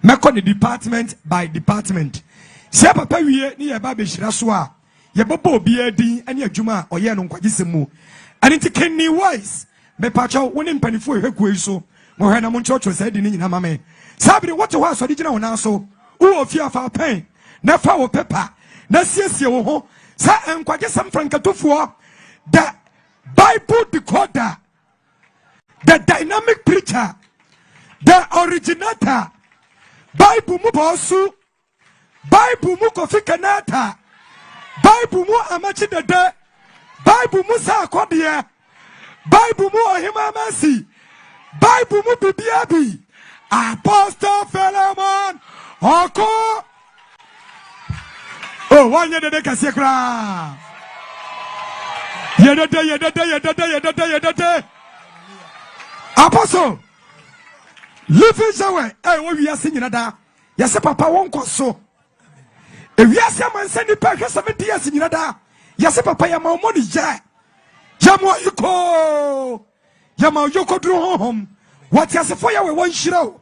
Meko the department by department. Se papa wie ni ye ba be hira so a ye bobo obi adin ane adwuma oye no nkwagisemu. And it can ni wise. Me pacho woni mpanifo ehwekoi so. Mo hwe na mo nchocho sa di ni nyina mame. Sabi what was so digina wona so. Wo ofia fa pen. Na fa wo paper. Na siesie wo ho. Sa nkwagisem frankatofo. The Bible decoder. The dynamic preacher. The originator. Bible mu bosu. Bible mu kofi kanata. Bible mu amachi dede. Bible mu sa akodiye. Bible mu ohima mercy. Bible mu bibiabi. Apostle Philemon Okoh. Oh, one year de kasekra. Yedede. Apostle. Living away. Hey, what we are singing that? Yes, Papa won't go so. If we are someone sending back 70 years in that. Yes, Papa, your money, yeah. Yamo Yoko. Yamo Yoko drew home. What yes, for you, one show.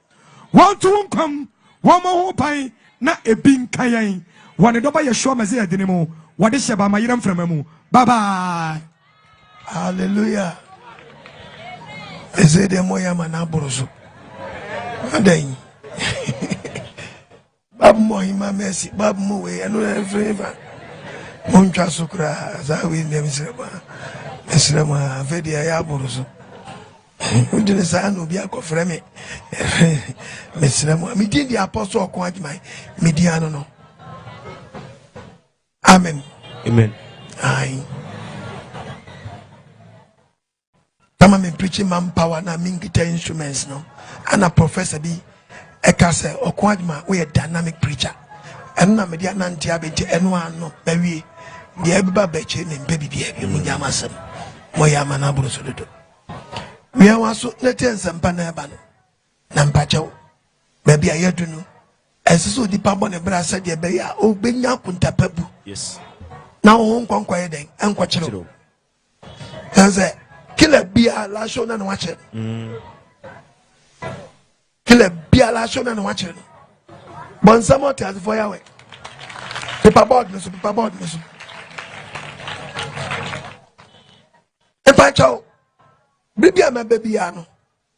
One to come, one more pine, not a bean kayain. One a double your show, Mazia Dinamo. What is about my young from bye bye. Hallelujah. Eze de moya manaboroso. Adai. Bab mo hima mercy, bab mo we anu favor. Moncha sukra za we nemsema. Mesrema vedi ya boroso. Undine sa anu bia ko freme. Mesrema mi din di apostle Okoh Agyemang. Mi di anu no. Amen. Amen. Aye. I'm preaching manpower na guitar instruments no. And a professor be eka say Okoh Agyemang we a dynamic preacher. And na media nanti abeti enwa no bawie. Dia eba beche ne baby bia bi munyama asem. Moya mana buru so dodo. We awaso neti ensempa na eba no. Na mpachew. Baby ayedu no. Esiso di pa bone bra sa de be ya obenya kuntapabu. Yes. Na wo nkwankwa yeden enkwachiro. Say Killer bia la show na watching. Killer bia la show na watching. Bon samo te as for yawe. Paper board no. E pa chao. Bibia ma baby ano.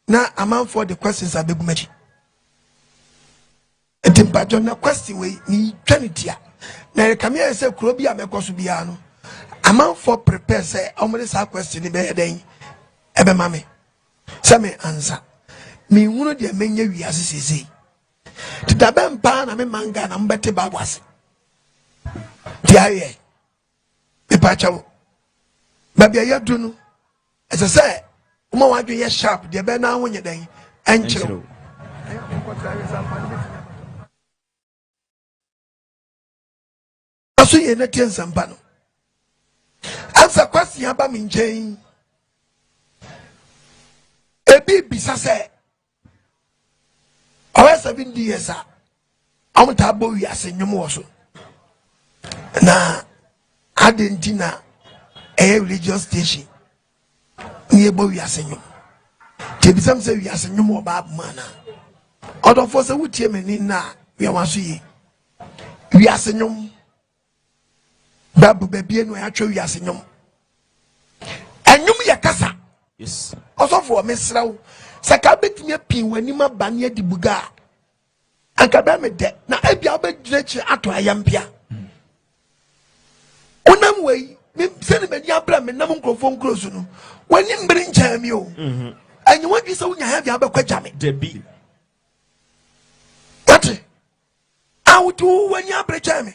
Na amount for the questions abebu mechi. Etimpa jo na question we ni twanitia. Na rekamia say kuro bia mekoso bia no. Amount for prepare say omre sa question be heden. Ebe mame. Same answer. Me hunu de menye wiase sese. Ti da be mpa na me manga na mbete babwase. Ti aye. Me pa chawo. Ba bia yadu no. Ese say uma wadwe ye sharp de be na ahonye den enchiro. Aso ye na tiensampa no. Answer question aba me nchen. Ebi bisa say awa 7 years amta bo wi asenyum wo so na adentina a religious station ni ebo wi asenyum te bisam say wi asenyum wo ba mana odofo say wutie mani na wi awaso yi wi asenyum babu bebie no ya twa wi asenyum enyum ye kasa. Yes. Also for Mesrao, Sakabet pin when you ma banya di buga. Ankabame de na ebiabe dreche ato ayampia. Onam way, me send me diabra me nam microphone close no. When you bring chamio. And you want to say when you have your jame. Debi. What? How do when you break jame?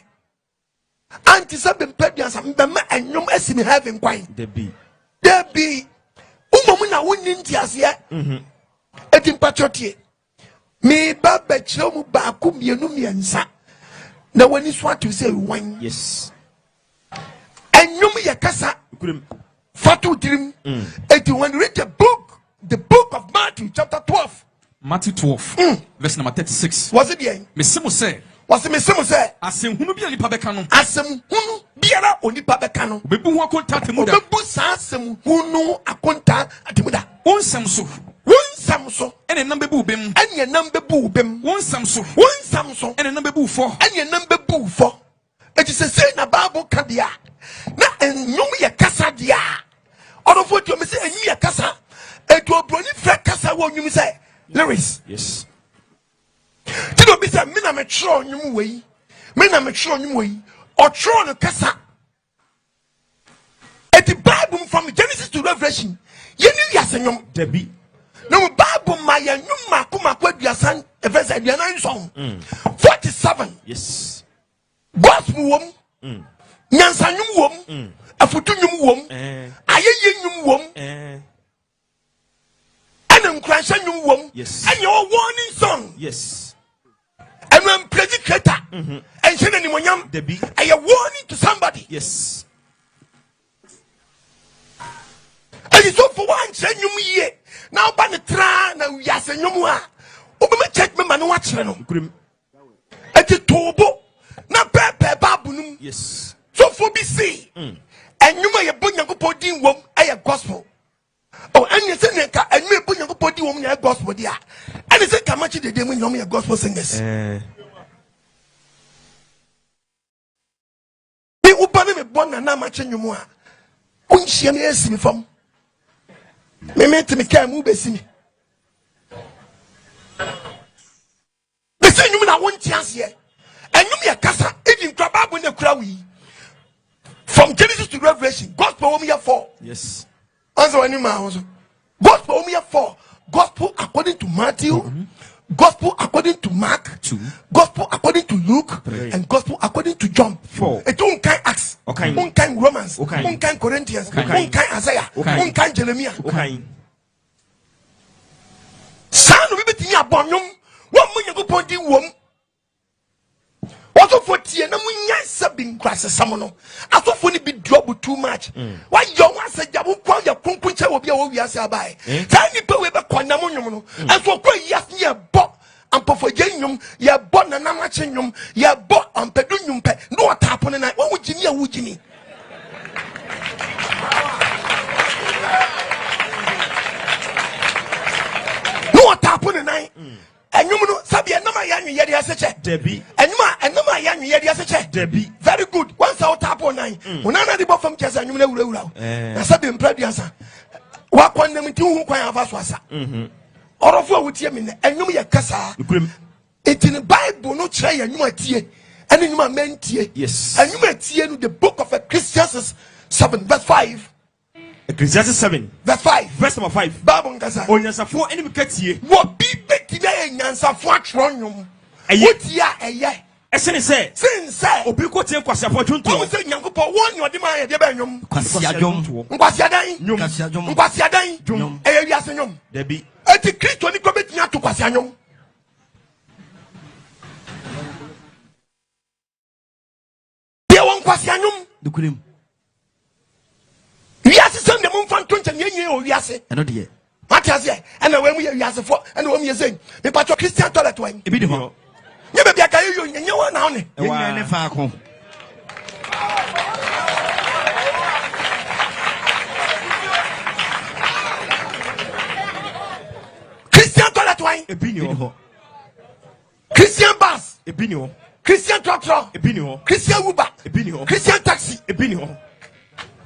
Anti sabem pedias and yum esimi having quine. Debi. Umomuna wuninti asia. Etimpachotie. Me baba chromu ba kumienu miensa. Na wani swatu say wine. Yes. And yum yakasa. Fatu dream. Eti when read the book of Matthew chapter 12. Matthew 12. Verse number 36. Was it bien? Mesimo say. Was it Mesimo say? Asem hunu bi alipa beka no. Asem hunu biara onipa beka no. Bebu hu akonta temuda. Bebu sa asem hunu akonta atemuda. Onsem so. Samso. Any number boo bim. And your number boo bim. One Samso. One Samso. And a number boo four. And your number boo four. It is a saying a Bible cadia. Na and you me a casa dia. All of what you say and you a casa. And to a brony flat casa when you say Lewis. Yes. Tino be say me na me tro nyum we. Me na me tro nyum we. Or tro no casa. At the Bible from Genesis to Revelation. You knew yasenyum Debbie. No Bible my nyum makuma kwa duasan verse aduanan song. 47. Yes. Gospel wom. Nyansanyum wom. Afutunyum wom. Ayeye nyum wom. And Nkransanyum wom. Yes. And your warning song. Yes. And when predicator. And shene ni monyam. Debbie. Are you warning to somebody? Yes. And it's so for one senyum ye. Now ban the tra na yasenyum wa. Obema check me manu watchre no. Eti tobo na pepe babunum. Yes. So for be see. And you may put your podi wom a gospel. Oh, and you say and you may put your podi wom a gospel dia. And it's a kamachi the demon you gospel singers. Me upane me born na machi nyumu a. Unhia me esi me fam. Me meti me kai mu besi me. Me say nyumu na wonti ase. And you me kasa even Bible na kura wi. From Genesis to Revelation, gospel we have 4. Yes. Also, gospel we have 4. Gospel according to Matthew, gospel according to Mark, 2, gospel according to Luke, 3, and gospel according to John, 4. It don't kind Acts, Okay. don't kind Romans, Okay. don't kind Corinthians, Okay. don't kind Isaiah, Okay. don't kind Jeremiah. Okay. Son of a bit in your bonum, 1 million point in womb. Also for tea and I'm crisis someone. I thought for be double too much. Why young one said you won't call your puncha will be over your by. Tiny people with a quanamunum. And for quite yes near bot and pofogenium, ye bon and amachinium, ye bot and pedunium pet. No tap on the night. What would you need? Would you need? No tap on the night. And you know, Sabia, no, my young yet as a check. Debbie. And no, my young yet as a check. Debbie. Very good. Once out tap on 9. When I the from Chess and you know, I said, in Pradiasa. What one them to who quite have us was. Or of what would you mean? And you may a cassa. It's in the Bible, no try and you might tear. And in my men tear. Yes. And you might tear the book of Ecclesiastes 7, verse 5. Ecclesiastes 7. Verse 5. Verse number 5. Bible Gaza. On your support enemy cut here. What be today and answer for Tronum? What ya a year? Essence say. Since say, Obico take Quasaport to say, Yanko, one your demand, Debenum. Kwasiadwom. Kwasiadai, Kwasiadwom. Kwasiadai, Ayasenum. Debbie. At the Christ when you commit to Kwasianum. There won't Kwasianum. The cream. Yes, send the moon from 20 years. Yes, I know the what has it? And when we are for, and when we are saying, the patch of Christian toilet wine. a bit of a You may be a guy you know now. far home. Christian toilet wine. A binio. Christian bus. A binio. Christian tractor. A binio. Christian Uber. A binio. Christian taxi. A binio.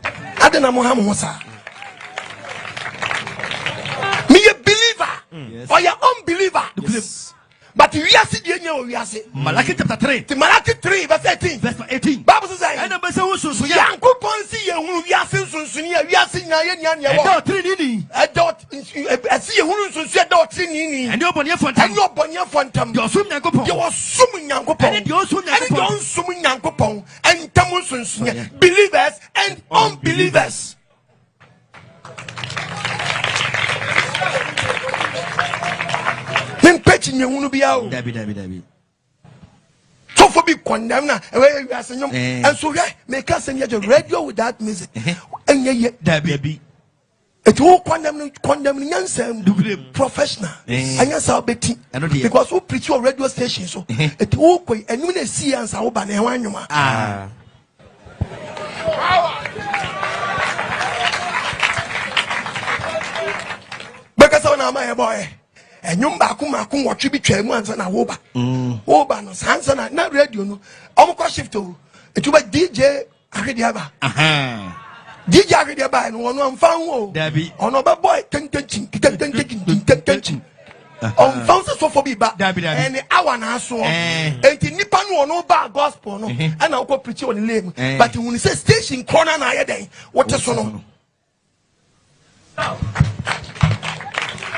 Adena Muhammad Musa. Me a believer or your unbeliever. Yes. But we are seeing we are saying Malachi chapter 3. the Malachi 3 verse 18. Verse 18. Bible says And the Messiah so Yanko Ponsi we are seeing Sunsunia, we are seeing and Trinity. a dot I see a woman who said dot in And your bonnet for and your bonnet phantom. your swim Yanko. You are summoning Yanko And your swim and don't summon Yanko Pong and Tamusun believers and unbelievers. Pitching you won't be out. Debbie. So for be condemned now, and so yeah, make us send the radio with that music. And yeah, Debbie. it will condemn Nsem professional. And yes, I'll bet because we preach your radio station. So it will quit and you may see us our banner. Ah. Because I want na my boy. And you back what you be trained once and a woba. Woba no sansa na radio no. Omko shift to it was DJ Aridiaba. DJ Aridiaba and one found Debbie on over boy ten on found so for be back and hour and so and Nipan no bar gospel no and I'll go preach on the name. But when he says station corner na day, what a son.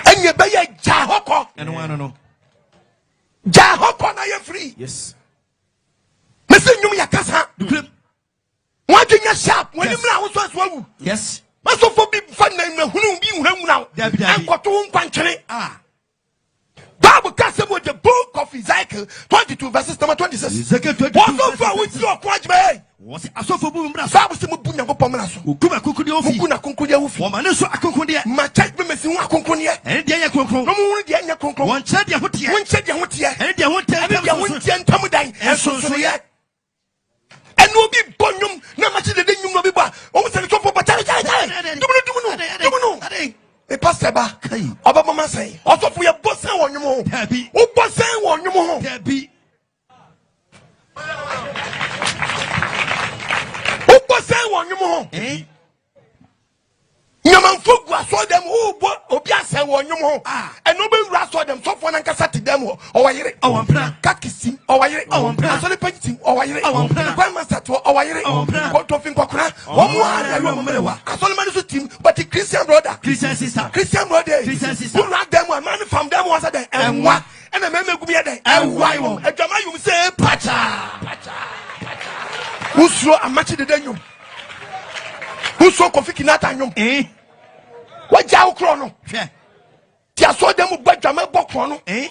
And you buy a Jahoko and one no Jahoko na you free. Yes. Missing you me a casa. What in your shop when you know was well? Yes. Must for be fun and who be now. And got to country. Bible cast with the book of Ezekiel 22 verses number 26. Ezekiel 22. What's over with your quadge? Was it a sofa boom? Sabbath Mubunya Pomaso. Ukuma Kukudio, Fukuna Kunkudia, woman, so I conclude my check missing one concludia, and Dia Concro, no more Dia Concro, one said Yahutia, one said Yahutia, and Dia won't tell Yahutia and Tamuday, and so yet. And no be bonum, no much the day you know, almost a sofa, but I a pastor back. Obama say, also for your boss on your mom. Debbie, who boss on your mom? Debbie. Who boss on your mom? Eh? Yaman folk saw them who bought Obiasa on your mom. And nobody saw them so for an cassette demo or I Kakisi or I solid painting or I Grandmaster to or I got off in Kokra. I saw the team, but the Christian brother, Christian sister, Christian brother, Christian sister, who not them one man from them was there and what and a member could be there and why a Jama you say Pacha who saw a match the Daniel who saw Kofi Kinata, eh? What Jao Chrono? Tia saw them with Jama Bokrono, eh?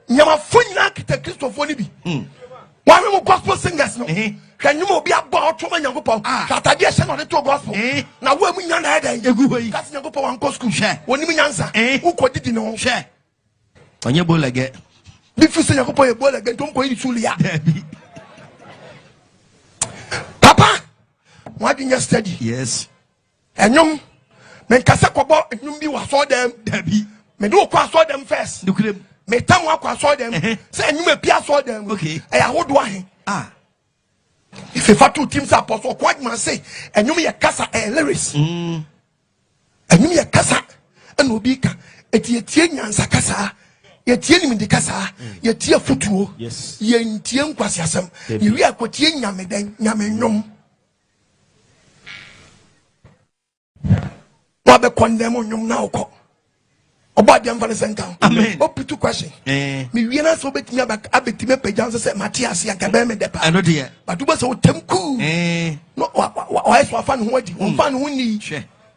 Yama Funak the Christopher Nibi. Why we gospel singers? No, can you be about Choma Yangopo? Catadiation on the two gospel. Now, when we know that, you go away, Yangopo and Cosco share. When you answer, who could it know? Share. On your bull again. If you say Yangopo, a bull again, don't go in Julia. Papa, why didn't you study? Yes. And young men Casacobo and you saw them, Debbie. Me do saw them first. Me time I saw them. Say you may saw them. Okay. I would want. If you fatu teams up or quite man say, and you me a casa a lyrics. And you me a casa and ubika. Eti etienne sakasa. Yetienne in the casa. Yetia futu. Yes. Yentien kwasiasem. You are quotien yameden yamenyom. Wabe condemn on yum now. About the environment. Amen. Open to question. Me we na so betimi abak abetime pejan say Matthias yakabem depa. I know there. But you was so temku. No why so fan ho adi. Fan ho ni.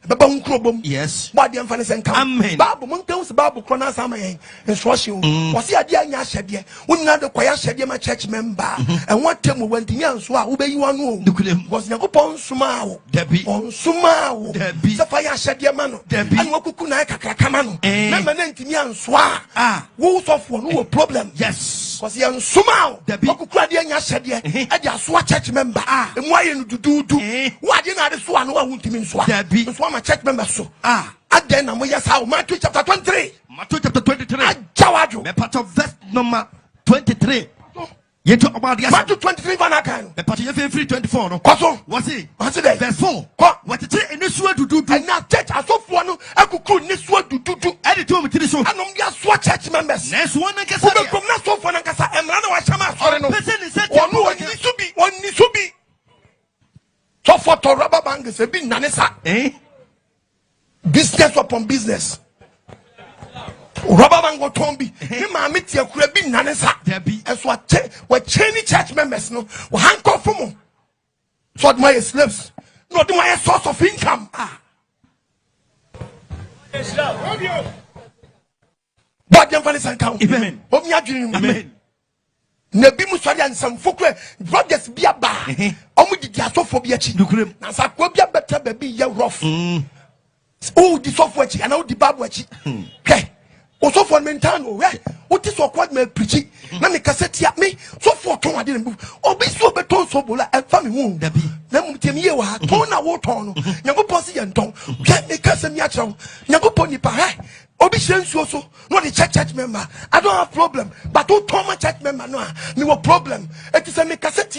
Baba nkrobom. Yes. About the environment. Amen. Bible mon tell us Bible krona sama yen. Instruction. Was he ade anya hyede. Wonna de kwaya hyede ma church member. And what tell me when tinya nso a wo be yi wanu. Was yakopon suma wo. Debi. On suma wo. Debi. Se fire hyede ma no. Debi. And wakuku na kakaka ma no. Member na tinya nso a. Wo sofo no wo problem. Yes. Was yan suma wo. Debi. Wakuku ade anya hyede. E de aso church member. Emu aye no dududu. Wo ade na ade so a no wa huntimi nso a. Debi. My church members so. Again, I'm yes, how Matthew chapter 23. Matthew chapter 23. Jawaju. Me part of verse number 23. You talk about the Matthew 23 vanakan. The part of 24 no. Koso. What's it? What's it? Verse 4. What it in this word to do. And now church as of one I could call this word to do. Edit to me to this one. And on your swat church members. Next one and kasa. Who come not so fun and kasa. And run away shama. Person is said. One needs to be. So for to rubber bang is a bit nanesa. Eh? Business upon business. Rubber band go tombi. Him ma meet your crebi nanesa. And so what chaining church members no. We handcuff them. So my slaves. Not my source of income. But the emphasis and count. Amen. Amen. Nebi musari Nsem fokwe brothers bia ba. Omu di asophobia chi. Na sakwa bia better baby ye rough. Oh, the software chi, and now the babu chi. Okay. Also for mentano, eh? What is what quite me preaching? Na me cassette ya me, so for ton I didn't move. Oh, be so beton so bola and family wound. Then temi ye wa ton na wo ton. Nyago posi and ton. Get me cassette ya chong. Nyago pony pa. so not the church member. I don't have problem, but who told my church member no, me no problem. It is a me cassette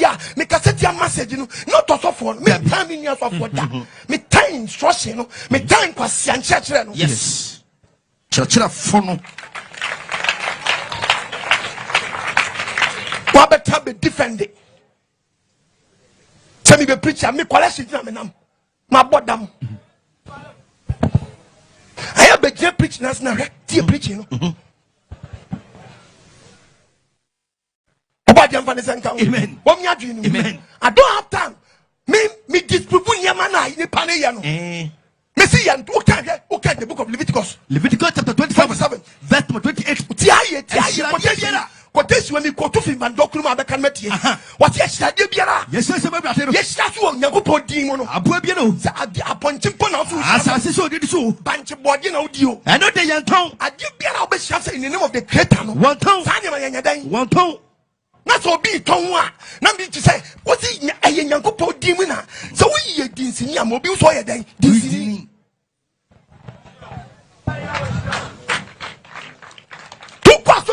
message, you know, not also for me time in years of water, me time instruction, no, me time question church. Yes, church phone. What better be defending? Tell me the preacher, me collect my bottom. I have been preaching as now, dear preaching. Amen. Amen. I don't have time. Me disprove Yamana in the Panayano. Messi and okay, the book of Leviticus. Leviticus chapter 27, verse 28. Quotation when you quote to him and document the committee. What yes, I did. Yes, that's one. You go put Dimono. Abuabino. Upon Chimpon, as I so did so. Bunch of body audio. I know the young tongue. I give me an obsession in the name of the Creator. 1 tongue. 1 tongue. Not so be tongue. Now me to say, what's it? A young couple demona. So we didn't see a mobile so a day.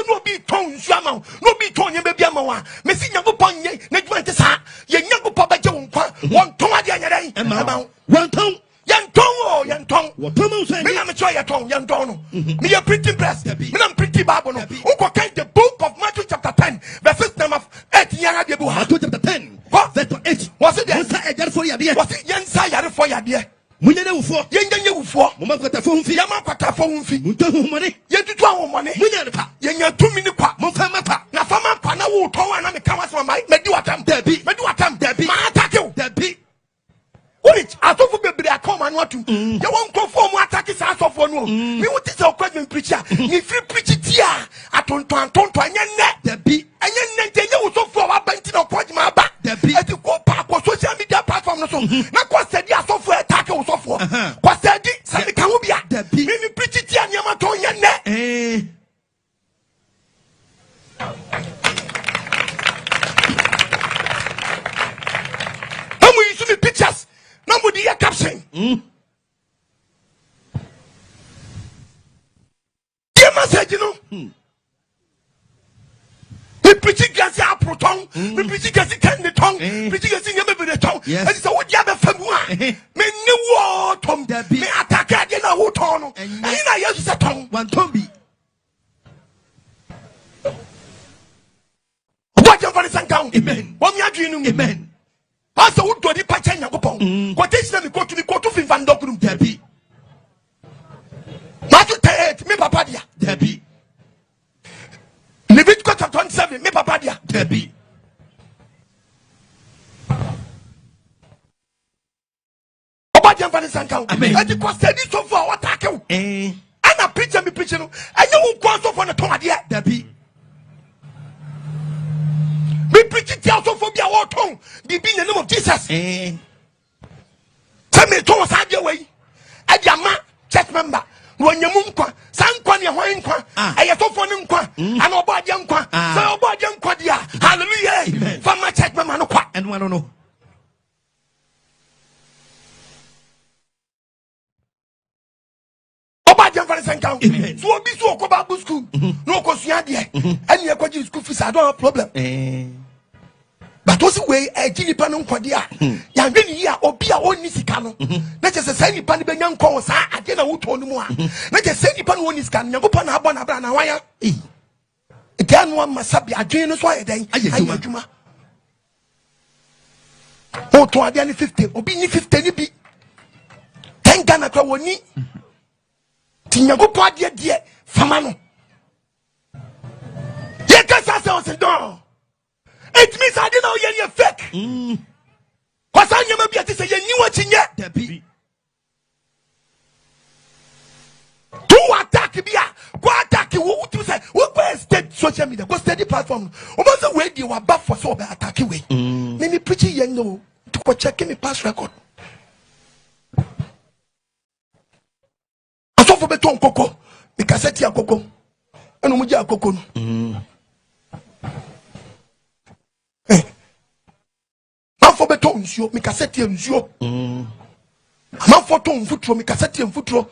No be tongue, Shama, no be tongue, you baby Amawa. Messi Yago ye, Netwentesa, Yango Papa Joan, 1 tongue at the end, and 1 tongue, young tongue, young tongue. What tongue say? Me, I'm a try a tongue, young tongue. Me a pretty breast, me, I'm pretty babono. Who can the book of Matthew chapter 10, the first name of 8 years ago, Matthew chapter 10, what? That 8 was it? Yes, for your dear, was it Yensa for your dear? Munye for yenye ufo mama kwata fo mfi yama kwata fo mfi muntahu money yentutu awo money munye pa yenya 2 minutes kwa monfa mapa na fama pa na wo ton na me kan wasema mai medi watam dabi ma attack you dabi which asofo bebre akoma no atu ye won konfo mu attack sa asofo no me wuti se okwadwen preacher ni free preach dia atonton anya ne dabi anya ne ntenye wo sofo wa banti na okwadwen aba dabi eti ko pa ko social media platform no so na ko sedi asofo attack wo sofo ko sedi se ka wo bia dabi me preach dia nyama to anya ne amu yi so pictures nobody a caption. Dear message, you know. We preaching against our proton, we preaching against the tongue, preaching against the tongue. And so what you have a family. Me no Tom me attack again a whole tongue. And I use a tongue. 1 tongue. What you want to down? Amen. What you are doing? Amen. Asa wo do di pa chen yakopon quotation me go to fin van dokum dabi Matthew 10 me papa dia dabi Leviticus chapter 27 me papa dia dabi Oba jam van sankan e di ko study so for what attack you ana preacher me preacher no enye wo kwa so for na ton ade dabi me preach it also for be our tongue. Be in the name of Jesus. Tell me to us idea way. Agyemang church member. When you munkwa, sankwa ni hwankwa. Ayeto for nkwa. And Okoh Agyemang. So Okoh Agyemang dia. Hallelujah. For my church member no kwa. And one no. Okoh Agyemang sankan. So obi so Okoh Bible school. No ko sua dia. And you go school fees I don't have problem. But also way a gini panon quadia. Young ya obia on nisika no. Let us say ni pan benyan ko sa ade na wuto no mu a. Let us say ni pan won nisika no go pan abo na bra na waya. Again one masabi adwen no so ayedan ayadwuma. O to ade ni 50 obi ni 50 ni bi. Ten Ghana kwa woni. Tinyago po ade de fama no. Ye kasa se o se don. It means I didn't know you're fake. Because I never be able to say you knew what you knew. To attack me, go attack you. What you say? What was that social media? What's steady platform? What the way you were back for so bad attack away? Many preaching, you know, to go check any past record. I saw for beton cocoa, the cassette cocoa, and Umuja cocoa. For beton, you make a set and you. I'm for tone footro, make a set and footro.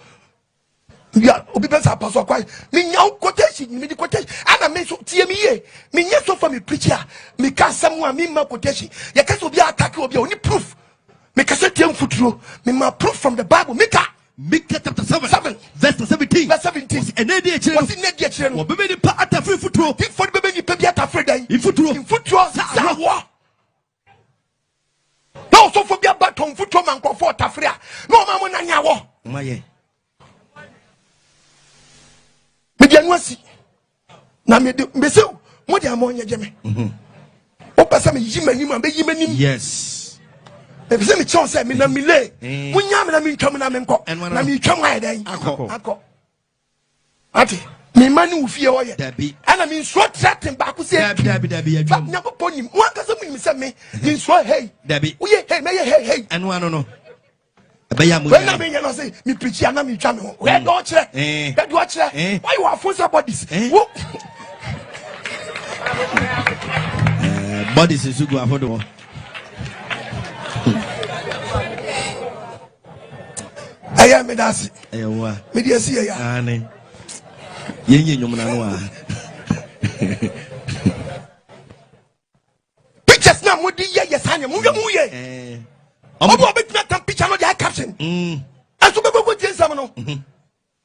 Yeah, obi be apostle Christ. Me nya quotation, me di quotation. Ana me so tie me ye. Me nya so for me preacher. Me ka someone me ma quotation. Ya ka so bi attack obi oni proof. Me ka say tie mfuturo. Me ma proof from the Bible. Micah chapter 7 verse 17. Verse 17. And then they was in the children. What baby pa atafri futuro. If for the baby pe atafri dai. Infuturo. Zawo. No so for be abaton futuro man ko for atafri. No ma mo na nyawo. Maye. Me dia nwasi. Na me se mo dia mo nya jeme. O pesa me yi manim am be yi manim. Yes. If you chance say me na me le. Munya me na me ntwam na me nko. Na me twam ayi dan. Akọ. Ati. Me mani wo fie wo ye. Ana me nso threaten ba ko say. Dabi adwam. Nya ko poni. Mo aka se me say me. Nso hey. Dabi. Wo ye hey, me ye hey. Anu no. Ebeya mo. When na me no say me preach na me twam ho. We do kire. We do kire. Why you are force bodies? Wo. Bodies is go afodo. Aya me dasi. Ewa. Me dia si ya. Ane. Yenye nyom na no a. Pictures na mo di ye yesanya. Mo ye. Obo betuna tam picture no dia caption. Aso be go jensam no.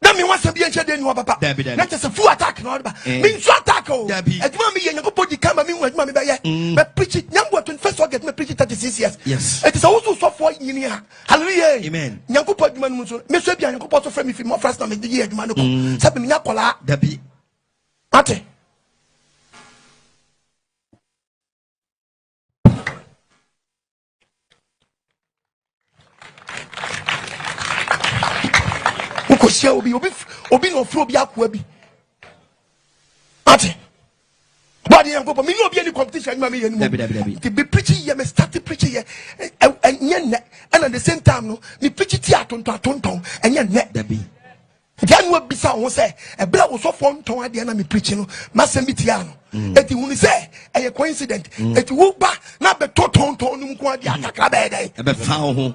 Na me wasa bi enche de ni wa papa. Na just a full attack no ba. Me so attack o. Aduma me ye nyakopɔ di kama me aduma me be ye. Me preach it. Nyambo 21st August me preach it 36 years. Yes. It is also so for yini ha. Hallelujah. Amen. Nyakopɔ aduma no so. Me so bia nyakopɔ so frɛ me fi mo first na me di aduma no ko. Sabe me nyakola. Dabi. Ate. Obi no fro bi akwa bi ate body and go me no be any competition me anymore to be preaching here me start preaching here and at the same time no me preach it atonton and net dabi Jan will be sound say a blood was so fun to the enemy preaching no masembitiano eti hunu say a coincident eti wo ba na be toton num ko dia kakra be dey e be fa ho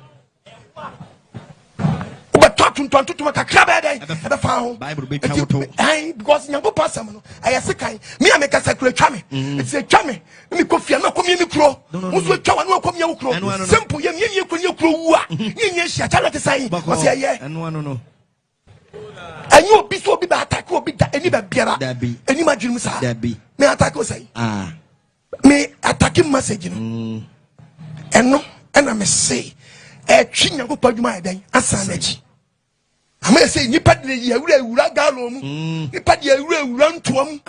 because nyango pasam no ayase kan me ameka sakura twa me it's a twa me me kofia na komi mi kro muso twa no komi ya kro simple ye nye kro wu a nye hia chala te sai o se ye eno no anyo obi so obi ba attack obi da eni ba biara eni ma dwum sa me attack o sai me attack message no eno na me say twi nyango padwuma edan asa na chi ama say nipa de yewura galo mu nipa de yewura ntoam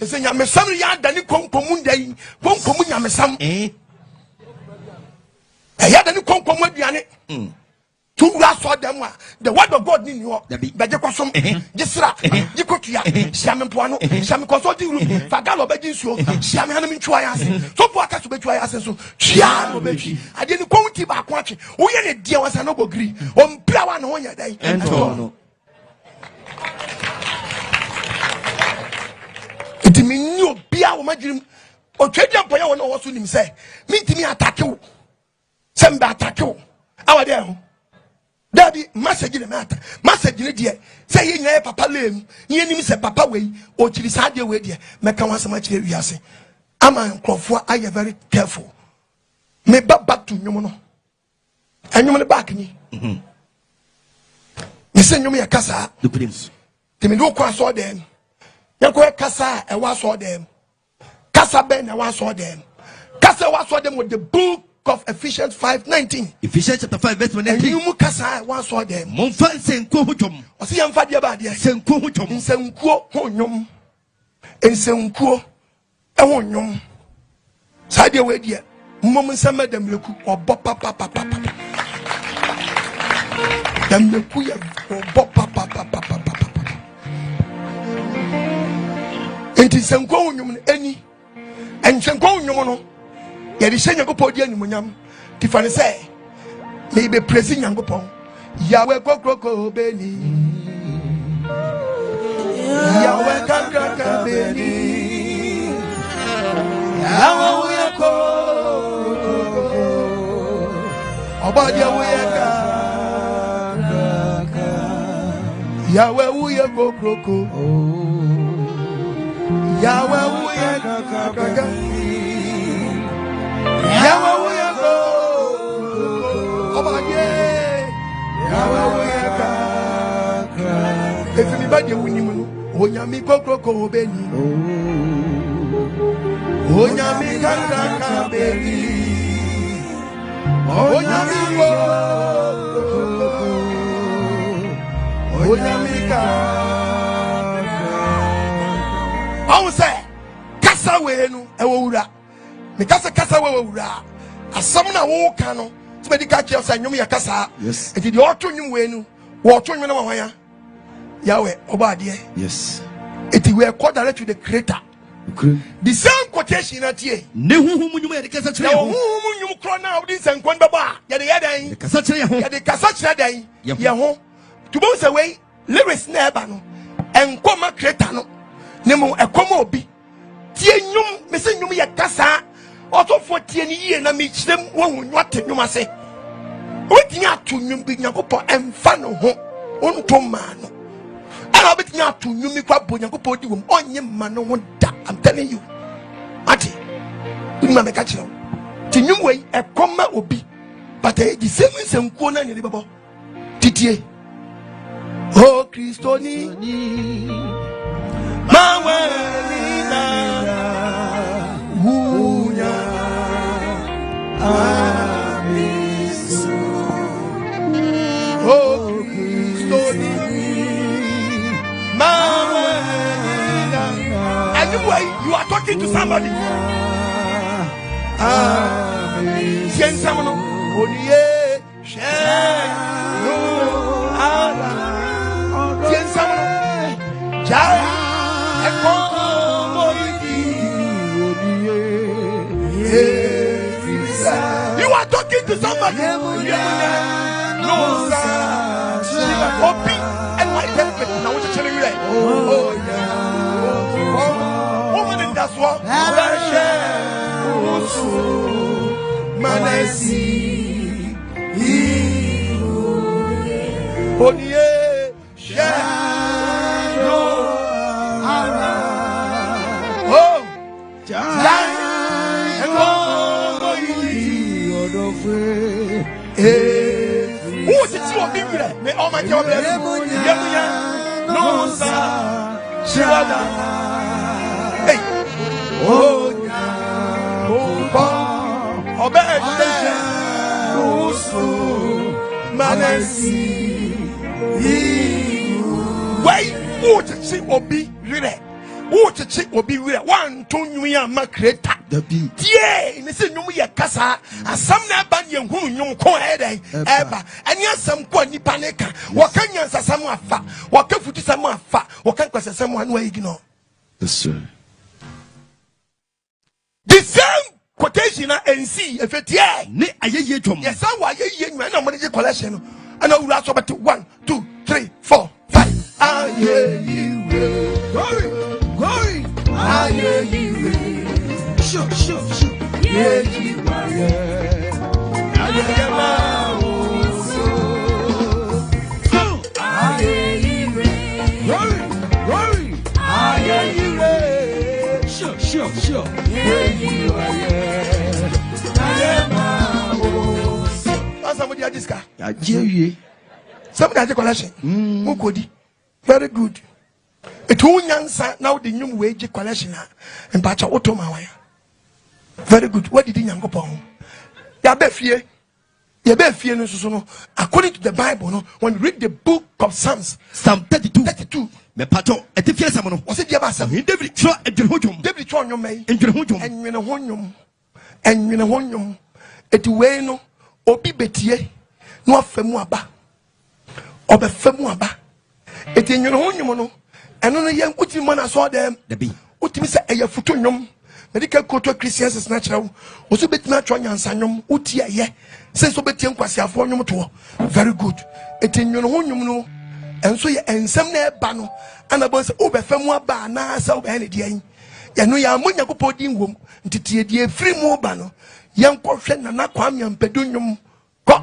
say nyamesam ya dani konkomu ndai konkomu nyamesam ya dani konkomu aduane to raso dem a the word of God ni yo be je kwasom gisra gikotua siame mpoano siame consult room fagalo be jinsuo siame hanu ntwa ya ase so po aka so betwa ya ase so tia no betwi ade ni konti ba ko atwe wo ye ne dia wasa no bogri o mpira wa no wonya dai no itimi ni obia wo madwirim o twedi ampo ya wo no wo so nim say mi ntimi atake wo semba atake wo awade ho Daddy, message in matter. Message in dear. Say ye papa lame. Ye nim say papa way or chili side way dear. Make one so much here. I'm a crofwa. I am very careful. Me back to Yomono. And you back me. You send you me a casa. The prince. They me do cross all them. You go a casa and was all them. Casa ben and was all them. Casa was all them with the book of Ephesians 5:19. Ephesians chapter 5 verse 19. You mukasa one saw them. Monfa senko hudwom. Osi yamfa dia ba dia. Senko hudwom. Nsenkuo honyom. Nsenkuo e honyom. Sa dia we dia. Mmom nsema dem leku obo papa. Dem leku ya obo papa. Enti senkuo honyom eni. Ensenkuo honyom no. Yeri se nyankopɔ di animonyam tifane sɛ me be praise nyankopɔ Yahweh kokroko beni Yahweh kakraka beni Yahweh ko obadia we Yahweh uye kokroko. Yahweh uye kaka. Yahweh uye kokroko. Obaye. Yahweh uye kaka. If you bad you win him. Onyami kokroko obeni. Onyami kaka beni. Onyami kokroko. Onyamika. I say, Kasa wenu ewura. Me kasa we ewura. Asamna wo kano. To medical care say nyum ya kasa. Yes. Enti de oto nyum wenu. Wo oto nyum na wanya. Yahweh obade. Yes. Enti we call direct to the creator. Okay. The same quotation at ye. Ne huhu mu nyum ya de kasa kire Now ho. who nyum kro na odi senkon baba. Ya de yadan. De kasa kire ho. Ya de kasa kire dan. Ya ho. To both away, lyrics never no, and comma creator no, nemo a comma obi. Tienum, missing you a cassa, also for 10 years, and I meet them one what you must say. Waiting out to you being a couple and fan of home, on to man. And I'll be out to you, make up on your podium on your man. I'm telling you, Matty, we may catch you. Tinum way a comma obi, but the same is some corner in the bubble. Titier. Oh Christoni Mawelina Wunya Amisu. Oh Christoni Mawelina. Anyway, you are talking to somebody. Nsem no Oniye Sheno Ala. You are talking to somebody. No, sir. And why benefit? Now, what you telling me? Oh, yeah. Woman in that one. Manesi. Oh, yeah. Shano. Oh, who is it you are being with? May all my job no sir. Hey, oh, Manasi. Why would you see Obi Rire? Would you see Obi Rire? 1 2 year macreta. The beat. Yeah, in the same way, Cassa, and some naban young whom you call Ede, Eba, and yes, some quani panica. What can you answer someone fat? What can you do someone fat? What can you say someone way you know? Yes, sir. The same quotation and see if it yeah. Ne aye tom. Yes, I was a young man, nobody collection. And I will ask about 1 2 3 4 5. I hear you. Glory. I hear you. Sure. Yeah, you are. I hear you. Glory. I hear you. Sure. Yeah, you are. Somebody at this guy. Somebody at the collection. Mukodi. Very good. It won't answer now the new wage collection and Pacha Otomawaya. Very good. What did you yank upon? Yabefie. According to the Bible, no, when you read the book of Psalms, Psalm 32. Me pato etifia samono. Was it Yabasa? David tro edwehojum. David tro nyom may. Edwehojum. And you know, it way no, obi betie, no afemu aba. Obefemu aba. It in your honyum, and only young Utimana saw them. The bee. Utimisa a futunum. Medical culture Christians is natural. Also, bet natural and sanum. Utia ye. Since obetium quasia for you to. Very good. It in your honyum, and so ye and some near bano. And I was Obefemu aba na so any day. Yanu ya munya kupodin wom. Ntitie die free mo bano. Young portion na nakwam yam pedunum. Go.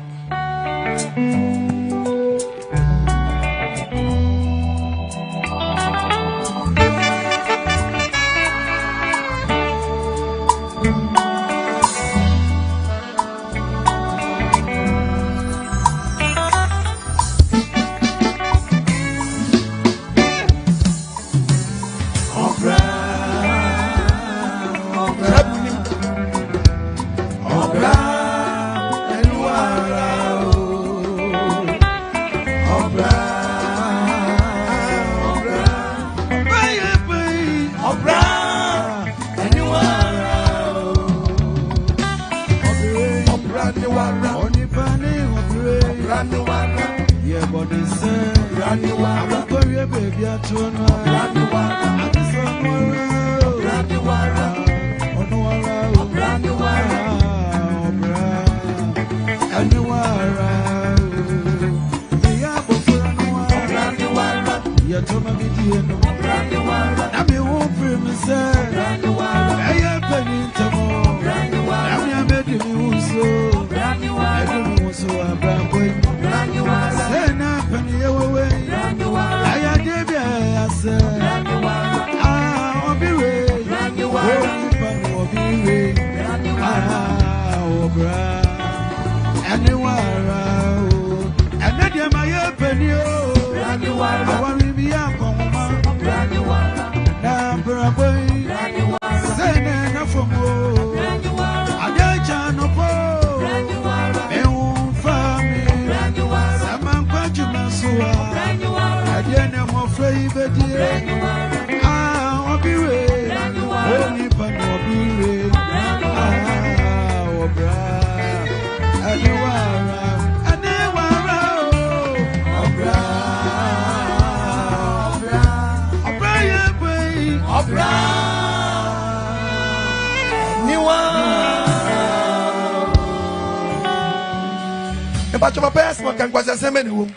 But your parents can go to seminary.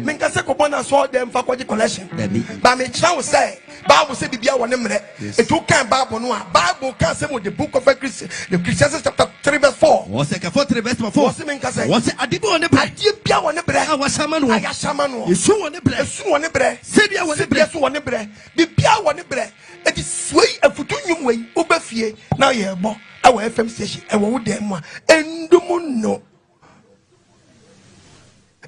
Make us a coupon and saw them for collection. But me child say, Bible say, be our name. It took time Bible no Bible can say with the book of Christian, the Ephesians chapter 3 verse 4. Was a 4 verse 4. Was it a debo on the bread? I was a was Shaman. I got Shaman. You saw on the bread. Soon on the bread. Said I was a bread. On the bread. The Pia on the bread. It is way a futurum way. Ubefie. Now you're more. Our FM station. And what would them want? And do no.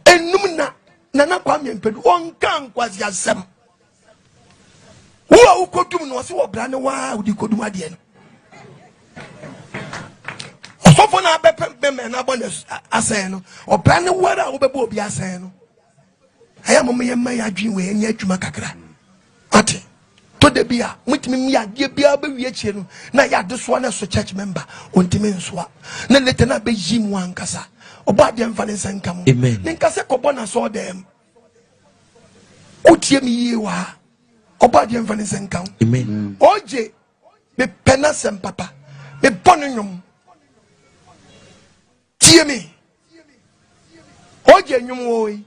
And Numina Nana Kwame Ped one gang was Nsem. Who could do no so brand wow you could do again. Often I bepem and abundance aseno or brand water over Bobby aseno. I am a may dream way and yet you macacra. Ati to the beer, with me, I give beer be reaching. Now ya this one as a church member on Timenswa. Then let not be Jim one casa. About them Venice and come. Amen. Then Casa Copona saw them. Utie me you are. About them Venice and come. Amen. Oje, me penas and papa, me bonum. Tear me. Oje, you way.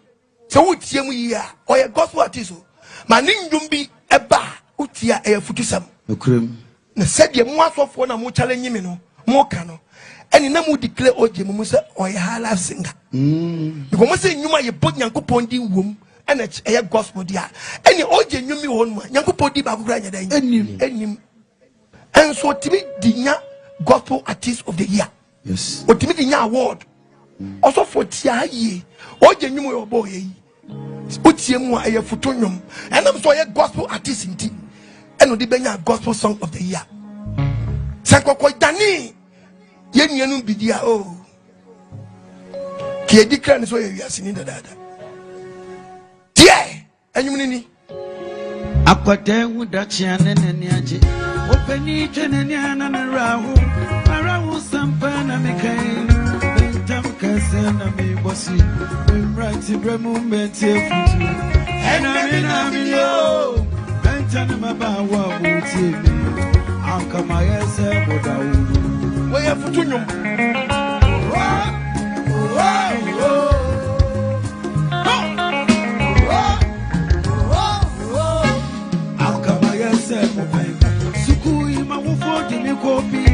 So utie me ya, or a gospel artist. My name be a bar, utia a futisam. No cream. The said ye more of one a more challenging me no, more cano. And in them would declare Oje Musa or a hala singer. Because say you might put Yanko Pondi womb and a gospel dear. Any Oje knew me one Yanko Pondi Bagrania and so to me the gospel artist of the year. Yes. Or to me the award. Also for Tia ye, Oje knew your boy. Utiemu a futunium, and I'm so a gospel artist in tea. And the Benya gospel song of the year. Sanko Dani. Yen be dear. Oh, Kia declared so you are singing the dada. Dear, and you mean Aquate would Dachian and Yaji. Open each and Yan and Rahu. Arahu Sampan and Mikain. Tamkasan and me was you. Right, Ibrahim Benty. And I mean, yo. Bentanama Bawa will see me. Uncle Maya would we have to know. I'll come myself. Sukui, my wolf, Jimmy Coffee.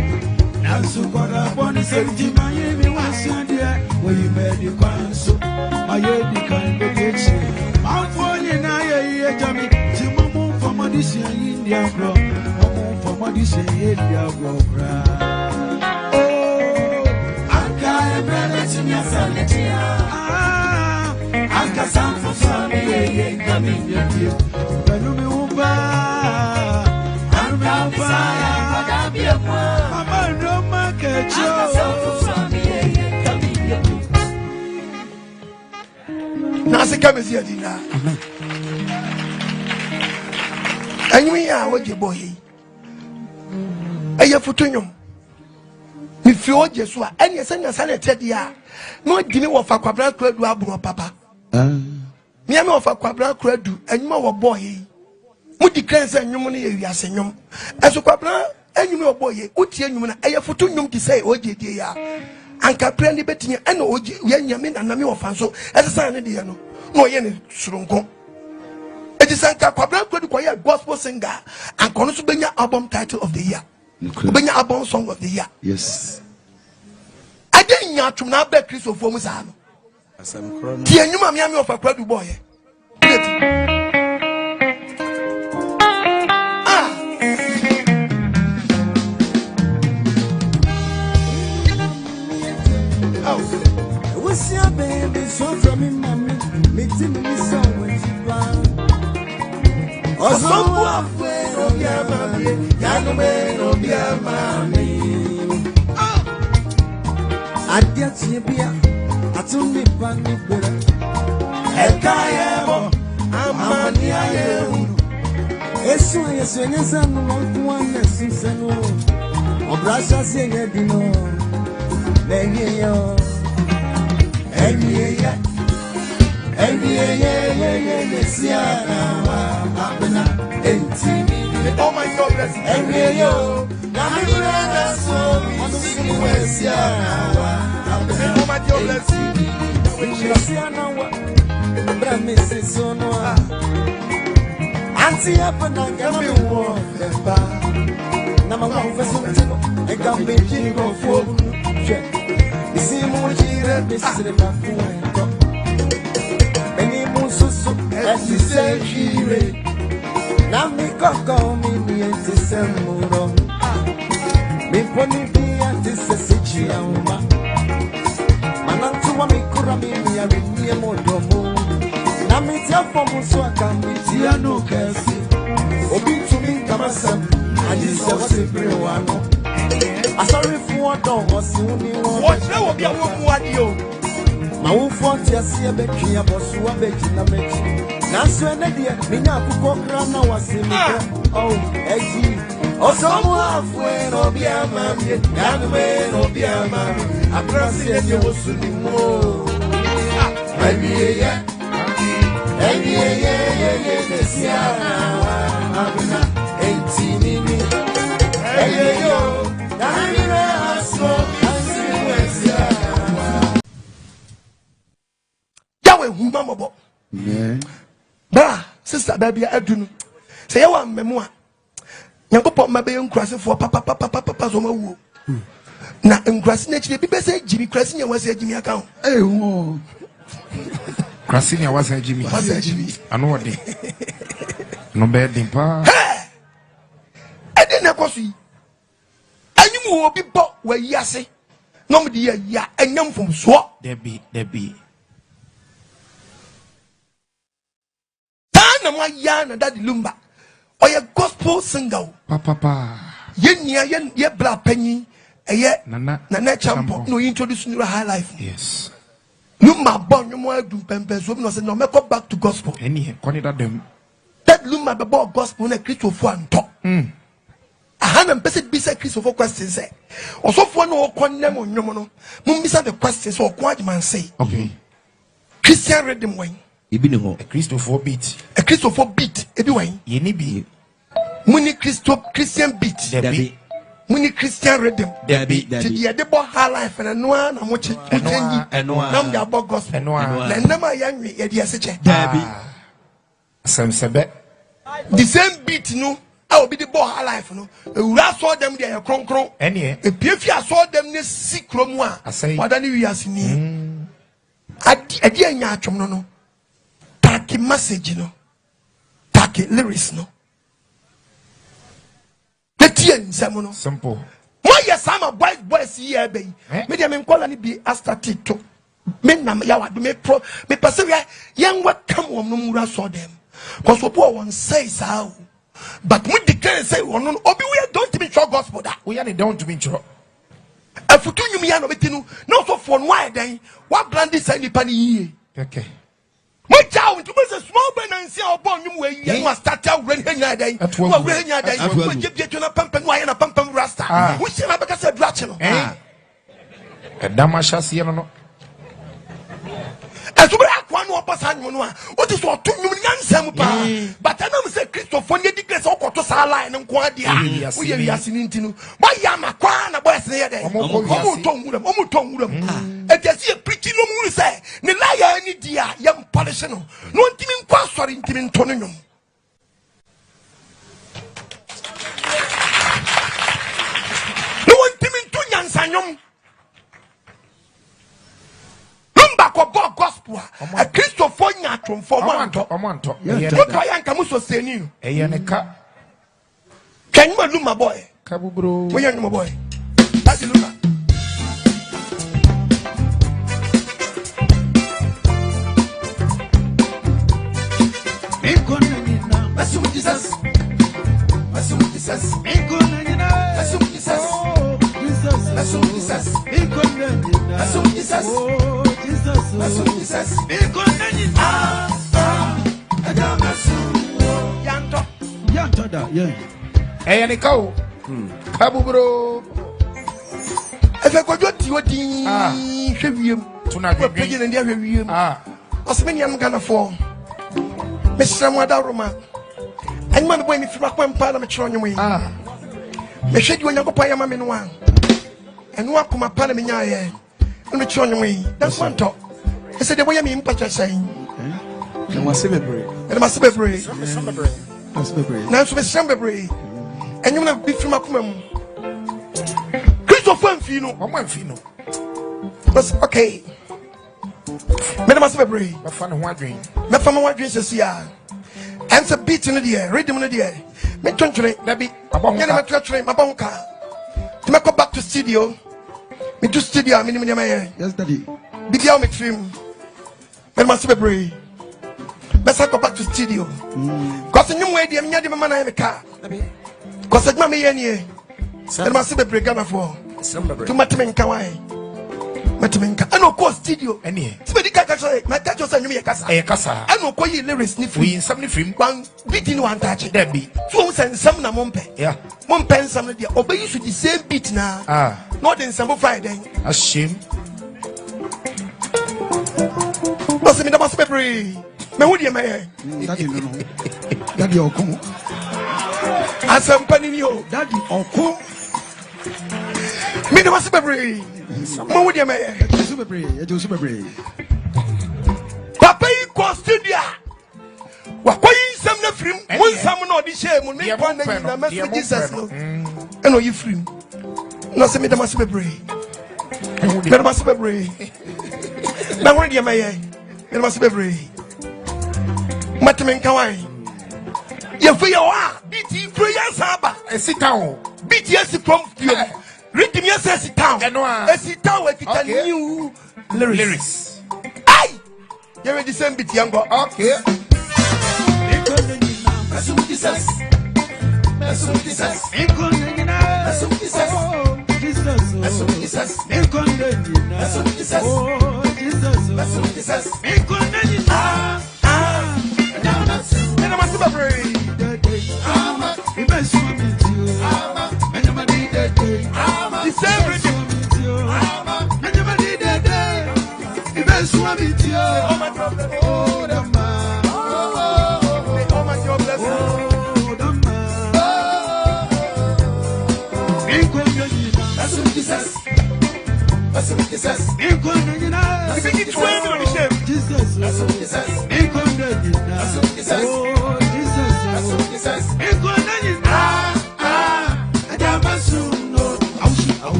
Now, Sukoda, Bonnie, 70 Miami, was India, where you made the council. My lady kind of get you. I'm falling, I Jamie, Timon for Madison, India, bro. For Madison, India, bro. Anka sam for Sunday, coming your dear. Anumi Umba, Anka Messiah, Mama no market, Nasi come here, Dina. And we are what your boy. Aya Futunium. If you just were, and you send a sanitary, no, give me what for Quabra could do, papa. me am of a quabra credu and you know boy. Mudi cleanse and you yasenum. As a quabra and you know boy, Utian, I have fortunum to say, O dear. And Caprani betting and Oji, Yamin and Nami of Fanso, as a son of the no yen shrunko. It is Anka Quabra could acquire gospel singer and Conusubenya album title of the year. Benya album song of the year. Yes. I didn't yet to now bet Christopher for Musano. Dear, you mammy of a crowd boy. What's your baby so from me, mommy? Meeting me so when you want. Oh, some halfway, oh, yeah, mommy. Young man, oh, yeah, mommy. I get you beer. I told me, Panny, better. And Kayamo, I'm money. I am. It's so yes, when you're some one lessons and all. Or Brasha saying, you know, baby, yo. Yeah. Oh my God, bless you. Oh my God, bless now me go me antisemuro. Me poni dia tisesichi auma. Manantu wa mikura mi ya rinye modomo. Na me tia fomu so akambi tia no kasi. Obi to me kamasa. Adisa wasi brewano. Asori fuwa don wasi uni won. Watch now be a woman wadio. Ma wo fonti asie betwi aboso abeji na meji. Nanso ene dia minya akukọ kra na wasemi oh eji osomu afwe no bia mamie yanwe no bia mamie akrasi ede wosuni mo abiye mesia abuna 18 ni ayeyo yanwe aso ansiwesia yawe huma mobo Bra, sister, baby, Adunu. Say, I want memoir. Yanko my baby crashing for papa, so Owuo. Now, in crashing, actually, people say Jimmy crashing was a Jimmy account. Hey, whoa. Krasinia was a Jimmy. Was a Jimmy. I know what they. No bad dimpa. Hey! I didn't know see. And you will be bought where you say. No, dear, ya, and young from swap. There be. My yarn that lumba or your gospel singer. Papa. Yen bla penny a ye nana champo no introduce new high life. Yes. Lumba born no more do pempers women say no make go back to gospel. Any corner them. That lumba be born gospel na Christo for and talk. A hand person be say Christo for questions say. Also for no condemn on yomono. Mumbisa the questions or Okoh Agyemang say. Okay. Christian read them way. A Christopher beat. A Christopher beat. Everywhere. Ye be. Muni Christian beat. Debbie. Muni Christian rhythm. Debbie. The about high life and no one. I'm watching. And no one. About gospel. And no one. And never young me. Debbie. Some sebe. The same beat, no. I will be the boy high life, no. I saw them there. Cron. Any. If I saw them, this sick romwa. I say. What do you ask me? I didn't know. Taki message no, taki lyrics no. The Nsem no. Simple. Why yes I'm a boys here be. Me dey me call ani be astati to. Me na ya wa do me pro me persevere yan what come on no mura so them. Cause obo won say sao. But we declare say one no obi we don't be sure gospel that. We are don't be sure. Afutu nyumi ya no betinu. No so for why then what brand this any pani. Okay. My child, you must a small ben and see our born you way. You must start out when you're day. At what way you're day. You will get to a pump and wine and a pump and rasta. Which you have a said rational. A damasha, you know. As we have one more bossa no what is what to Nsem pa but I know say Christopher ye declare Okoh to sa line nko ade a we ye wiase ni ntinu ba ya makwa na boys ne ye dey omo tonwuram e dey see preaching no mu say ne liar ni dia ye polish no ntimi nkwa sori ntimi ntono nwom no ntimi ntonya nsanyom gospel a Christopher nyatron for omanto you try and come so seni eyeneka can you look my boy kabubro we my boy that's the look eyeneka kabubro efe kojo ti odi hwewiem tuna pege ne dia hwewiem osmeni am gana for me sram wada roma anima me boy mi fira kwampa na me chiro nwom yi me hwedi onyankopon ya ma me no an enu akoma pa na me nyaaye me chiro nwom yi that's one talk I said the boy me mpacha saying no wasebebre and masebebre wasebebre na so me sembebre enyu na bi firi makoma mu Christopher Mfino but okay me na masebebre ba fa ne ho adwen me fa ma wadwen sesia and so beat in the air rhythm in the air me tonchre na bi abonka na me tonchre mabonka to me go back to studio me do studio me ni me yes daddy bidia me trim me masebebre let's go back to studio cause nyum we dia me nya de mama na me ka cause adma me ye and masebebre Ghana for to matime nka why matime nka and Okoh studio ene tibedi kaka so my touch so nyum ye kasa e kasa and Okoh yi lyrics ni we Nsem ni film one beat in one touch there be so Nsem na mompe yeah mompe Nsem na dia obeyi should the same beat na not in Nsem Friday a shame no se me da masebebre me hu dia me daddy no daddy Okoh asampani ni o daddy Okoh me da masebebre me hu dia me super papa yi ko studio wa ko yi Nsem na frim mo Nsem na odi share me kwa na nyina me Jesus no eno yi frim no se me da masebebre me da masebebre na hu dia me me da masebebre matime nka why ye fe ye wa beat prayer saba esitao beat yes from you rhythm yes esitao esitao ekita new lyrics ai you ready same beat yango okay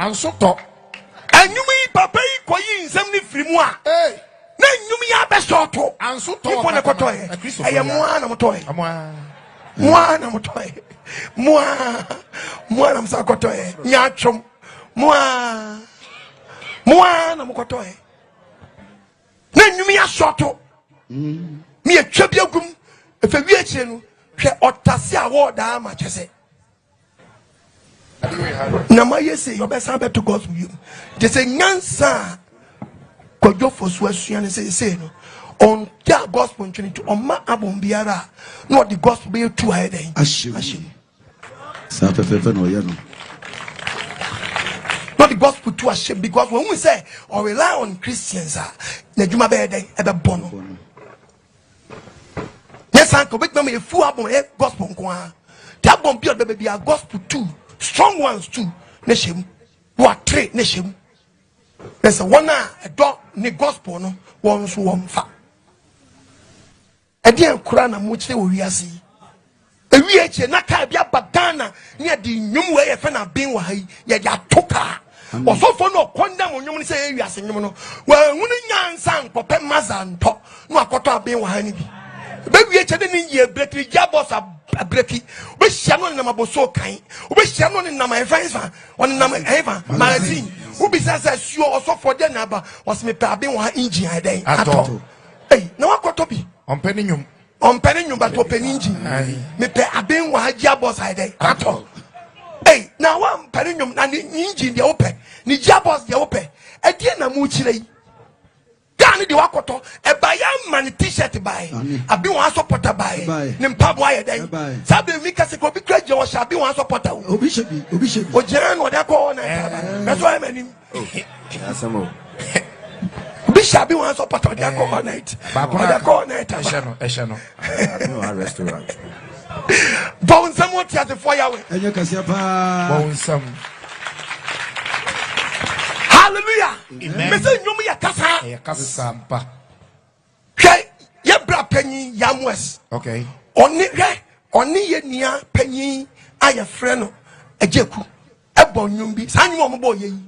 and so to and you me papa yi ko yi Nsem ni firi mu a short. And so People na kotoe. Eye moa na motoe. Moa na motoe. Moa na msa kotoe. Nyachom. Moa na mokotoe. Na nyumi ya short. Me atwa agum. Efe wi akire no hwe otase award ama chese. Na my say your best to gospel you. They say nyansa kojo fosu asuan say no on that gospel to on ma abon biara no the gospel be too high then. Ashim. Sa fefe no ye no. Not the gospel too ashamed because when we say or rely on Christians na djuma be den e be bono. Yes uncle big me fu abon gospel nko a. That bon be be a gospel too. Strong ones too. Neshem. What three neshem. There's a one a dog ne gospel no one so one fa. Edian Kurana muche uriasi. A VH na ka bia bagana near the new way a fan of being why ya toka. Or so for no condemn on you say yes and you know. Well, when yan sang for pen mazan top, no a quarter being why. Baby, I didn't hear Betty Jabos a breaky. We shall not number so kind. We shall not in my friends on number ever. Magazine. Who besides you also for the number was me pabbing one engine a day at all. Hey, no one got to be on pennium. On pennium, but open engine. Me pay a being one Jabos a day at all. Hey, now one pennium and the engine the open. Ni Jabos the open. At the end of Muchile. Gani di wakoto e baya man t-shirt buy abi wan supporter buy nim pabo aye den sabe mi kase ko bi kraje wo sha bi wan supporter obi shebi o jere no da ko na na so am anim asamo bi sha bi wan supporter da ko night da ko night e no restaurant bon samo ti ate for yawe enye kase pa bon sam. Hallelujah. Me say nyum ya kasa. Ya kasa sampa. Hwe ye bra panyin yamwes. Okay. Oni ye nia panyin aye frɛ no ajeku. Ebo nyum bi. Sa nyum ombo ye yi.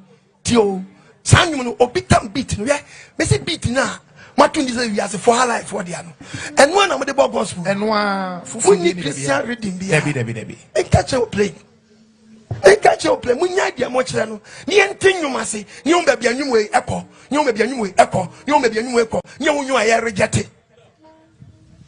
Ti o. Sa nyum no obi tam beat no ye. Me say beat na matun dis we as for her life for dia no. Eno na mo de bo gospel. Eno a fufu ni Christian reading bi. Debi. E catch you play. E catch you play. Munya dia mo kire no. Ni enten nyum ase. Ni on ba bia nyum we ekọ. Ni on ba bia nyum we ekọ. Ni on ba bia nyum we ekọ. Ni wonyu aye reject.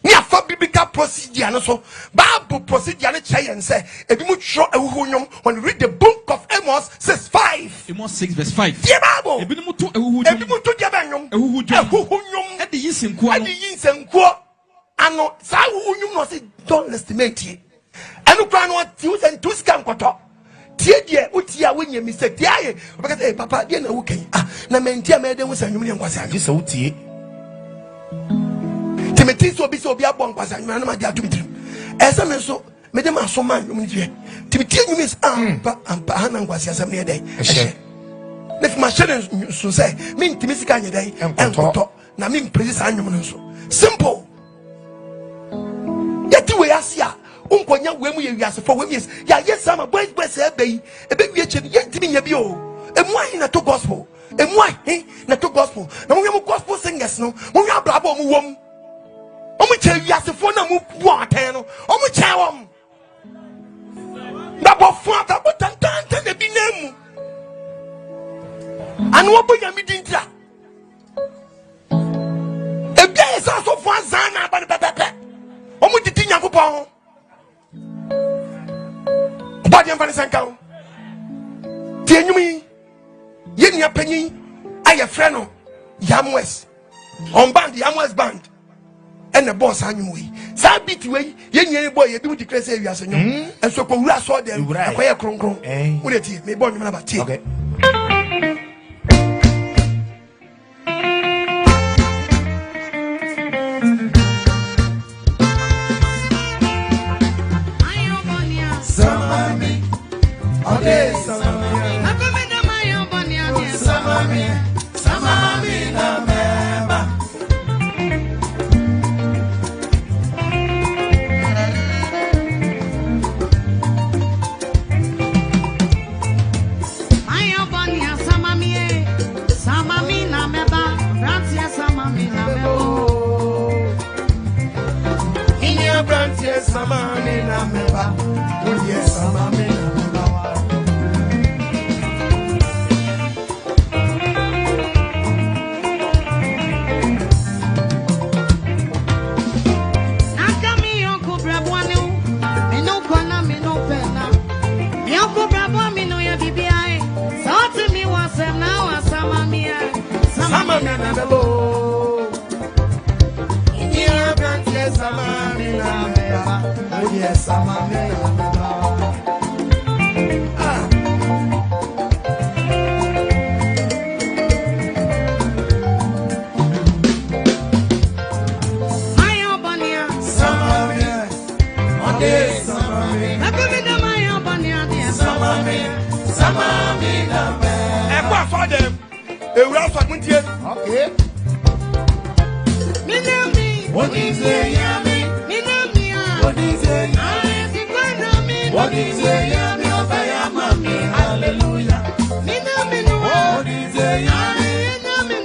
Ni afa biblical procedure no so. Bible procedure no kire yen say ebi mu tro ehuhu nyum when you read the book of Amos 6:5. Amos 6 verse 5. The Bible. Ebi mu to ehuhu dia ba nyum. Ehuhu nyum. E de yinsenku ano. E de yinsenku ano sa ehuhu nyum no say don't estimate it. Anu kwa no ti u say 2 scam koto. Tie die utia wenye mistake tie aye because eh papa die na wukan na mentia me de wo sanwum ne nkwasa agi so utie Timothy so bi abon nkwasa nwuma na ma dia tumtrim esa me so me de ma so man nwum ne die Timothy nwum is ampa hana nkwasa asem ne dey ehye ne fi ma share so say me ntimi sika nye dey enkoto na me praise anwum no so simple yeti we asia unkonya wemu ye wiase for wemu yes ya yes sama boys ebe wi eche ye ntimi nya bi o emu ahi na to gospel emu ahi na to gospel na mo yemu gospel singers no mo nya brabo mo wom o mo che wiase for na mo bu atan no o mo che wom na bo fu ata bo tantan na bi nemu anu obo nya mi dintia ebe esa so fu azana ba pepe o mo titi nya kopon body and vanessa cow. Tienumi Yen ya penny aye freno Yamwes on band Yamwes band and the boss anyway. Sa bit way yen boy you do declare say you as a new and so we saw them acquire cron. Would it may born number tea. Okay. Okay, samami na mema. samani na meba. Odi samami na meba. Nakami yonko brabwanu. Mino kwana mino pena. Yonko brabwa mino ya bibiae. Soti mi wasem na wasamami ya. Samami na mebo. Inia branche samami na meba. Odi samami na meba. Mayo bania. Samami. Odi samami. Nakumi mayo bania dia. Samami. Samami na meba. Ekwa for them. Ewura for muntie. Okay. Minami. What is it, yummy? Minami. What is it? I see kwena What is it, yummy? Obey mommy. Hallelujah. Minami no. What is it, yummy?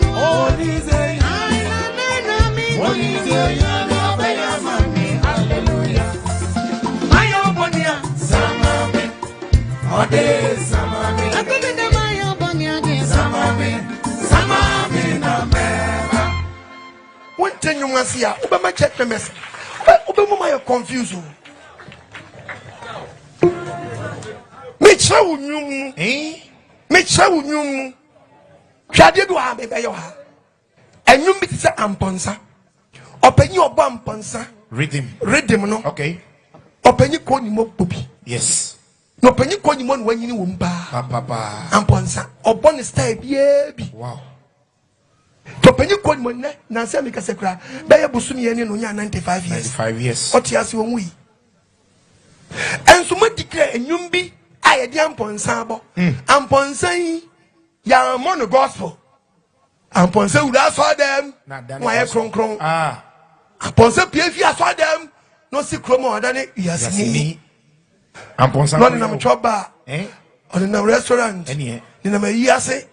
What is it? What is it, yummy? Obey mommy. Hallelujah. My own bonia. Samami. Ode samami. Samami. Samami na mera. One thing you must see, Obama check the mess. Obama, you're confused. Mitchell, you, eh? Mitchell, you, Shadi do have a bayoha. And you meet the amponsa. Open your bumponsa. Read them, no? Okay. Open your corny mo puppy. Yes. No penny corny one when you wumba. Papa. Amponsa. Or bonus type, yeah. Wow. To penny corny one, Nsem Kasekra. Baya Busumi and no 95 years. 95 years. What yes, when we. And so much declare and yumbi. I a damn ponsabo. Amponsa. Ya mono gospel. Amponsa would ask for them. Why cron. Ah. Amponsa PF saw them. No see chromo than it. Yes, me. Amponsa. Not in a choba. Eh? On a restaurant. Any. In a yase.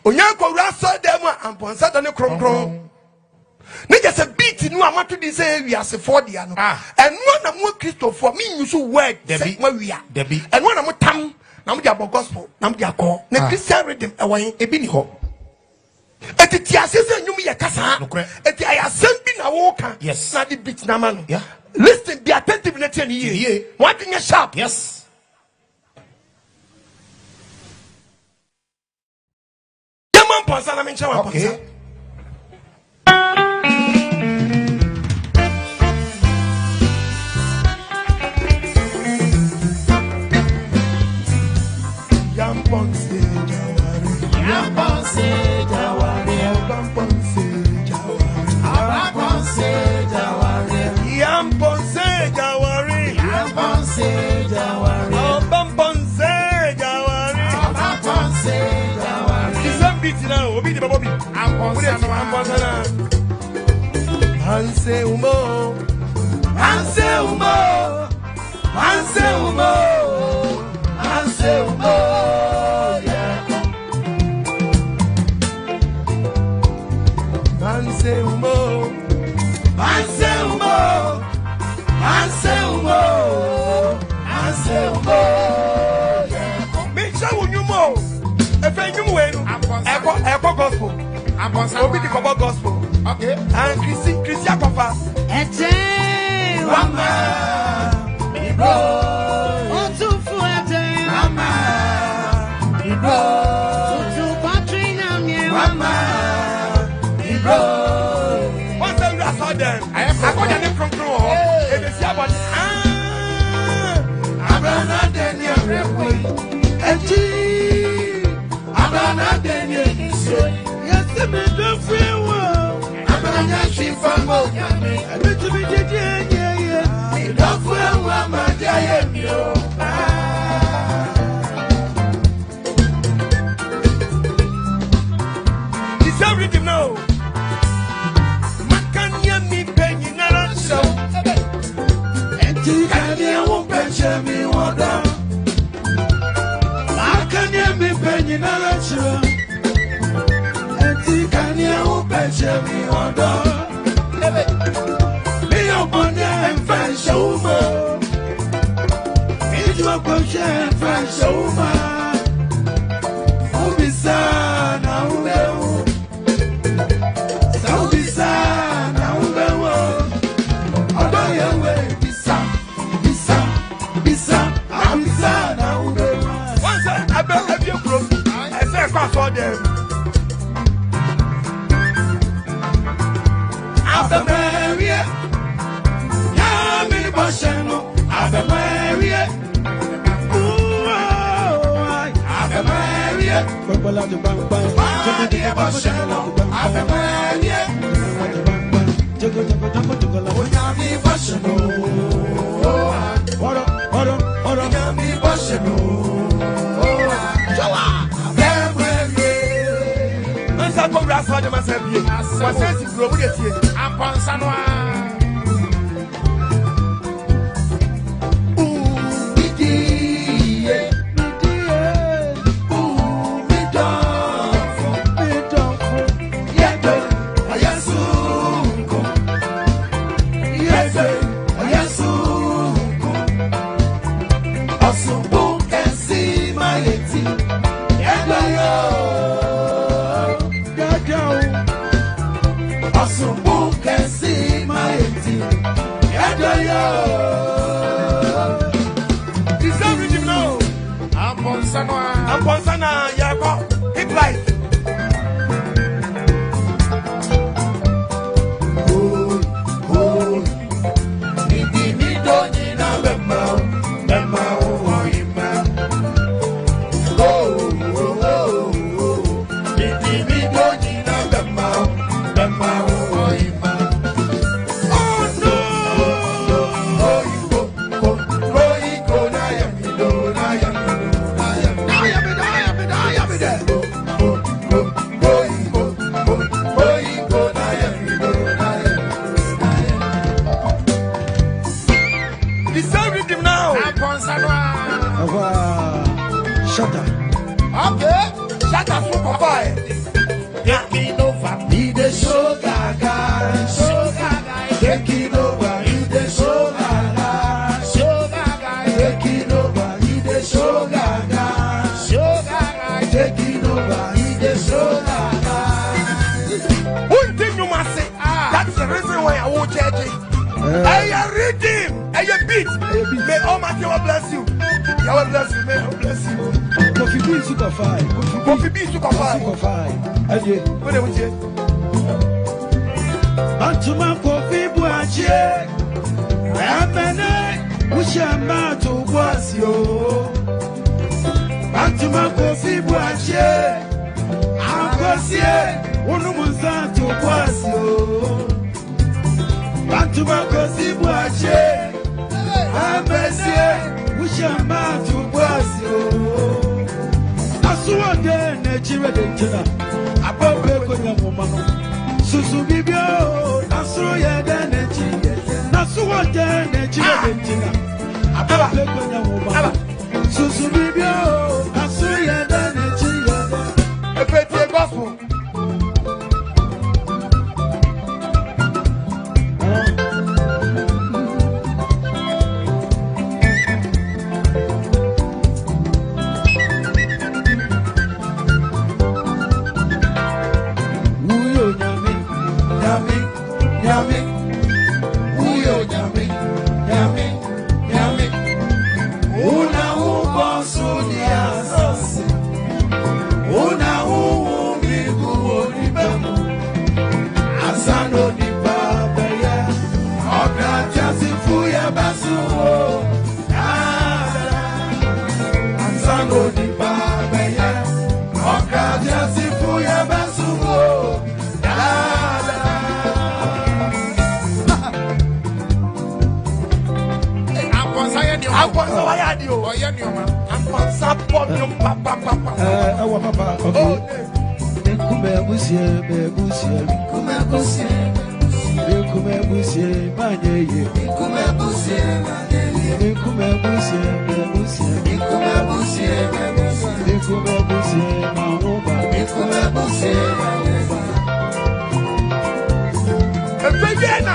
Onyanko rasa them. Amponsa than a cron. Niggas a beat in one to this area as a 40 and one of more Christopher me you so word Debbie where we are Debbie and one of more tam now we have gospel now we are called the Christian rhythm away a bini ho at the Tiasis you me a casa at the I sent a walker yes not the beat na man yeah listen be attentive let you one thing is sharp yes Yaman Ponsana mention okay. Yamponse Jawari Yamponse Jawari Yamponse Jawari Yamponse Jawari Isam biti na obi di babobi Amponse Hanse umo Echo gospel. Obi the cover gospel. Okay. And Christian Papa. Wama. Bro. Otufu ete. Wama. Bro. Otu patrina mie. Wama. Bro. Once I saw them, I got them from through. And they say about Abrana Daniel Repoy. Abrana Daniel Isoy. Yes, me do free world. Abrana Shifamo. I need to be yeah. Me do free world, my dear. Is everything now? Makanya mi penny na so. Enti kanya wo penche mi woda. Makanya mi penny na so. Enti kanya wo penche mi woda. Me obonya en fan show mo.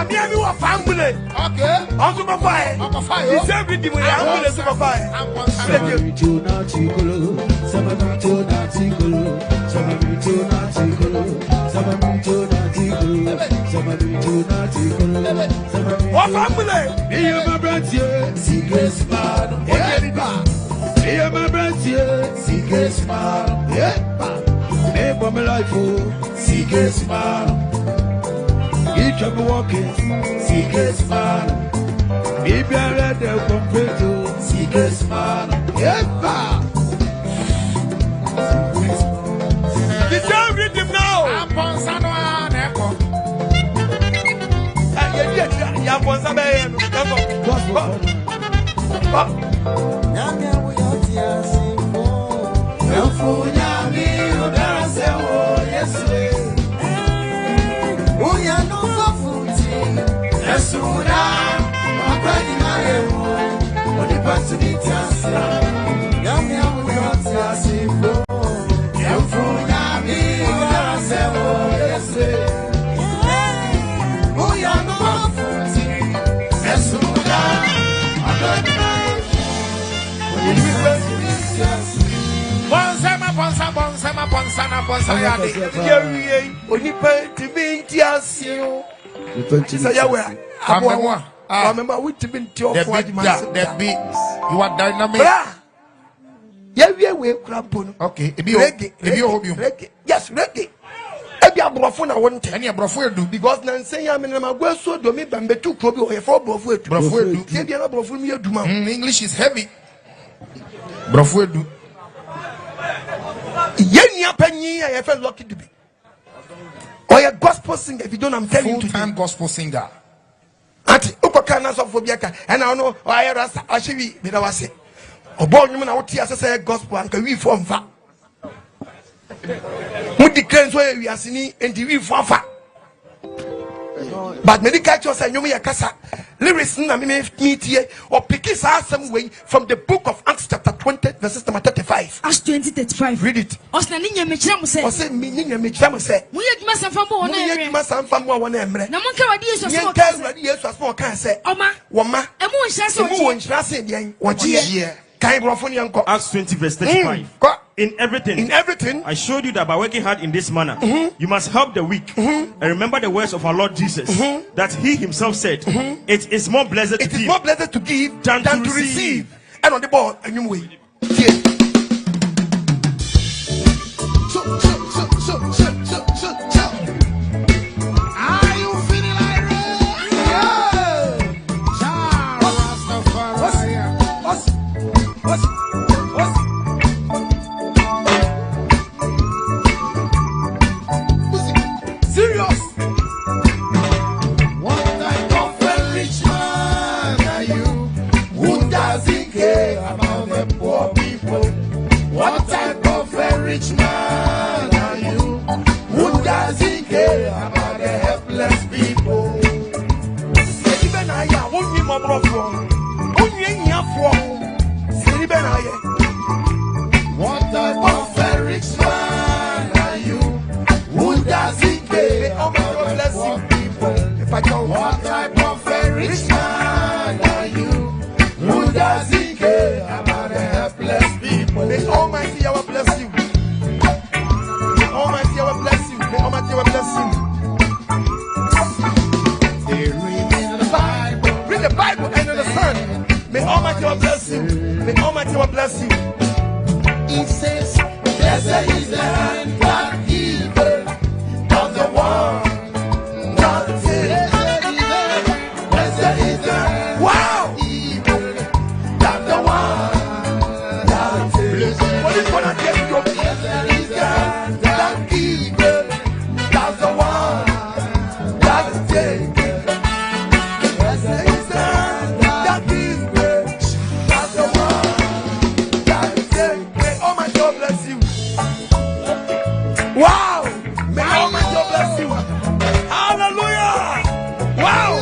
me and you are family. Okay. I'm super fire. I'm fire. It's everything we are super fire. I'm what family? Me and my brother, secret smile. Me and my brother, secret smile. Yeah. Me for my life, secret smile. Each of walking, secret smile. Maybe I let them complete to secret smile. Yeah. The sound rhythm now. I'm on Sanoa Neko. I'm on Sabayan. Remember we to be you are dynamic. Yeah, we okay. Reggae. Yes, reggae. Because English is heavy. I felt lucky to be. Or a gospel singer, if you don't, I'm telling you. Full-time gospel singer. And I know I should be say. Oh, boy, you know what I say gospel and we form fa. We declare where we are seeing and we form fa. But medical church and you may casa lyrics na me meet here or pick it some way from the book of Acts chapter 20 verses number 35. Acts 20:35. Read it. Osnaninya mechram say. Ose mininya mechram say. Muye duma sanfa mo wona emre. Muye duma sanfa mo wona emre. Na monka wadi Yesu so. Yenka wadi Yesu so kan say. Oma. Woma. Emu nhira se oji. Emu nhira se den. Oji. Acts 20 verse 35. In everything, I showed you that by working hard in this manner, you must help the weak. And remember the words of our Lord Jesus, that he himself said, it is more blessed to give than to receive. And on the ball, a new way. Are you feeling like serious? What type of a rich man are you? Who doesn't care about the poor people? What type of a rich man are you? Who doesn't care about the helpless people? What type of a rich man are you? Who doesn't care about the poor people? What type of a rich man are you? Who doesn't care about the helpless people? May Almighty Yahweh bless you. May Almighty Yahweh bless you. May Almighty Yahweh bless you. They read the Bible. Read the Bible and understand. May Almighty Yahweh bless you. May Almighty Yahweh bless you. It says, blessed is the hand that evil of the one not take. Blessed is the hand that evil of the one not take. What is gonna get you? Blessed is the hand that evil of the one not take. Blessed is the hand that evil of the one not take. May Almighty God bless you. Wow! May Almighty God bless you. Hallelujah! Wow!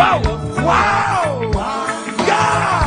Wow! Wow! Yeah!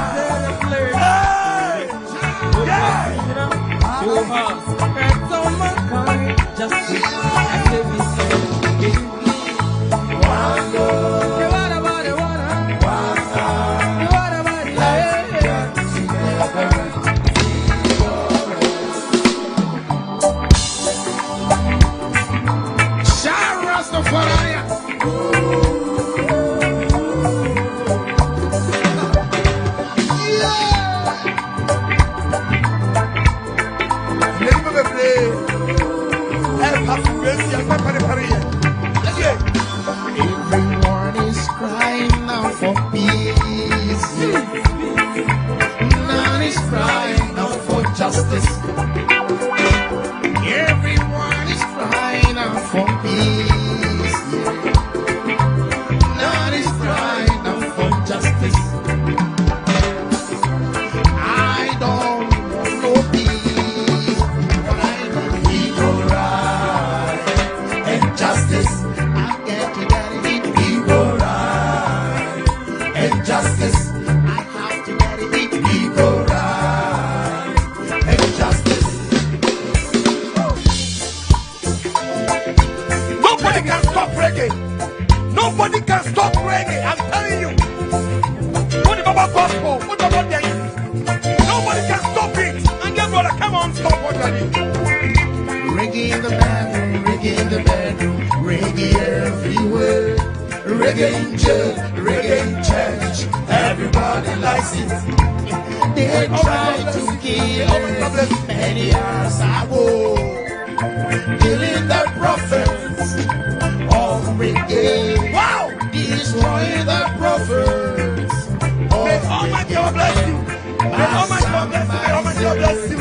Everyone is crying out for peace. None is crying out for justice. Everyone is crying out for peace. None is crying out for justice. I don't want no peace, but I need equal right and justice. Justice, I have to get it equal right and justice. Nobody can stop reggae. Nobody can stop reggae. I'm telling you. What about gospel? What about the nobody can stop it. And get brother, come on, stop what you're doing. Reggae in the bedroom, reggae in the bedroom, reggae everywhere. Reggae in church, reggae in church, everybody likes it. They tried to kill many years ago, killing the prophets of reggae. Wow! Destroy the prophets. May Almighty God bless you. May Almighty God bless you. May Almighty God bless you.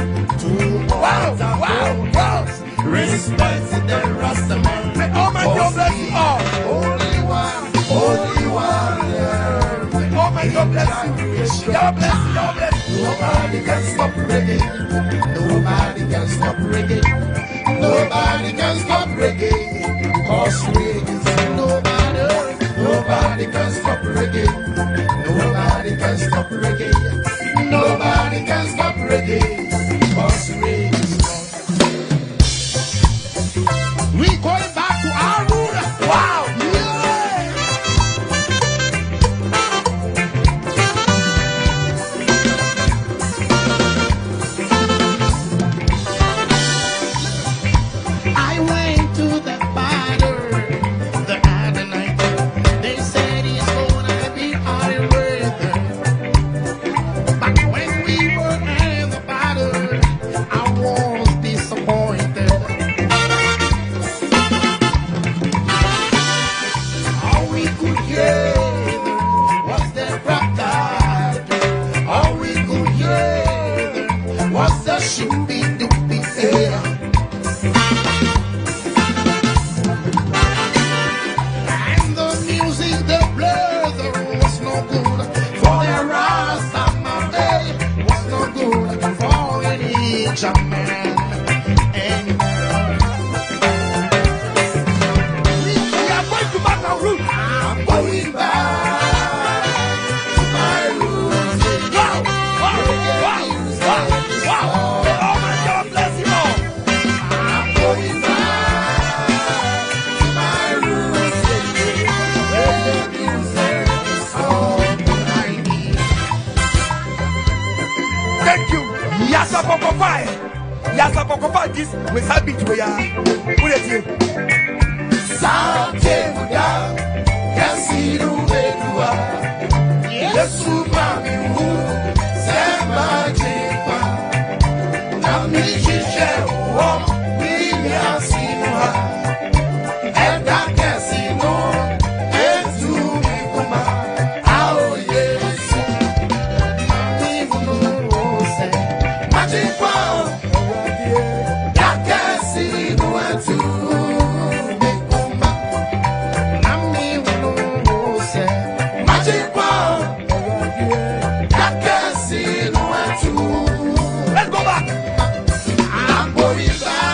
Wow! Wow! Wow! Respect the Rastaman. May Almighty God bless you all. Only one, oh my God bless you. God bless you. God bless you. Nobody can stop reggae. Nobody can stop reggae. Nobody can stop reggae. Cause reggae is nobody. Nobody can stop reggae. Nobody can stop reggae. Nobody can stop reggae. Cause reggae is nobody. We going back to our ruler. Wow. This with habit we are. What is it? Sante muda, kasiru bedua. Yesu mami wu, sema jepa. Nami shishe uo, mimi asinuha. Eda kesino, etu mikuma. Ao Yesu, mami vunu ose. Majipa. Let's go back. I'm going back.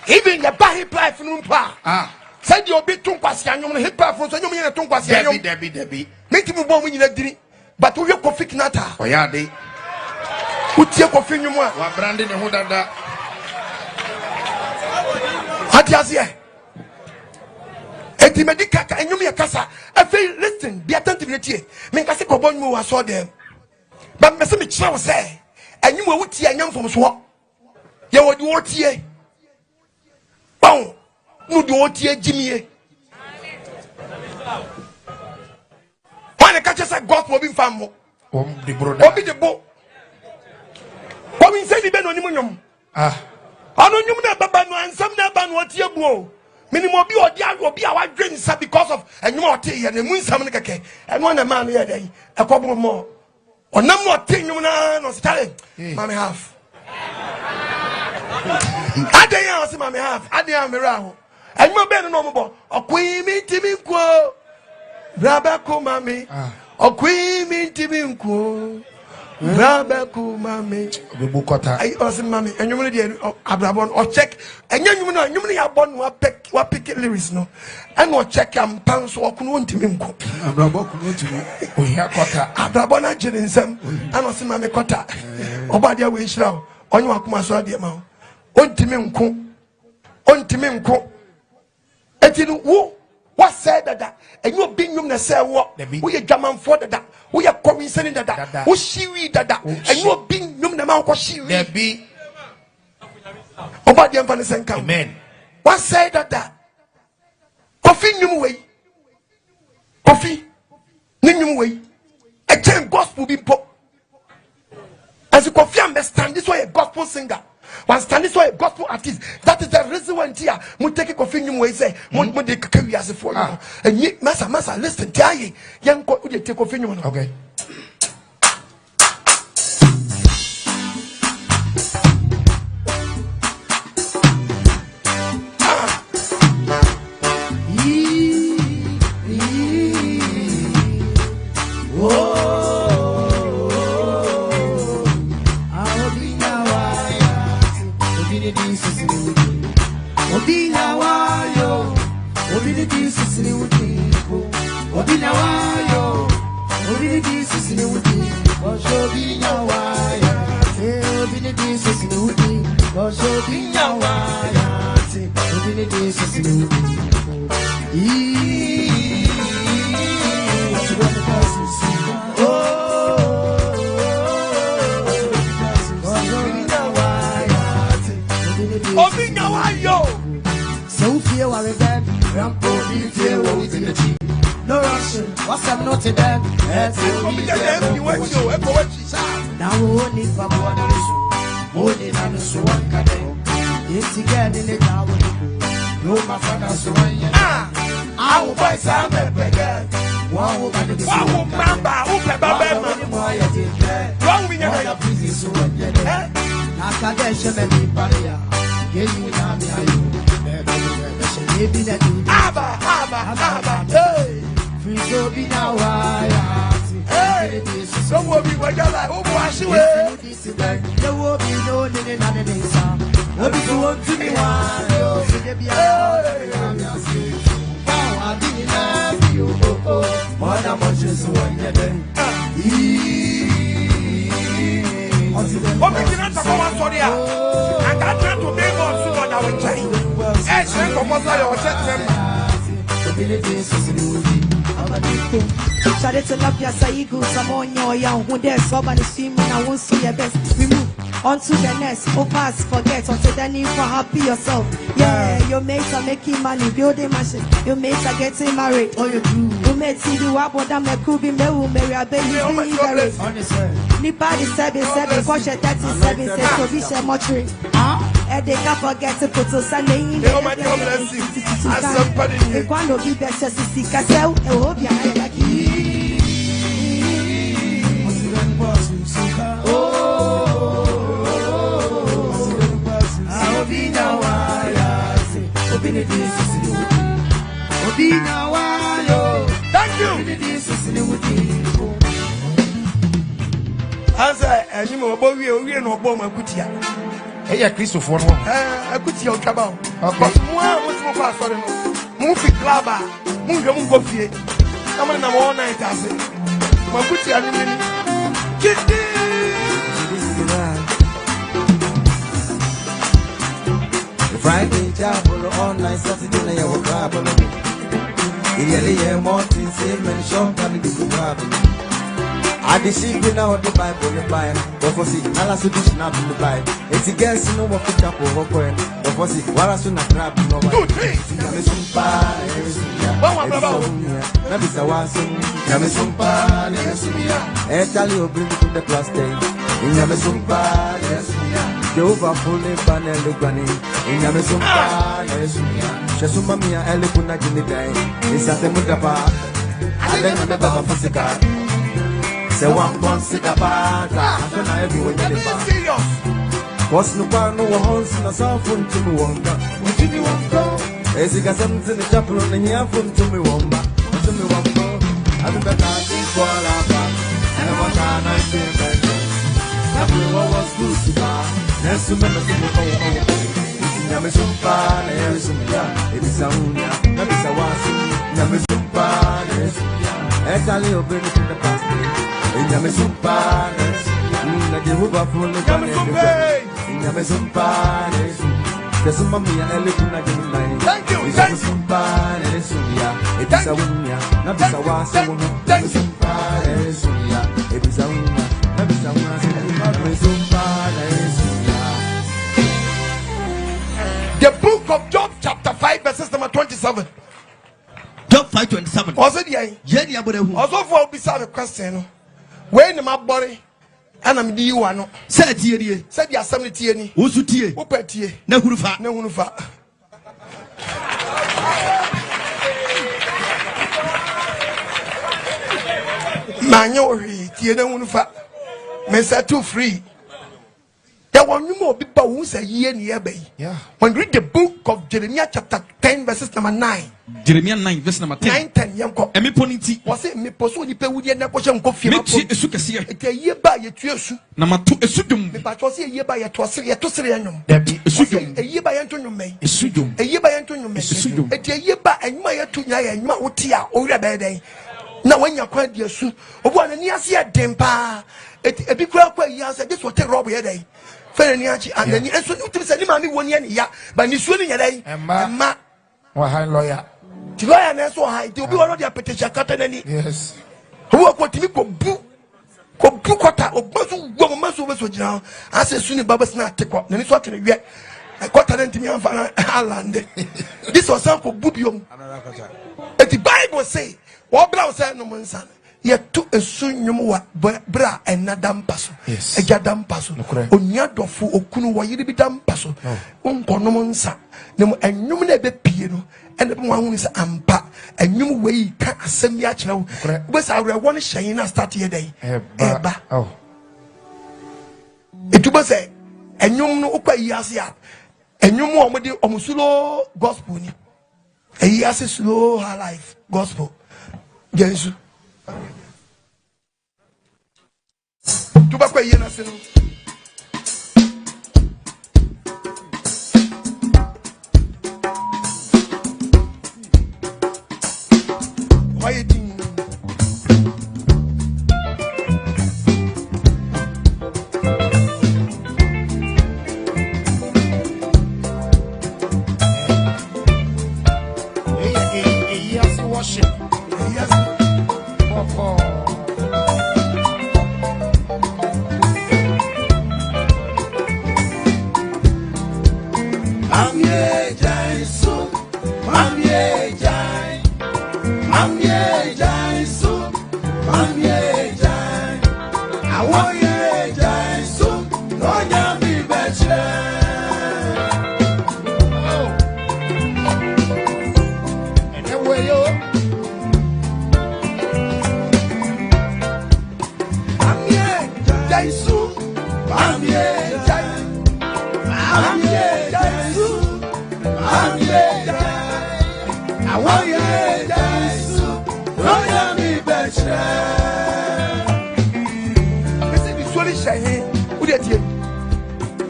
Even the hip life no pa. Said you be too kwasian nyom hip life so nyom ye too kwasian nyom. Debi. Make you bo mu nyina diri. But we Kofi Kinata. Oya de. Utie Kofi nyom a. Wa brand ne ho dada. Atiasie. Eti medika ka enyum ye kasa. Afei listen, be attentive ne tie. Me nkase kobon mu wa so dem. Ba me se me kire wo se. Enyum a wutie enyam fom so. Ye wo di wotie. Bon. No di wotie jimie. When catch us gospel be fam. The brother. Obi de bo. Come in say the ben oni munyom. Ano nyum na baba no ansam na ba no tie bu. Minimum obi obi a wadwen sa because of enyum ote ye na mu nsam ne keke. Eno na man ye dey. Ekobo mo. Onam ote nyum na no stare. Mami half. Adeya o si mami half. Adeya mera ho. Enyum be no mo bo. Okwi mi timi nko. Braba ko mami. Okwi mi timi nko. Braba ko mami. Obebu kota. Ai o si mami enyum ne de abrabon o check. Enyum ne ya bon wa pick lyrics no. And o check am pan so okunu ntimi nko. Abrabo kunu ntimi. O ya kota. Abrabon na jere nsem. And o si mami kota. Obadia we nhira o. Onye wakuma so ade ma o. Ontimi nko. Etinu wo what said that and you be nyum na say wo we German for that we are coming that wo shiwi that and you be nyum na man ko shiwi there be oba dem fan senka amen what said that Kofi nyum we Kofi nyum we a chain gospel be po as you Kofi understand this way a gospel singer. One standing so a gospel artist. That is the reason why here we take a coffee new way say we de carry as for you. And ye massa listen tell ye young co we take coffee new. Okay. No rushing, what's up not to that? Now only for only on so one can it's again in the tower. No, my father's one. I will buy some beggar. Wow, Don't worry, what you're like, oh, wash away. There will be no living on the nation. What do you want to be one? I didn't love you, more than much as one day. What did you not talk about? Sorry, I got to be more soon on our chain. As you come on, your Shade to love ya saigu samonyo ya hunde soba ni simu na won't see your best. We move on to the next. Oh pass, forget until then you for happy yourself. Yeah, your mates are making money, building machine. Your mates are getting married. Oh you do. Your mates see the wap what I'm a kubi me who marry a baby. Nipa the 77, watch 37 says so be share much. And they can't forget to put us on the in the quando be better to see Cassell, and hope you are like thank you. Answer, and you know, boy, we are no bomb. Hey, Christopher. I could see your trouble. But one was more fast on movie club. Move go fear. I'm in all night. I say, my good Friday job all night, Saturday I will grab on me. Yeah, more things, same and short and the problem. I deceive now the Bible, the Bible. But for see, I'll do snap in the Bible. It's a guess no more pick up over point. But for see, what I soon a crap no one. 2, 3. Nabisa wasum, Yamesumpa, Etalio bring to the plastic. In Yamesumpa, Jehovah fully panel the granny. In Yamesumpa, Shasumamia Elepuna Ginigai. Is at the Mutapa. I then remember Fusika. Say one consider bad. I don't know everyone in the bar. Was no one no horse in a south to me wonga. What did you want go? As you got something in the chapel and here from to me womba. To me womba. I do better for our back. And I want to feel better. Everyone was good to buy. There's so many people. Yamesumpa, it is a unia. Nabisa wasu. Yamesumpa, Etalio bring it to the past. In Yamesumpa, Jehovah full of in Yamesumpa, the Sumamia Elepuna Gimai. Thank you, Yamesumpa, it is a unia. Nabisa wasu. Yamesumpa, it is a unia. Nabisa wasu. The book of Job, chapter 5, verses number 27. Job 5:27. Also, the also for beside the question. When my body and I'm the one said you said the assembly tieni. Usutie. Upetie. Nehurufa. Nehurufa. Manyori tiene nehurufa. Me set too free. There were no more people who say ye nearby. Yeah. When you read the book of Jeremiah chapter 10 verses number 9. Jeremiah 9 verse number 10. 9-10 yanko. Emi poniti. Was it me poso ni pe wudi na ko hye nko fie ma. Mechi esu kese. Ete ye ba ye tu esu. Na matu esu dum. Me pa cho se ye ba ye to sere enum. Dabi esu dum. Ye ba ye to nwum me. Esu dum. Ye ba ye to nwum me. Esu dum. Ete ye ba enwuma ye to nya ye enwuma wote a owura be den. Na wanya kwa di esu. Obu anani ase ye dem pa. Ete ebi kura kwa yi ase this what rob ye den. Feniachi and then and so you say mami woni ya but ni suoni nya dai ma wa high lawyer ti lawyer na so high ti obi won dia petition kata nani yes wo ko timi ko bu kota obasu wo maso we so jina ase suni baba sna tekwa na ni so atene wie kota na ntimi amfa na alande this was uncle bubiom the Bible say what bra say no monsa ye to esunyum wa bra enadam paso egadam paso onya dofo okunu wo yiri bidam paso onkonom nsa nem enwum na ebe pie no ene be wan hunu se ampa enwum wei ka asem ya kire wo be sa awre won hyen na start ye dey eba etuba se enwum no okwa yi ase a enwum wo mo de omusulo gospel ni eyi ase slow her life gospel gensu tu ba kwa yena senu why ding yes worship yes Okoh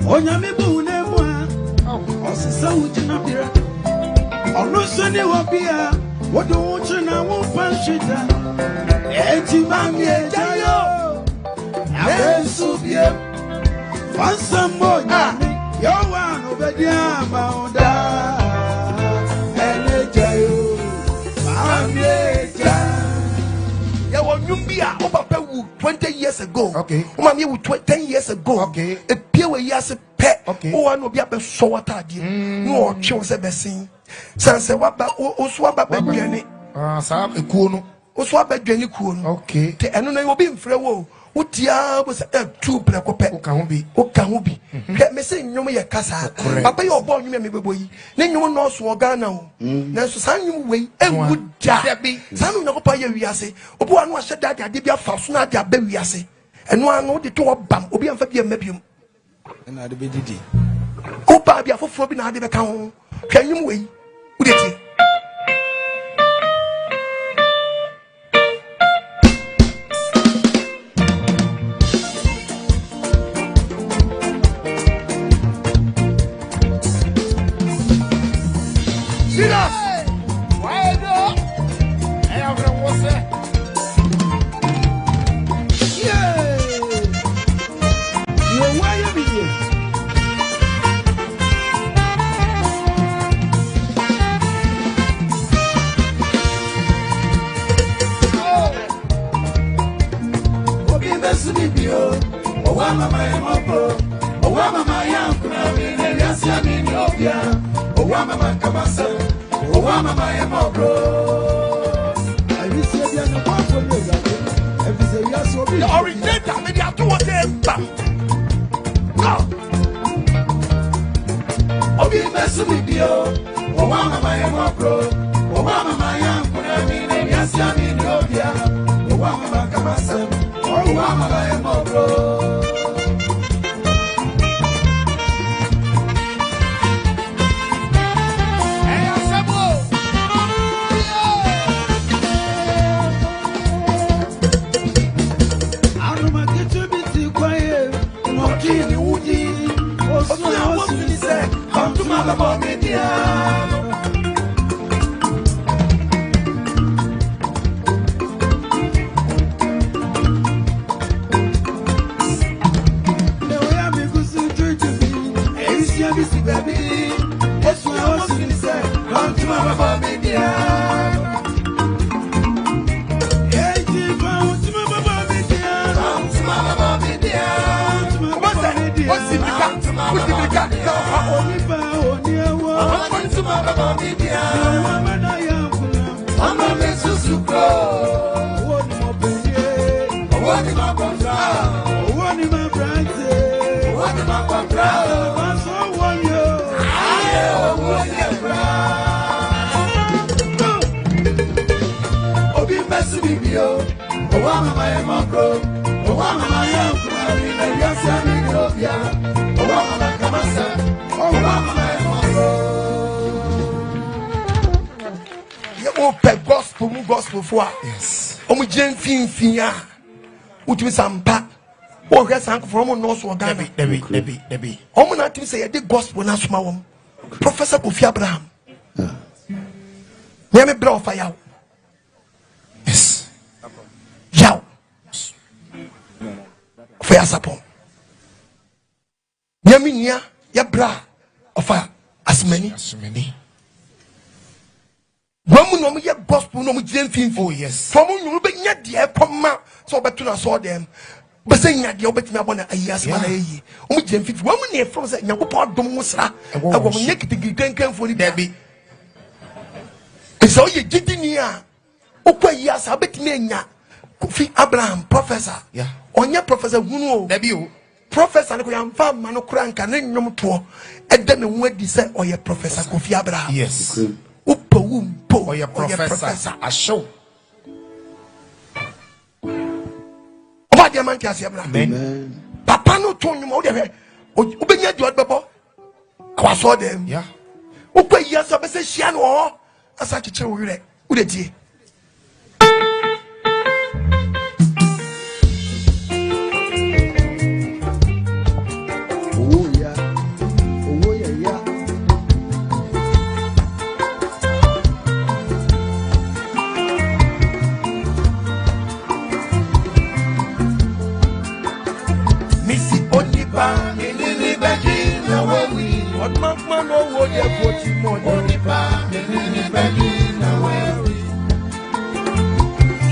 Onyame bu ne mwa. Osisa ujina bira. Onusoni wabia. Wodo uchina wupanshita. Eti bamye jayo. Abensu bie. Fansambo nyami. Yowa nobedia maunda. Ele jayo. Bamye jayo. Yawo nyumbia opapa wu 20 years ago. Okay. Umami wu 10 years ago. Okay. E piewe yase pe. Okay. O anu obi abe so wata adi. No otwe se besin. Sanse waba o so waba bedwane. Sa ekuo no. O so waba bedwane kuo no. Okay. Te eno na obi mfre wo. Utia bo se tu preko pe. O ka ho bi. Ke me se nyom ye kasa. Papa ye obo nyom me beboyi. Ne nyom no so Ghana o. Na so san nyom we enwu da. Sanu na kopa ye wiase. Obo anu ahye da ade bia fa so na ade aba wiase. Eno anu de to obam. Obi amfa bia mabiom. Na ade be didi. Oba bia foforo bi na ade be ka ho. Hwa nyom we. Udeti. The originator, maybe I do what they Obi mesumi bio, Obama my mobro, Obama my young, yes, Yami Nobia, Obama Kamasem, Obama my mobro. Gospel for yes. Fin Utimi sampa. O resan from no so Ghana. Debi. Omo na timi say the gospel na soma wom. Professor Kofi Abraham. Me bra fire. Yes. Yaw. Fire sapon. Nyami nia ya bra ofa as many. Wamu no ye gospel no mu fin. Oh yes. From you be nya de koma so beto na so dem. Be say nya de obetimi abona ayas ma na yi. Mu fin. Wamu ne from say Nyankopon dom mu sra. Agwo mu nyekitigi kankanfo ni Debi. So ye gidi a okwa ayas abetimi anya Kofi Abraham professor. Yeah. Onye professor hunu o. Debi o. Professor ko yam fa ma no kura nka ne nwom to. Ede me nwadi say oye professor Kofi Abraham. Yes. Upo wumpo oye professor ashow. Oba de man tiase bra. Amen. Papa no to nyum o de hwe. Obenya di odbebo. Awaso dem. Yeah. Ukwa yasa be se hia no ho. Asa kyekyere wo were. Wo de die. Oh yeah. Odmakman Owuo de Koti Modo.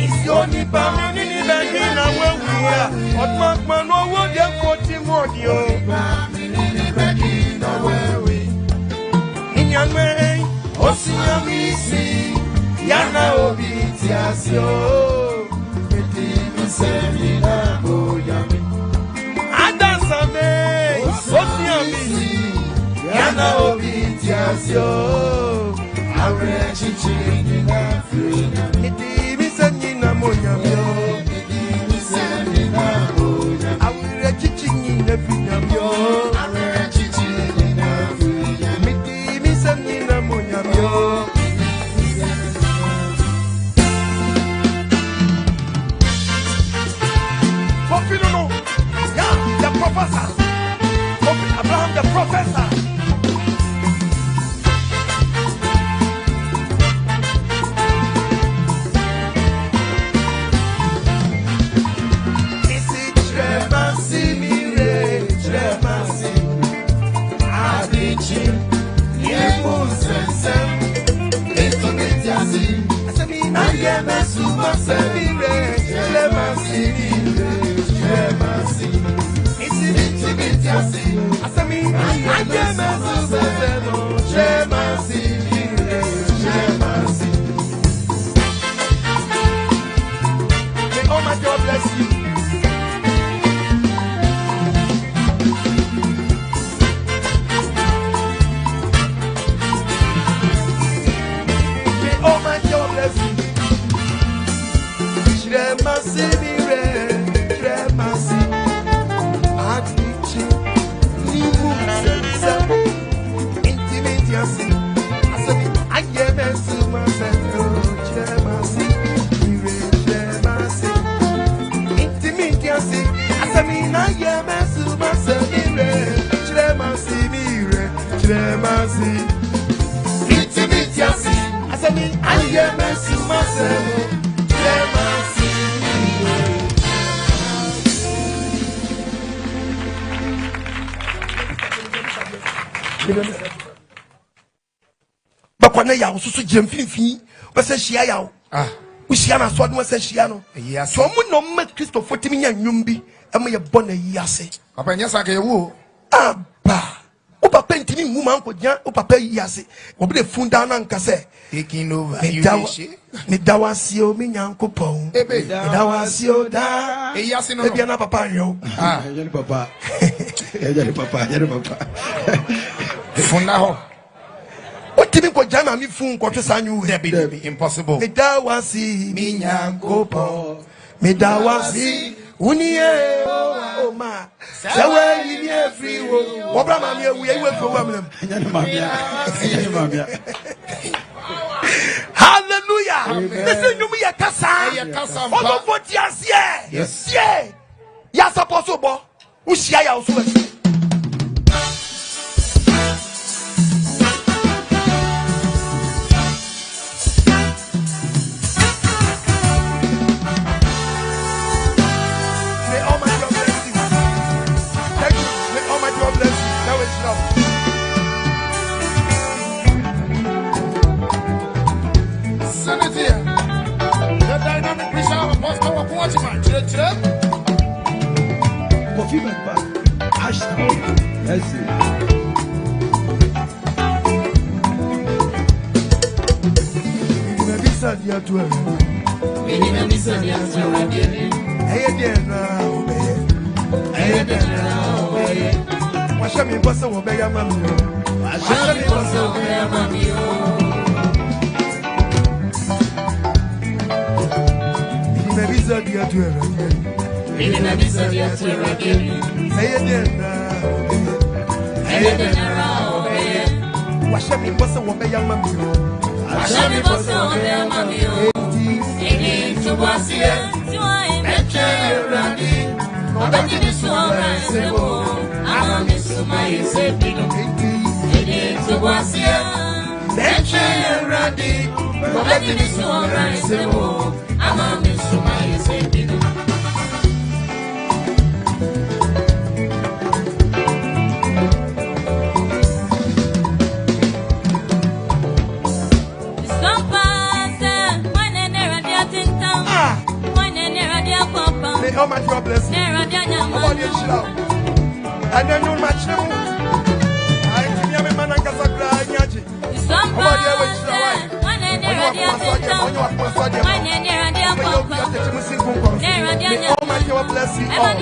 Is your nipa mini bagina when we are Odmakman Owuo de Koti Modo. In young way, Osiamisi, Yana Obitiasio, Semina Boyami. Adasame, Osiamisi, Yana Obitiasio, Aure Chichinina Frina, Niti Senina Moyamio, Niti Senina Boyam, Aure Chichinina Finamio, Aure Chichinina Frina, Niti Senina Moyamio. The professor, Abraham the professor. Isi tremasi mire, tremasi adichi, yemu sensem, etometiasi. Asemi na yeme suma semire, tremasi mire, tremasi. Asami, may all my God bless you. May all my God bless you. Tremasi mire, tremasi. Intimate, I get a super Tremasi, intimate, I get a super Tremasi, Tremasi, intimate, I get a super Tremasi. Bakwane ya osusu jemfinfin wese hia ya wo hia na so de wese hia no so mu no ma Christopher timi nya nwum bi em ye bona yi ase papa nya saka ye wo aba o papa ntimi mu man ko gya o papa yi ase wo be funda na nka se taking over you ni dawasi o mi nyankopon dawasi o da e ase no e bia na papa yo yele papa yele papa funda ho what timi ko jama mi fun ko twesa nyu be impossible me dawasi mi nyankopon me dawasi uniye o ma sawe yi ni free wo obra ma mi ewu ewu efu wa mlem hallelujah this nyum ye kasa ogo foti asie yes ya suppose bo wo hia ya so Almighty God bless you. About your shout. And then you'll match them. I can hear me man and Casabra and Yaji. About your shout. On your passager. Almighty God bless you all.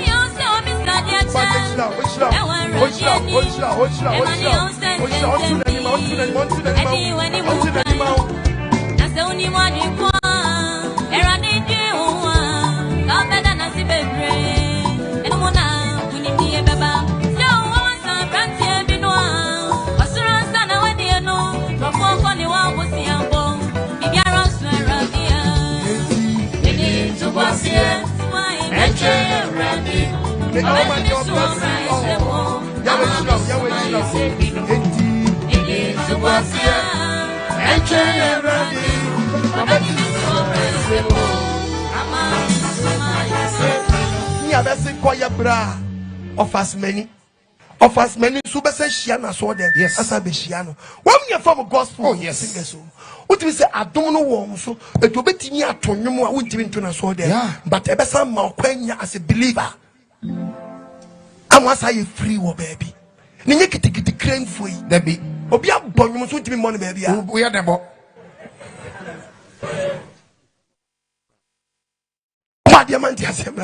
Of as many super shiana saw them. Yes, as I be shiano. When we are from gospel, oh yes. What we say, I don't know so it will be near to you. I wouldn't even to saw them. Yeah, but ever some more as a believer. I must say free, oh baby. Ninja get the crane for you. There be Obia born, you must want to be money, baby. We are the boy. What diamond has him?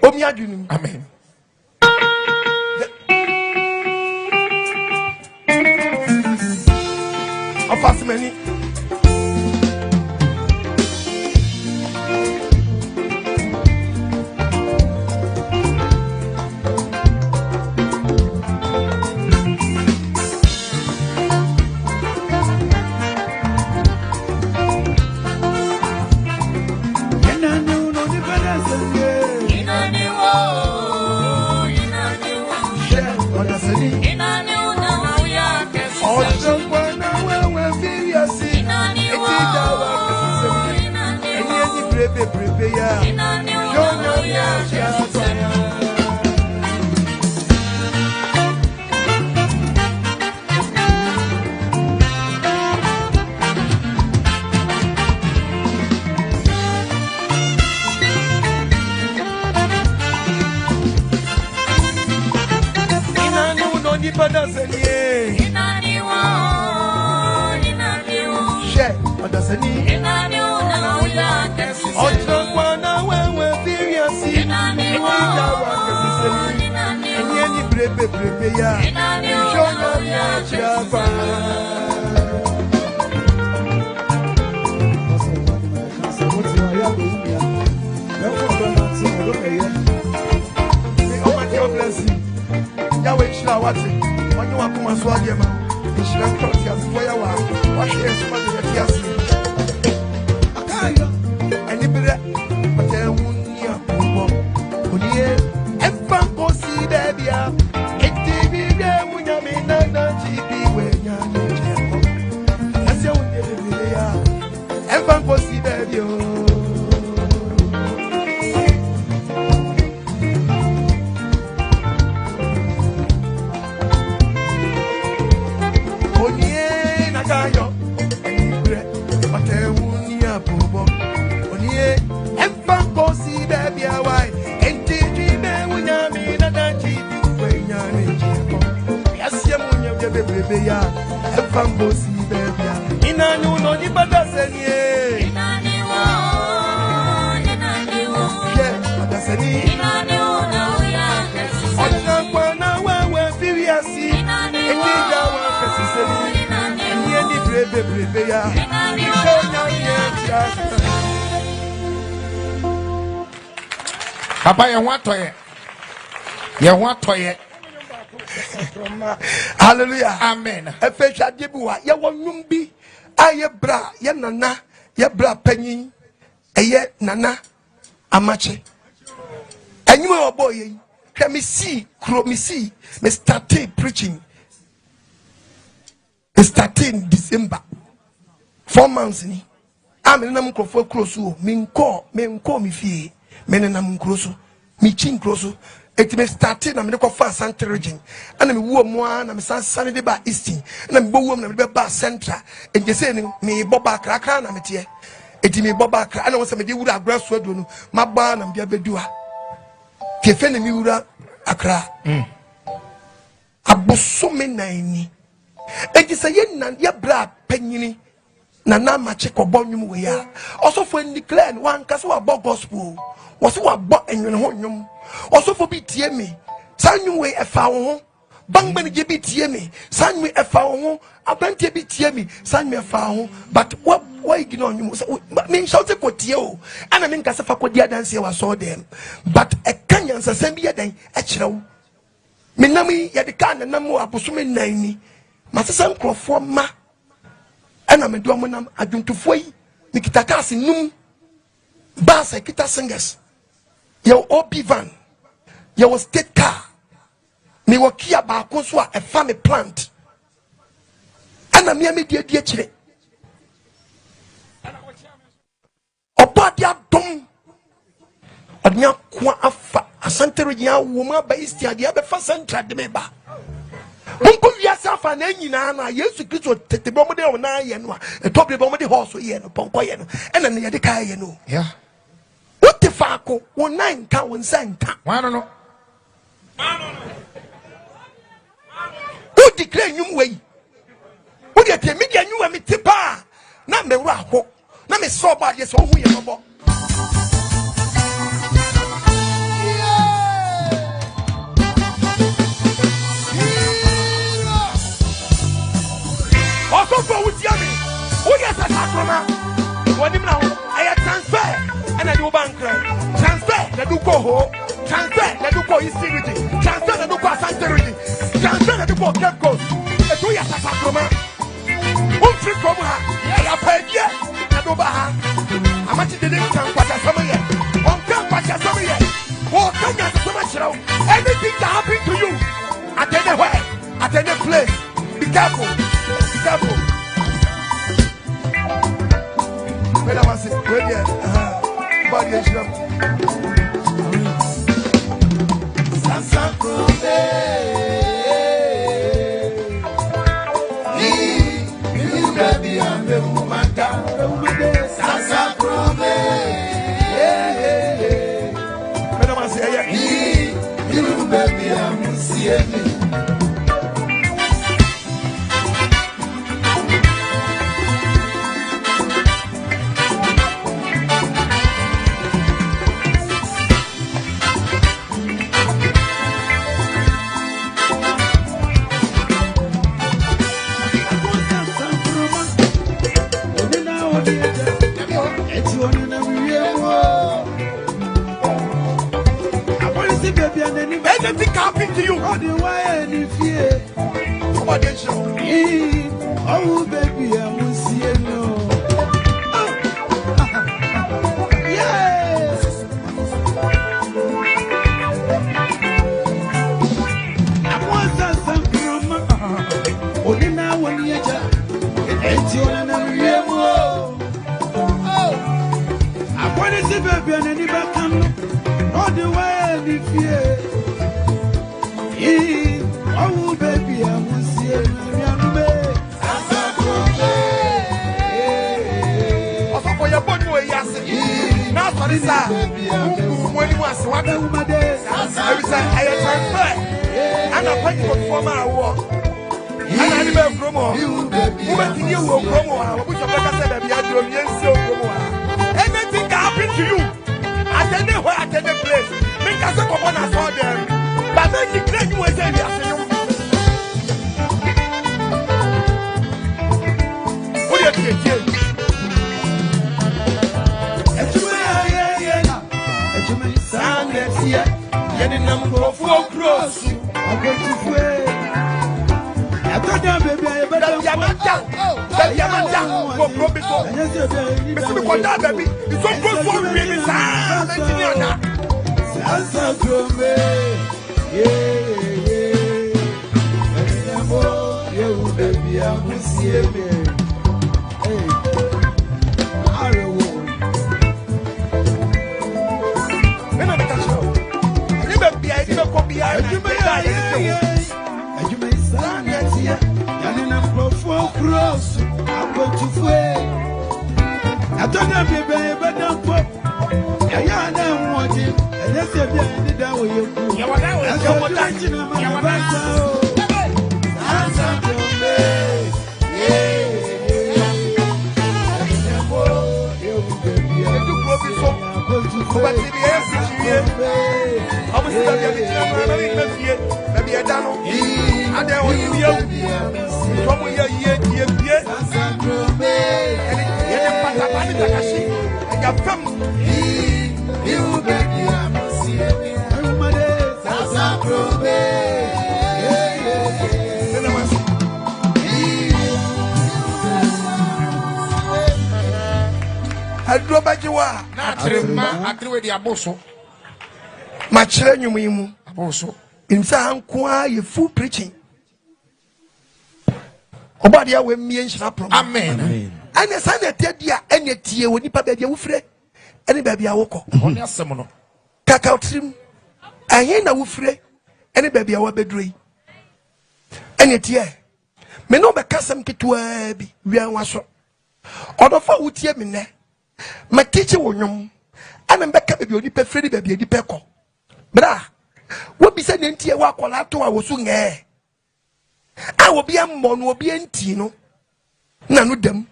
Obia, amen. Of as many. Papa, you want to hallelujah. Amen. Efesha debua ya wonumbi aye bra ya nana ya bra panyin eye nana amache enyuma oboye hwe me see me started preaching. Me started in December 4 months ni amena mkrofo kroso me nko mi fie me na mkroso mi chin kroso. It may start in a medical fast and region, and I'm one, I'm Sunny de Bar Easting, and I'm Boom and the Bar Centra, and you're saying me Boba Cracker, I'm here. It may Boba, I know somebody would have grass, my barn and Biabedua. Kefene miura akra. Abosome naini. Enti se ye nan ye bra panyini na na mache ko bonnwum we ya. Also for declare one kaso about gospel. Was what bought and you also for be tie me. Sanyu we a found bang ben give it tie me. San me a found a plenty be tie me. San me a found but what why you know you mean shout for tio and I mean Casafa could dance here was saw them but a Kenyans assembly then a chill. Minami Yadikan and Namu Aposumi Nani Masasam Crofoma and I'm a dominam adjunct to Foy Nikitakas in Num Bass Kita singers. Your OP van, your state car, me wa kia ba konswa a family plant. And I'm me dear chile. Opa dia dom. Odnya kwa afa asante ya woman ba istia dia be fa central de meba. Mungu yasa fa na nyina na Yesu Kristo tete bomo de ona ye no a tobre bomo de horse ye no ponko ye no. Ena ne ye de kai ye no. Yeah. What the fuck? One nine count one cent. Why don't know? Who declare you way? Who get a media you and me tipa? Not me rock. Not me so bad. Yes, who you know. Also, go with Yami. Who gets a sacrament? What do you know? I transfer. And I do bank transfer the Okoh, transfer the Okoh East, transfer the Okoh Asante, transfer the Okoh Cape Coast. The 2 years of Sacrament. Who trick over her? I paid yet. I do baha. How much did it come? What has some yet? On camp, what has some yet? What can you so much now? Anything that happened to you at anywhere, at any place. Be careful. Be careful. Wait, I was it. Wait, yeah. Body is up. Sansa Prove. You baby, I'm the woman down. Sansa Prove. Madam, I say, you baby, I'm seeing me. Anything happen to you? Oh, the way any fear. What is your? Oh, baby, I will see you. Yes. I want some from only now when you are. And you are not real. Oh, I want to see baby and any back. All the way any fear. Oh baby, I will see you. Also for your body, yes. Now for this, when you was what I transfer, and I pay for former work. And I never promo. You will promo. Which of the said that you are doing so promo. Anything can happen to you. At anywhere, at any place. Make us a common as all them. But then you claim you were saying yes. What do you think? I don't know if you're better than pop. I am watching, and yes, you're being that way. You are that I drop back you are not the apostle. My children, you mean apostle. In some quiet full preaching. Obadia we me and Shapro. Amen. And the son that dear any tear when you pay your friend. Any baby I walk on your seminal. Cacao trim. I ain't no free. Any baby I will be dream. Any tear. Me no be custom to be. We are one shot. Other for would hear me there. My teacher will know. And I'm back up your Freddy baby, the peco. Bra, what be said in tear walk while I was soon air. I will be a mon, will be entino. None of them.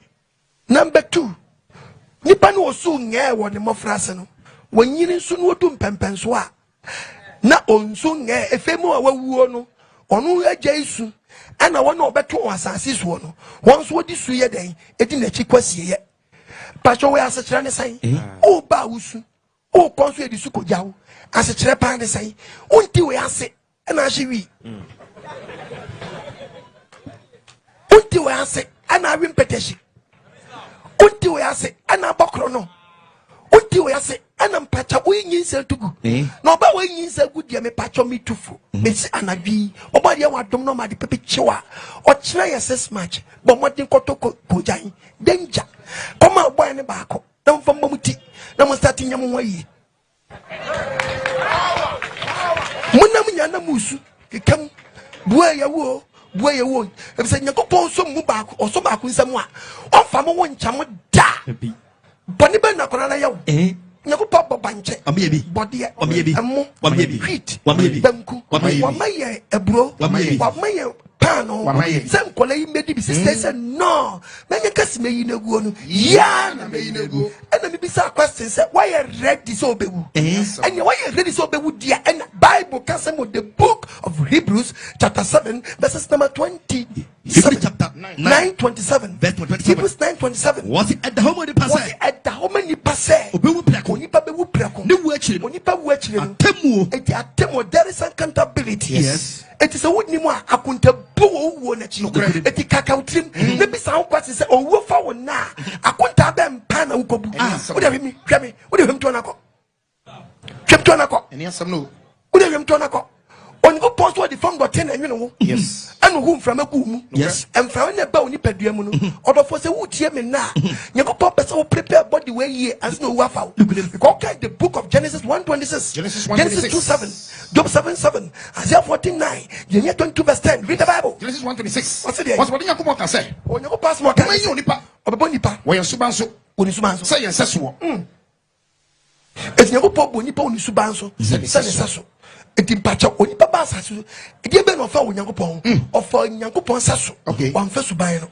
Number 2. Nipan was soon air one the mofrasano. When you soon would do pempenswa. Na on soon air a femo awuono. Onu ya Jason. And I want no better was as one. Once what this year day, it in a chiquasi yet. Pacho we as a trend say, oh Bausu, oh consuel the suko yaw, as a trepan say, until we answer, and I she we. Until we answer, and I win petition. Until we answer, and I bokrono. Until we answer, and I'm patcha wing insel to go. No, but when you say good, you may patch me too full. Miss Anna B. Or by your don't know my pepe chiwa, or try assess match, but what you got to go giant. Danger. Come out by the back. Don't from Momuti. No more starting your way. Munamina Musu. Come, where you will, where you won't. If say you go some mubak or some back with someone. Or from one chamo da. Bonibana Corana. Naku papa banche. Body. Amo. Heat. Banku. Wamaye ebro. Wamaye pano. Some colleague made the sisters and no. Many customers may you know. Yeah, may you know. And then be some question said, why I read this obewu? And why I read this obewu, dear? And Bible custom with the book of Hebrews, chapter 7, verses number 20. Hebrews chapter 9:27. Verse 27. Hebrews 9:27. Was it at the home of the pastor? At the home of the pastor. Onipa bewu prako. No watching. Onipa watching. Atemu. There is accountability. Yes. It is a wood nimo accountable one at you. It is cacao. Maybe some questions say, oh, what for now? Accountable pana ukobu. What have you me? What have you to anako? Trip to anako. And yes, some no. What have you to anako? On go post what the phone got 10 and you know. Yes. And whom from a boom. Yes. And found a bone peduamuno. Or for the wood here now. You go purpose or prepare body way here as no waffle. Okay, the book of Genesis 1:26. Genesis 2:7. Job 7:7. Isaiah 14:9. Jeremiah 22 verse 10. Read the Bible. Genesis 1:26. What's it? What's what you come say? On your pass more. When you nipa. Obonipa. When you subanso. Unisubanso. Say yes, so. It's your pop bonipa unisubanso. Say eti mpacha onipa ba asaso edi ebe no fa onyankopon ofa onyankopon saso wan fa suban no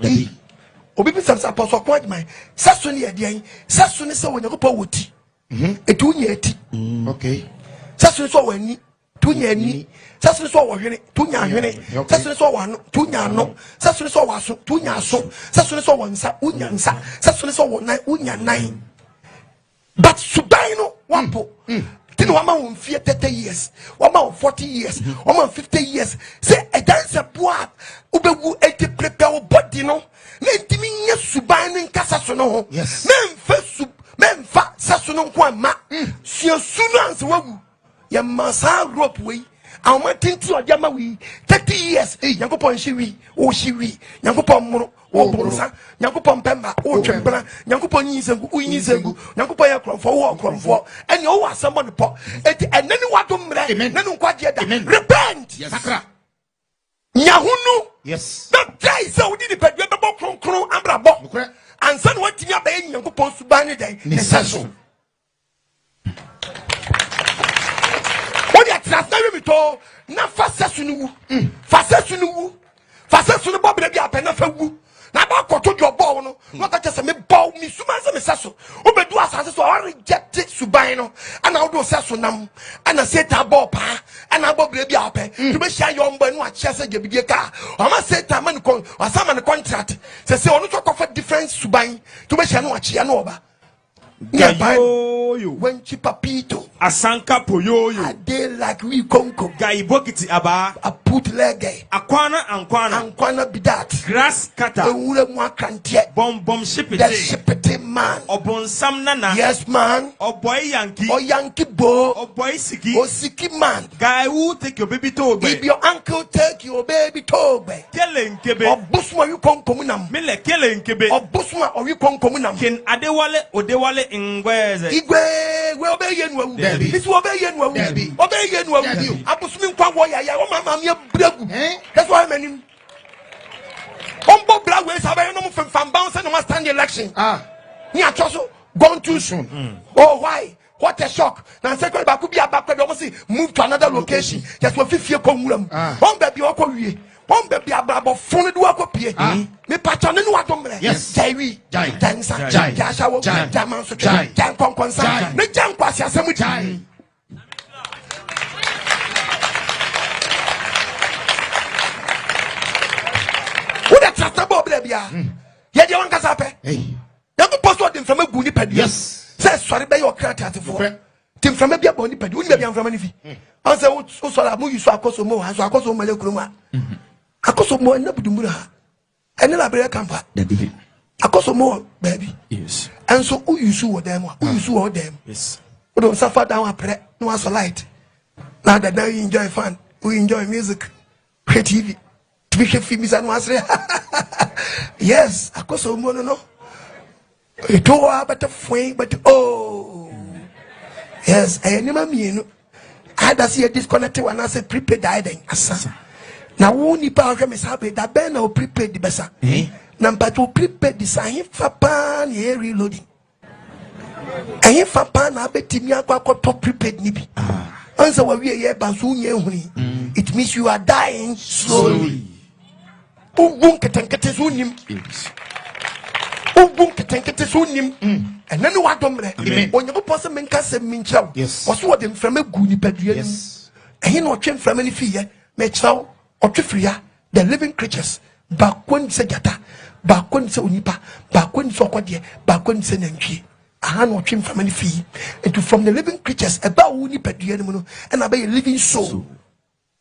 obi bi sam apostle Okoh Agyemang saso ne yede saso ne se onyankopon woti eti unya eti okay saso ne so wani tunya ani saso ne so wo hwene tunya hwene saso ne so wo ano tunya ano saso ne so wo aso tunya aso saso ne so wo nsa unya nsa saso ne so wo nan unya nan but suban no wampo Tino wama on 30 years, wama on 40 years, wama on 50 years. Say a dancer boa, ubewu eti prepare body no. Nenti minye suban nkasa so no. Yes. Memfa saso kwa ma. Sio sunans wagu. Ya masa rope we. Awma tinti odama we 30 years. Yankopon shiwi, o shiwi. Yankopon mono. O bonsa, Yankopon pemba, o twempena, Yankopon yinsengu, o yinsengu, Yankopon ya kromfo, and you are someone po. And then what to mre, nanu kwaje da. Repent. Yes. Sakra. Nyahunu. Yes. That guy so did the pedwe bebo kron ambrabo. and son what you are paying, you supposed to ban it. Necessary. What you are transferring to na fasesunu fasesunu bob de bia pena fagu na ba koto jo ball no no ka chese me ball mi suma se me seso obedu asase so o reject suban no ana wo seso nam ana seta ball pa ana bob de bia pe to be share your mba no a chese gebidie ka o ma seta man kon asama ne contract se onu to kofa different suban to be share no a chia no oba Gayoyo when chipapito asanka poyoyo a day like we konko gaibokiti aba a put leg ankwana bidat grass cutter ewure mu akrantie bom the shipete shipete man obonsam nana yes man oboy yankee o yankee bo oboy siki o siki man guy who take your baby to ogbe if your uncle take your baby to ogbe kele nkebe obusuma yu konko nam mele kele nkebe obusuma o yu konko nam ken odewale ngweze igwe we obeye nu this obeye nu obeye nu abusumi nkwa wo ya o mama me bragu that's why many ombo bragu is abaye no mfam bounce no stand the election ni achoso gone too soon oh why what a shock na second ba ku bia ba kwa do say move to another location just we fifie ko nwuram on ba bi okọ wie on ba bi abrabo funu de wakopie me pacha ne no adomre jaiwi jansa jashawo jamanso jan konkonsa ne jan kwasi asemu jai uda trata bo bla bia ye de wanka sape ya ko posto de mfama gu ni padi say sorry be your creative tim from bia bo ni padi uni bia mfama ni fi on say o so la mu yusu akoso mo ha so akoso mo le kuruma akoso mo na budumura ha ene la bere kampa akoso mo baby yes and so who you wo dem who you wo dem yes we don't suffer down apre no was light now that now you enjoy fun we enjoy music create TV to be films and was yes akoso mo no it all but fun but oh yes I never mean I da see a disconnected one I say prepaid died asa na wo nipa ahwe me sabe da ben na o prepaid besa na mpato prepaid design fa pa na e reloading ayi fa pa na betimi akwa top prepaid ni bi answer wa wie ye ba so nye huni it means you are dying slowly ubun ketenkete so nim ubun ketenkete so nim enani wa domre onye po se menka se minchao oso wo de mframa gu ni padua nim ayi na o twe mframa ni fi ye me chao Otwifria, the living creatures, bakwen se jata, bakwen se unipa, bakwen se okwadie, bakwen se nantwie. Aha no twim from any fee. And from the living creatures, about uni pedue no, and about a living soul.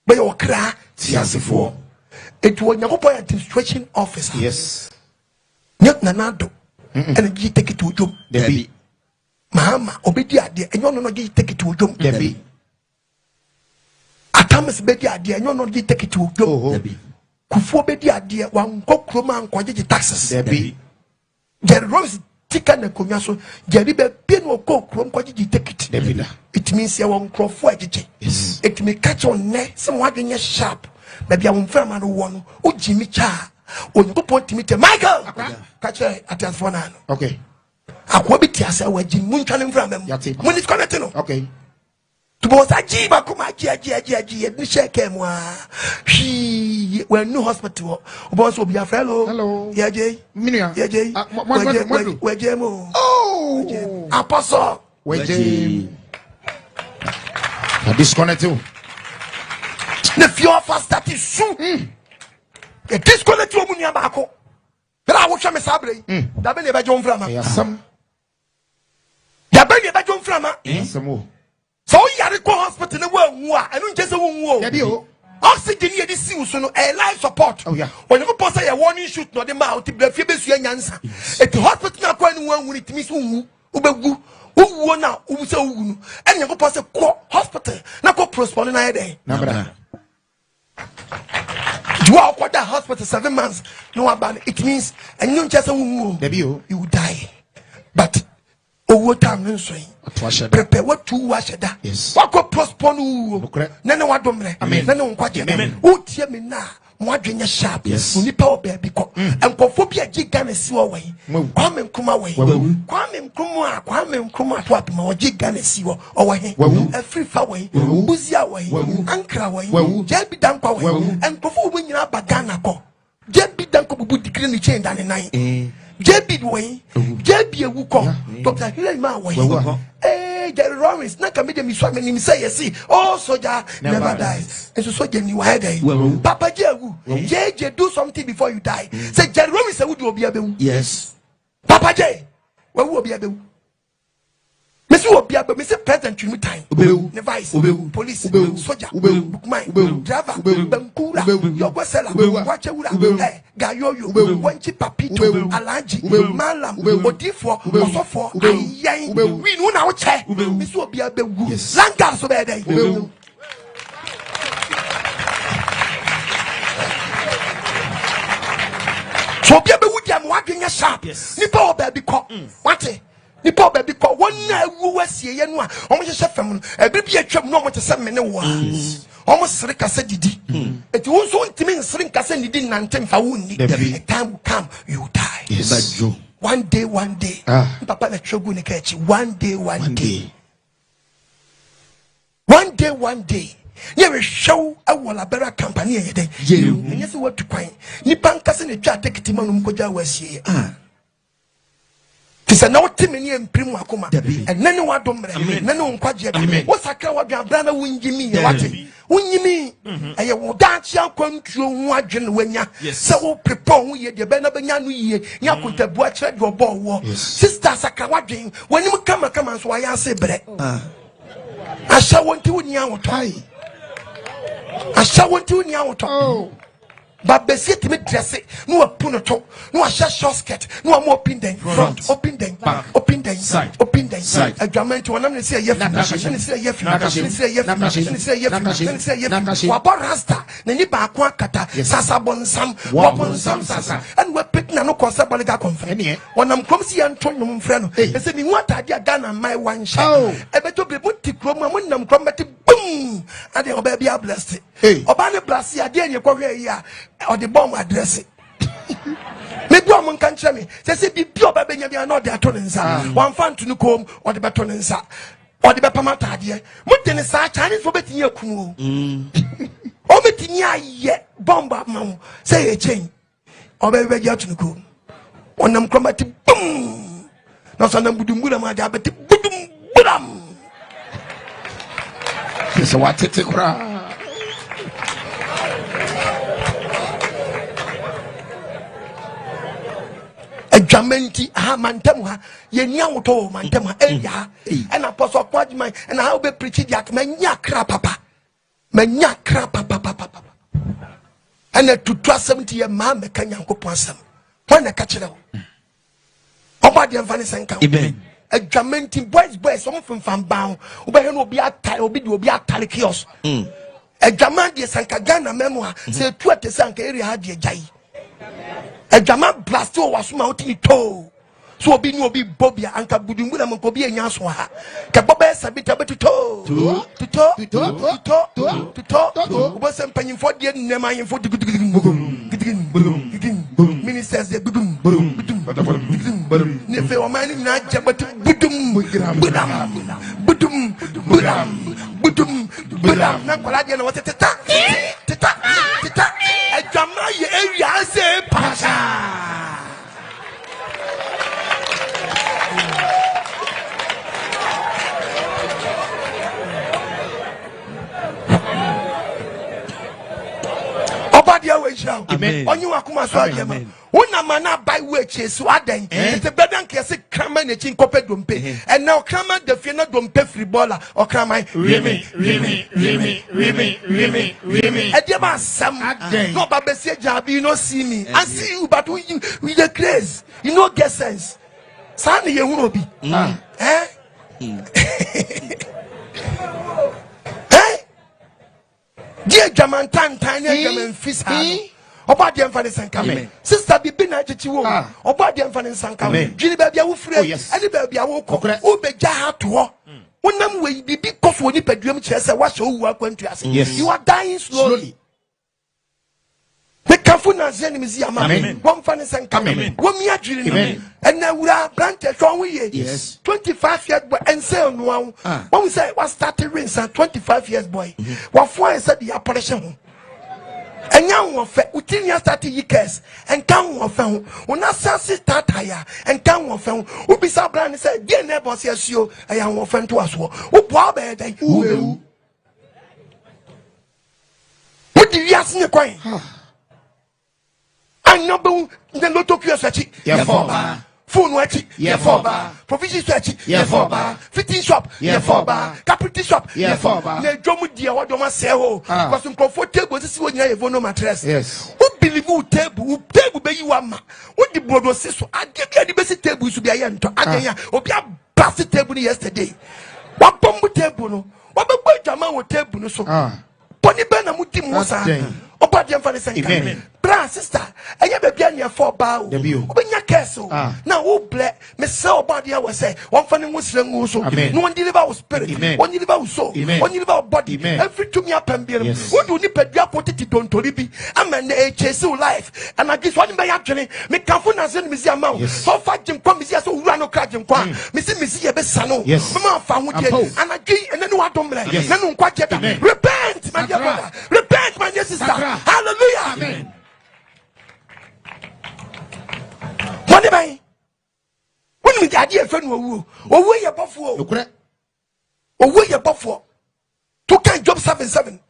By your cry, siasifo. It was Yakopo administration officer. Yes. Not nanado. And you take it to job. Debbie. Mahama, obedi ade, and you no take it to job. Debbie. Atamis bedi adie nyo no di take it to go kufo bedi adie wan kokroma ankwaje taxes Debbie Jerry Rose tika na konwa so Jerry be no kokrom kwaje take it Debbie it means ya wan krofo ajeje it me catch on ne some wadwenye sharp na bia won fama no wo no o jimi cha onko point me Michael catch at phone na okay akwa beti asa waji muntwa ne mfra mem mun is connect no okay to boss ajiba kuma aji ni sheke mo hwi when no hospital boss obi hello yeah jay minia yeah jay we jay mo oh apostle we jay a disconnect you the few fast that is soon e disconnect you munia ba ko bra wo hwe me sabre da be ne be jom frama yasam da be ne be jom frama yasam so you go hospital na wu a enu nche se wu ya bi o oxygen ye di si so no a life support oh yeah when you go say a warning shoot no dey mouth be fie be su anyansa et hospital na kwa enu wu it means wu ubegu wu na wu se wu no enya go say ko hospital na ko postpone na dey na bra you are kwa that hospital 7 months no about it means enu nche se wu ya bi o you die but Owuo time no so prepare what to wash that yes what go postpone nene wadomre nene nkwaje wo tie me na Mwadwenya sharp. Yes. Unipa o baby ko. Enkofobia Gigana siwa way. Kwame Nkrumah way. Kwame Nkrumah to up my Gigana siwa or way. A free far way. Buzia way. Ankara way. Jelby Danko way. And Kofu when you are Bagana ko. Jelby Danko would declare the chain down in night. JB way, JB Wuko, Dr. Hilma way. Jerry Rollins, not committed me swimming him say, see, oh, soldier never dies. And so, soldier, you had a Papa Jehu, JJ, do something before you die. Say, Jerry Rollins, I would be able. Yes. Papa J, what will be able? Mr. Obiaba, Mr. President, you time. The vice, police, soldier, bookman, driver, Bankura, Yogosela, Watcha, Gayo, Wanchi Papito, Alaji, Malam, Odifo, Osofo, Yang, we know now, check, Mr. Obiaba, Lanka, so bad. So Obiaba would have walking a sharp, Nipo baby cop, what? Nipa baby ko wona awu wasie ye no a omo hye fam no ebibi atwam no omo tese me ne wo omo sere kasa didi eti won so ntimi nsere kasa nidi nantem fa wonni time will come you die. Yes. One day papa na twegu ne kachi one day ye we show awola bera company ye den enye se watu kwan nipa nkasa ne twa tekiti manu mkoja wasie Tisa na wote meni emprimu akoma enene wadomre nene onkwaje wo sakra wadwan brana wunjimi wate wunyimi eye wo dachi akwantuo hu adwene wanya se wo prepare hu ye de be na benya no ye nya kontabu a kire de obo wo sister sakra wadwen wanim kama nso wa ya se bre asha wonti woni awoto But Bessie me dress it, no a punoto, no a short skirt, no a more open day, front, open day, open day, side, open day, side. A garment to an say yes, and say yes, Wapa Rasta, Naniba Quakata, Sasabon Sam, Wapon Sam Sasa, and we're picking no Consabaliga conference. When I'm clumsy and Tonum friend, they said, what idea done on my one show? I better be put to Chroma when I'm combating, boom, and the baby are blessed. Obana bless ya, dear, your Korea. Or the bomb address it. Maybe one can tell me. Say, be pure baby, you are not the attorneys. One fan to Nukom or the batonens or the Bapamata, dear. Mutin is a Chinese for betting your cool. Oh, betting ya bomb up, mom. Say a chain or baby, you to Nukom. One them combating boom. No son of Budum, my diabetic budum. Yes, what it's a cry. Jamenti mantemha ye nya woto mantemha eya and apostle Okoh Agyemang and I will be preaching yak menya kra papa and to 70 ma me kan Yankopon asem when na ka kire wo obade mfane senka amen Jamenti boys some from bound obe no obi atai obi de obi atale chaos Jamandi senka Ghana memoa say tu ate senka area ha de jai a Jama blasto was mounting toe. So be no be Bobia and Kabudum and Bobia Yanswa. Kaboba Sabita to toe. To talk. Was some penny for the name for the ministers. The boom. Never a man in that but budum. Nakwaladia was a tata. A Jama area say Pasha. Amen. On you akuma so Agyemang. Una mana buy weche so aden. It's a bedan kese krama ne chin kope dompe. And now krama de fiena dompe free baller or krama remi. Agyemang sam. No babese jabi you no see me. I see you but we the craze. You no get sense. Sani ye huno bi. Dear Jaman tan Jaman Fisa. Oba de mfane sankame sister bibi na chichiwo oba de mfane sankame dwini ba bia wo frɛ ani ba bia wo kɔ wo begya ha to hɔ wonam we bibi kɔfo ni paduam kyerɛ sɛ wa hyɛ owu akwantu ase you are dying slowly Kafuna Zenimizia, one funny and coming. 1 year dream. And now we are planted from we. Yes. 25 years boy and say on one. When we say what started rings and 25 years boy. What for said the operation. And young one fe within your 30 years and come one found when I start higher and come one found who be so brand said dear neighbors yes you a young one friend to us who poor bed who what did you ask me coin I know the lotto curiosity phone watch, yeah, for bar, provision stretch, yeah, for bar, fitting shop, yeah, for bar, capital shop, yeah, for bar. The drum dear, what do I say? Oh, was some comfortable. This is when you have no mattress. Yes. Who believe who table be you are? What the brother says so? I give you the best table to be a young to Adaya, or be a plastic table yesterday. What bomb table? No, what about Jama table? So, Pony Benna Mutim was about the Amen. Bra sister, I have a piano for bow. When your castle now, who bless me so body. I was say, one funny Muslim also. No one deliver spirit, one deliver soul, one deliver body. Every to me up and be what do you need to put it don't to live? I'm an HSO life, and I just want by actually make Kafuna send me the amount. So far, Jim comes here, so run no crack and quan. Missy a best son. Yes, Mamma found with you, and I give and then what don't blame. Then quite repent, my dear brother, repent, my dear sister. Hallelujah. Amen. Money by when we got here, friend, or way above for to can job 7-7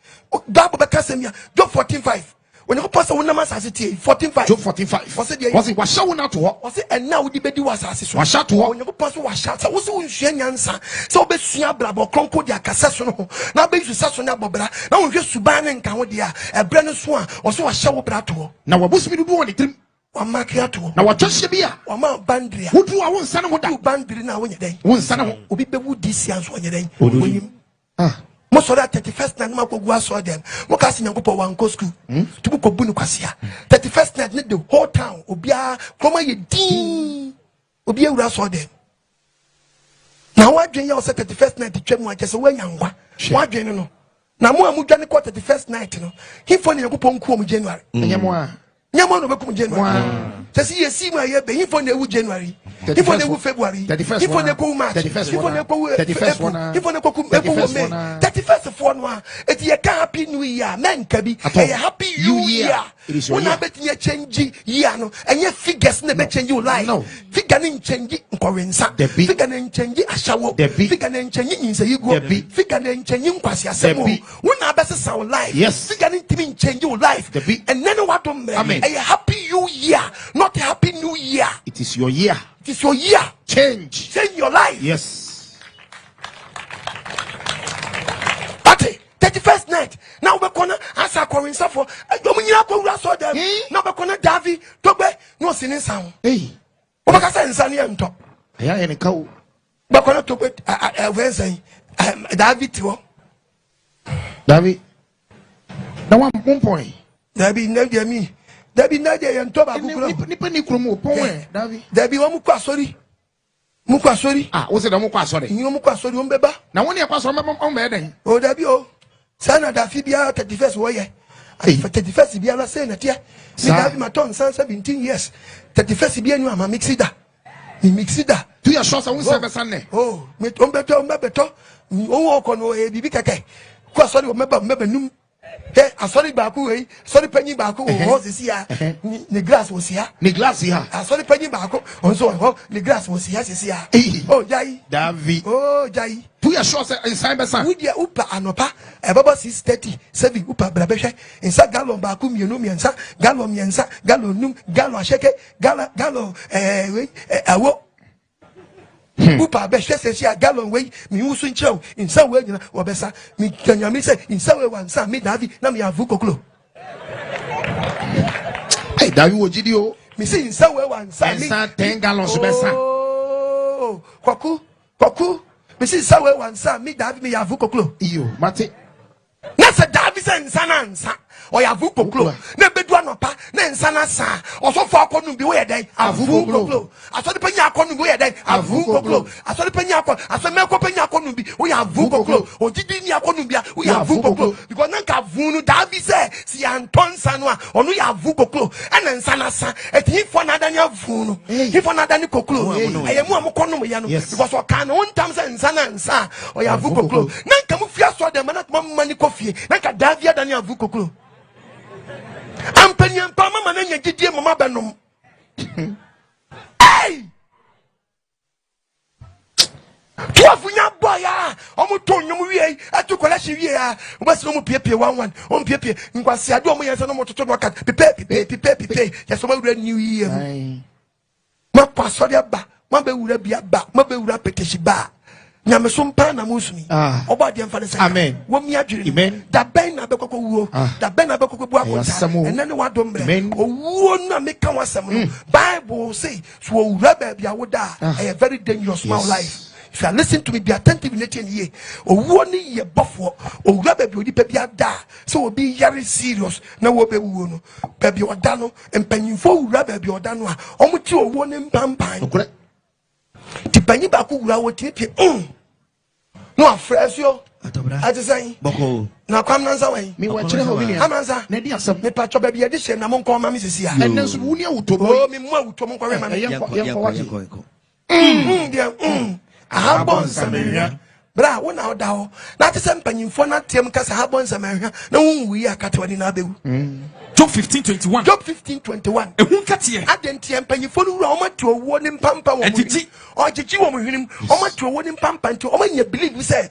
double Casemia, job 14-5. When you pass a woman as 14-5, job 14-5. Was it was showing out to what was it? And now the baby was as was shot to when you pass was shot. I was so answer. So be Siabra, Conco, their Cassasso. Now be to Sassona Bobra. Now we just Suban and Cawodia, a brand new swan, or so a shower brato. Now what was me to do on it? One Macchiato. Now what just be a Mount Bandria. Who do I want son of what you bandri now when you day? One son will be this year's when you day. Most of that 31st night, Marco saw them. Mocassin and Copa one school to book of Bunucasia. 31st night, the whole town, Obia, Coma, ye ding, Obia saw them. Now, what do you say 31st night? The German just away young one. What do you know? Now, more Mujani quarter the first night, you know. He found a coupon come January. Yaman of January. Says he see my year, he found a January. He found a February. He found a cool match. He found a cool 31st of 1. It's a happy new year. Man can be a happy new year. It is when I bet you change year, and your figures never change your life. No, figure change Corinsa, figure change a shower, figure change in say you go, figure change in Quasia. When I best sound life, yes, figure change your life. And then what to a happy new year, not a happy new year. It is your year. It is your year. Change your life. Yes. 31st night. Now we're gonna answer Corinsa for Dominia saw them. Now we're gonna Davi, Tobe, no sinning sound. Hey, Obacasa and Sanya and top. I am a cow. But gonna to it, Wednesday, David. David. Now, 1 point. David, never me. David, Nadia and Toba. Nippany Chromo, David. David, Muka, sorry. Muka, sorry. Ah, was it a Muka, sorry? You Muka, sorry, Umbeba. Now, when you pass on my wedding. Oh, David, Sana da Fibia 31st way. For 31st Biana saying that here. Me my tongue 17 years. 31st Biana ma mixida. Me mixida. 2 years short I won't say Sunday. Oh, me beto. Oh, kono e bibi keke. Kwa sorry remember num. Hey, I sorry baku eh. Sorry penny baku oh this here. The grass was here. The glass here. I sorry penny baku. On so the grass was here this here. Oh, Jai. David. Oh, Jai. 2 years short inside the sun. With your upa anopa, a baba 6:30, 7 upa brabesha, inside gallon bakum, you know me, and sa gallon yansa, gallon num, gallon shake, gallon, awo. Upa besha says, yeah, gallon way, me who swing show, in some way, you know, or besa, me can you say, in some way, one son, me Davi, now me have Vuko. Hey, Davi, what did you? Me say, in some way, one son, 10 gallons besa. Oh, Kwaku. Mrs. Sawe one son, me David me Yavuko Clo. You, Mate. That's a David and Sanansa, or Yavuko Clo. Never do no pa, then Sanasa, or so far couldn't be where they are Vuko. I saw the Penya couldn't be where they are Vuko Clo. I saw the Penya, I saw Melco Penya couldn't be, we have Vuko Clo, or Didinia couldn't be, we have Vuko Clo, because Nanka vunu da bi se si anton sano a onu ya vu koklo ena nsa na sa eti fo na dani avunu ifo na dani koklo ayemu amokono ya no because o kan on tam se nsa na nsa o ya vu koklo na nka mu fia so de na mama ni kofie na nka da via dani avu koklo ampanya pa mama na nya gidie mama benom hey tuafunya boya omo tonyo mu wie atu koleshi wie a obasi no mu piepie 11 on piepie nkwase ade omo yense no mo toto no ka pipe yeso ma wura new year ma paso de ba ma be wura bia ba ma be wura peteshi ba nyame so mpa na musumi oba de mfa ne se amen wo mi adwiri amen da ben na be kokko wuo da ben na be kokko bu akota enne ne wado mbre owuo na meka wasem no bible say so wura ba bia woda a very dangerous small life. If you are listening to me, be attentive in it ye. Owuo ni ye bofo. Owura baby odi pe bia da. So be very serious. Na wo be wuo no. Baby oda no empanyimfo owura baby oda no a omo ti owuo ni mpampan. Okure. Ti panyi ba ku wura wo ti pie. No afresio. Ati say. Boko. Na kwam nanza wan. Me wa kire ho mi ni. Amanza. Na di asem. Me pa cho baby e di hye na mo nko ma me sisi a. Enen so wuni awutomo. Oh me mu awutomo kwa we ma me. Yenko. Habon Samaria. Bra, when out down. Not the same penny for not Tim Casa Habon Samaria. No, we are Catwani Nabu. Job 15:21. Job 15:21. A who cat here? I didn't tell penny for Roma to a warning pampa or Gigi woman with him, or much to a warning pampa and to all you believe we say,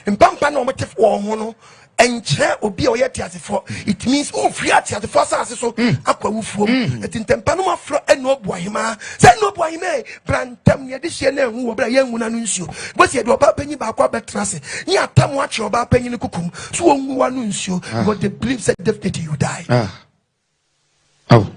and pampa no motive or mono. And chair or be yet as for it means free at the first as so aqua woof at in Tempanoma fro and no boy hima. Say no boy may brand tell me this year who will be young one you. But you do about penny back betrase. Near time watch about penny cuckoo. So one news you what the belief said definitely you die. Oh.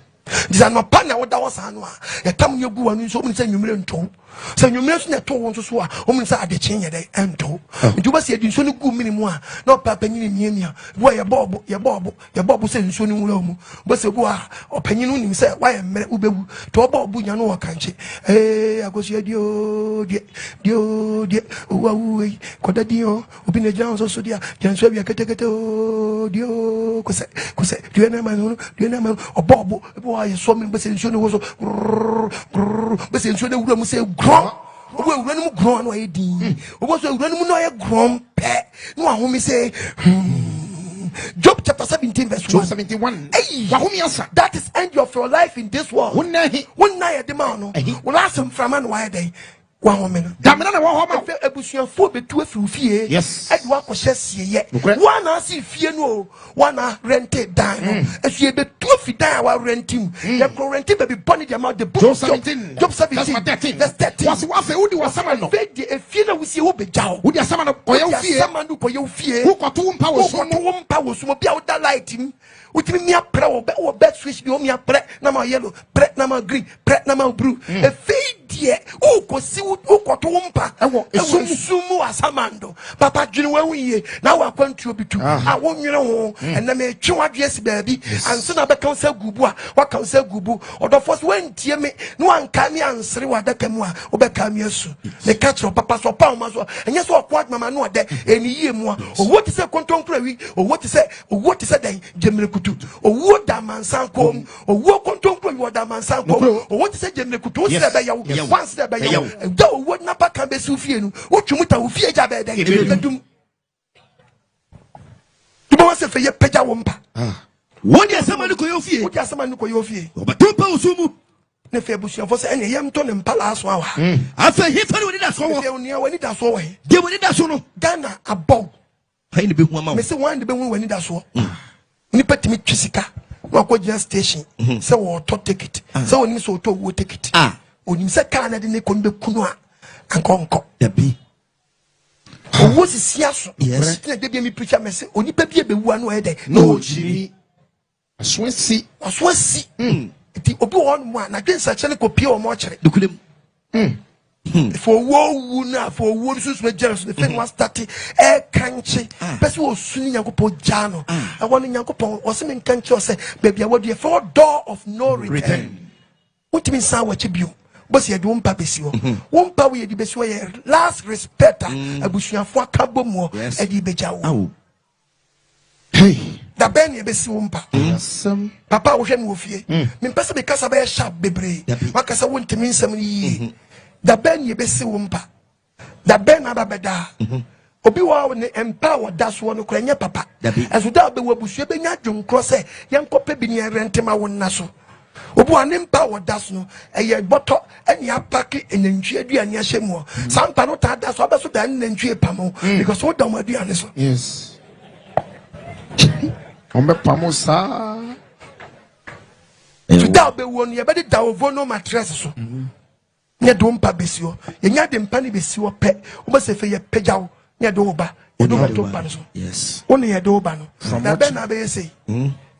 These are not partner what that was anwa. A time you go and so many say you million tone. So you mention that to so woman say the change day and to. You must say you so good minimum. Not papa ni nia. Why your bob say you so no mu. But say go opinion him say why am ubebu to bob nya no kanche. Eh agosia dio owu koda dio obi na jan so dia jan so bia kete dio ko se dio na man obobo why so me be say you no so be say you no wura mu say we run mu grown no edin we so run mu no ye grown pe no ahome say Job chapter 17 verse 1. Job 71. That is end of your life in this world. One night the man will ask him from an why day. 1 woman. Damina wa homa ebusuafo betu afiri fie. Yes. Edwa kwhyese ye. One asi fie no, one rented dan no. Afie betu afi dan wa rentim. The renting baby bonny the amount the book. Job 17. Job 17. Verse 13. Was wafe udi wasama no. Efie na wusie wo bejaw. Udi asama no koye fie. Asama no koye fie. Who koto umpa wo so. Who umpa wo so bia wo da light him. Utimi mia pre wo bet switch bi o mia pre na ma yellow, pre na ma green, pre na ma blue. Efie die o ko si o koto umpa ewo sumu asamando papa dwene wahu ye na wa kwantuo bitu a wo nwere ho ena me twe wadwe si baabi anse na beka nsa gubu a waka nsa gubu odofo so wantie me no anka me ansere wadaka mu a obeka me asu ne catch papa so pa ma so enye so okwa mama no de eni yie mu a owo ti se kontonkura wi owo ti se dan jemre kutu owo da mansan kom owo kontonkura wi da mansan kom owo ti se jemre kutu o se be yawo once there be yawo da owo na pa kan be su fie no o twumuta wo fie ja be den bedum dubo wa se fe ye peja wo mpa wo dia sama ni koyo fie wo dia sama ni koyo fie obatompa osumu ne fe busuafo se ene yem to ne mpala aso awa afa hifa ni woni da so wo fe oni woni da so wo he de woni da so no Ghana abon hayi ni be hu ama me se wan de be hu woni da so ni patimi twisika no akogya station se wo to ticket se woni so to wo ticket oni se kana de ne ko be kunu a ankonko dabi owo sisi aso yes na de bi mi preacher me se oni pa bi be wu anu e de no jiri aswasi ti obi won mu na dwen sa chele ko pie o mo kire dukulem for wo na for wo susu me jealous the thing was start e kanche person wo suni Nyankopon jano I want Nyankopon o se me kanche o se baby awadu for door of no return what mean sa wa chibiu but you don't pabesi won pa we di besi we last respect abusuafo akabo mo e di beja wo hey da ben ye besi wumpa papa wo hwe me wo fie me pese me kasa be sharp bebre makasa wontimi nsam yi da ben ye besi wumpa da ben ababeda obi wa ne empower da so no kra nya papa aso da be wabusue be nya dwonkro se yenkope bi ne rentema wonna so obi wa ne empower da so no eye boto eni apaki enantwie aduane ahyemu sampa no ta da so abeso da enantwie pamo because wo da mo aduane so yes ombe pamosa to da be won ye be da ovo no mattress so nya do mpa besio ye nya de mpa ne besio pe wo be se fe ye pejawo nya do ba ye do to mpa so yes woni ye do ba no na be na be say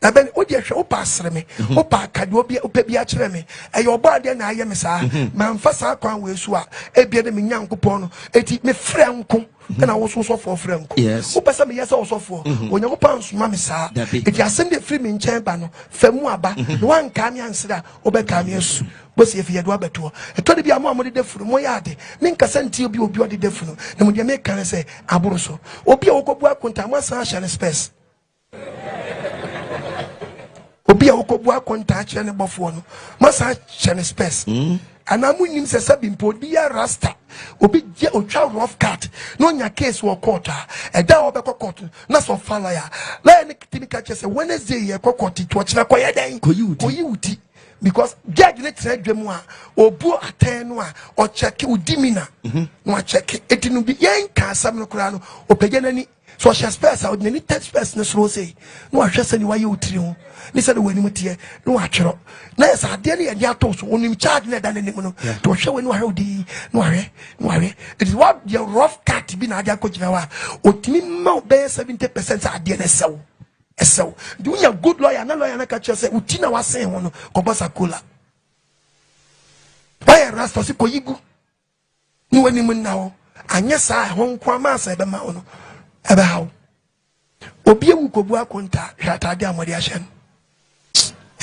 na ben o de hwe o pa asre me o pa akade obi o pa bi a kire me e yo ba de na aye me saa man fa saa kwan we su a e bi de me nyankopon no eti me frɛ nko na wo so for frɛ nko o pesa me yesa wo so for onyankopon so ma me saa eti asem de free me nkyɛn ba no fa mu aba no wan ka me ansira o be ka me asu bo se efi ye do abeto e to de bi amo de furu mo ya de me nkasa nti obi ode de furu na mo de me kan se aboro so obi a wo kobu akonta mo san hye ne space obi a wokobu akonta akye ne bofo no masa chene space ana munim se sabi mpo bi ya rasta obi je otwa rough cut no nya case wo court e da obekọ court na so fala ya la ne kitimi ka che se Wednesday ye court to china koye den koyi uti because judge ne tra dwemu a obu aten no a o check udimina no a check etinu bi yen ka asam no kura no opege nani so she space out nani touch space no so say no ahwese ni waye utiri ho ni se de wani mutie no atwero na esa ade ne ye ato so onim charge na da ne nim no to hwe wani wa odi no are it is what your rough cut bi na ade akogina wa otimi ma be 70% ade na esew do you good lawyer na ka che say uti na wasen ho no ko bossa cola by rasta si ko yigu ni wani mun na ho anya sa ho nkwa ma sa be ma ho no ebe ha obi ewu kobu akonta hwatade amode ahye no